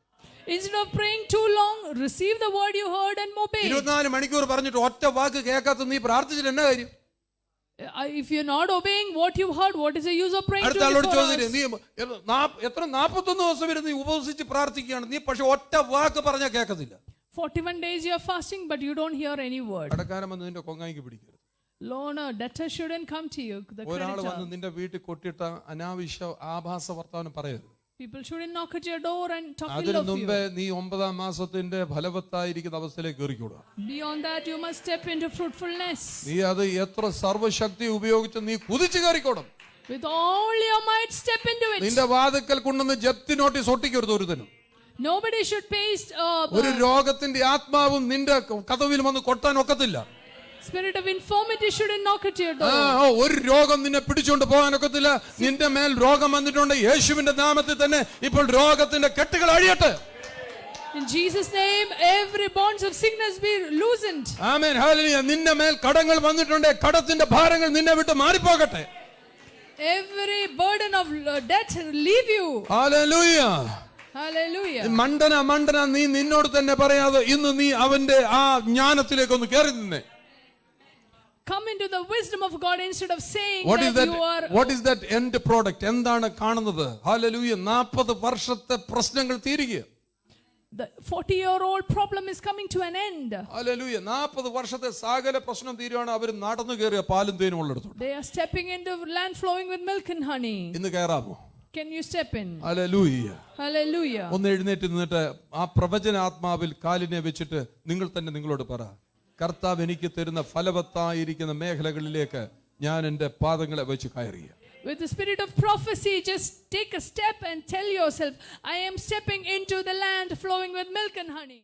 Instead of praying too long, receive the word you heard and obey. 24 മണിക്കൂർ പറഞ്ഞിട്ട് ഒറ്റ വാക്ക് കേൾക്കാത്ത നീ പ്രാർത്ഥിച്ചിട്ട് എന്നാ കാര്യം? If you're not obeying what you heard, what is the use of praying അടുത്ത ആളോട് 24 ചോദിച്ചു, hours? നീ എത്ര 41 ദിവസം വരെ നീ ഉപവസിച്ച് പ്രാർത്ഥിക്കുകയാണ്, നീ പക്ഷെ ഒറ്റ വാക്ക് പറഞ്ഞാൽ കേൾക്കത്തില്ല. 41 days you are fasting, but you don't hear any word. കടക്കാരൻ വന്ന് നിന്റെ കൊങ്ങായിക്ക് പിടിക്കരുത്. Loaner, debtor shouldn't come to you. The ഒരാൾ വന്ന് creditor. നിന്റെ വീട്ടിൽ കൊട്ടിട്ട അനാവശ്യ ആഭാസ വർത്തമാനം പറയരുത്. People shouldn't knock at your door and talk ill അതിനു of you. മുമ്പേ നീ 9ാം മാസത്തിന്റെ ഫലവത്തായിരിക്കുന്ന അവസ്ഥയിലേക്ക് കയറിക്കൂടാ. Beyond that, you must step into fruitfulness. നീ അത് എത്ര സർവശക്തി ഉപയോഗിച്ച് നീ കുതിച്ചു കയറിക്കോണം. With all your might, step into it. നിന്റെ വാതിക്കൽ കൊണ്ടുവന്ന് ജപ്തി നോട്ടീസ് ഒട്ടിക്കരുത് ഒരുത്തനും. Nobody should paste ഒരു രോഗത്തിന്റെ ആത്മാവും നിന്റെ കതവിൽ വന്ന് കൊട്ടാൻ ഒക്കത്തില്ല. spirit of infirmity shouldn't knock at your door. ഒരു രോഗം നിന്നെ പിടിച്ചുകൊണ്ട് പോകാനൊക്കത്തില്ല. നിന്റെ മേൽ രോഗം വന്നിട്ടുണ്ട്. യേശുവിന്റെ നാമത്തിൽ തന്നെ ഇപ്പോൾ രോഗത്തിന്റെ കെട്ടുകൾ അഴിയട്ടെ. In Jesus' name, every bonds of sickness be loosened. Amen, hallelujah. നിന്റെ മേൽ കടങ്ങൾ വന്നിട്ടുണ്ട്. കടത്തിന്റെ ഭാരങ്ങൾ നിന്നെ വിട്ട് മാറിപ്പോകട്ടെ. Every burden of debt leave you. Hallelujah. Hallelujah. മണ്ടന നീ നിന്നോട് തന്നെ പറയാതെ ഇന്ന് നീ അവന്റെ ആ ജ്ഞാനത്തിലേക്ക് ഒന്ന് കയറി നിന്നേ. Come into the wisdom of God instead of saying What is that that? you are. What is that end product? എന്താണ് കാണുന്നത്? ഹല്ലേലൂയ. 40 വർഷത്തെ പ്രശ്നങ്ങൾ തീരുക. The 40-year-old problem is coming to an end. Hallelujah. 40 വർഷത്തെ സകല പ്രശ്നം തീരുവാണ്. അവർ നടന്നു കയറിയ പാലും തേനും ഉള്ളിടത്തോട്ട്. They are stepping into land flowing with milk and honey. ഇന്ന് കയറാമോ? Can you step in? Hallelujah. Hallelujah. ഒന്ന് എഴുന്നേറ്റ് നിന്നിട്ട് ആ പ്രവചനാത്മാവിൽ കാലിനെ വെച്ചിട്ട് നിങ്ങൾ തന്നെ നിങ്ങളോട് പറ, കർത്താവ് എനിക്ക് തരുന്ന ഫലവത്തായിരിക്കുന്ന മേഖലകളിലേക്ക് ഞാൻ എൻ്റെ പാദങ്ങളെ വെച്ച് കയറിയ. With the spirit of prophecy, just take a step and tell yourself, I am stepping into the land flowing with milk and honey.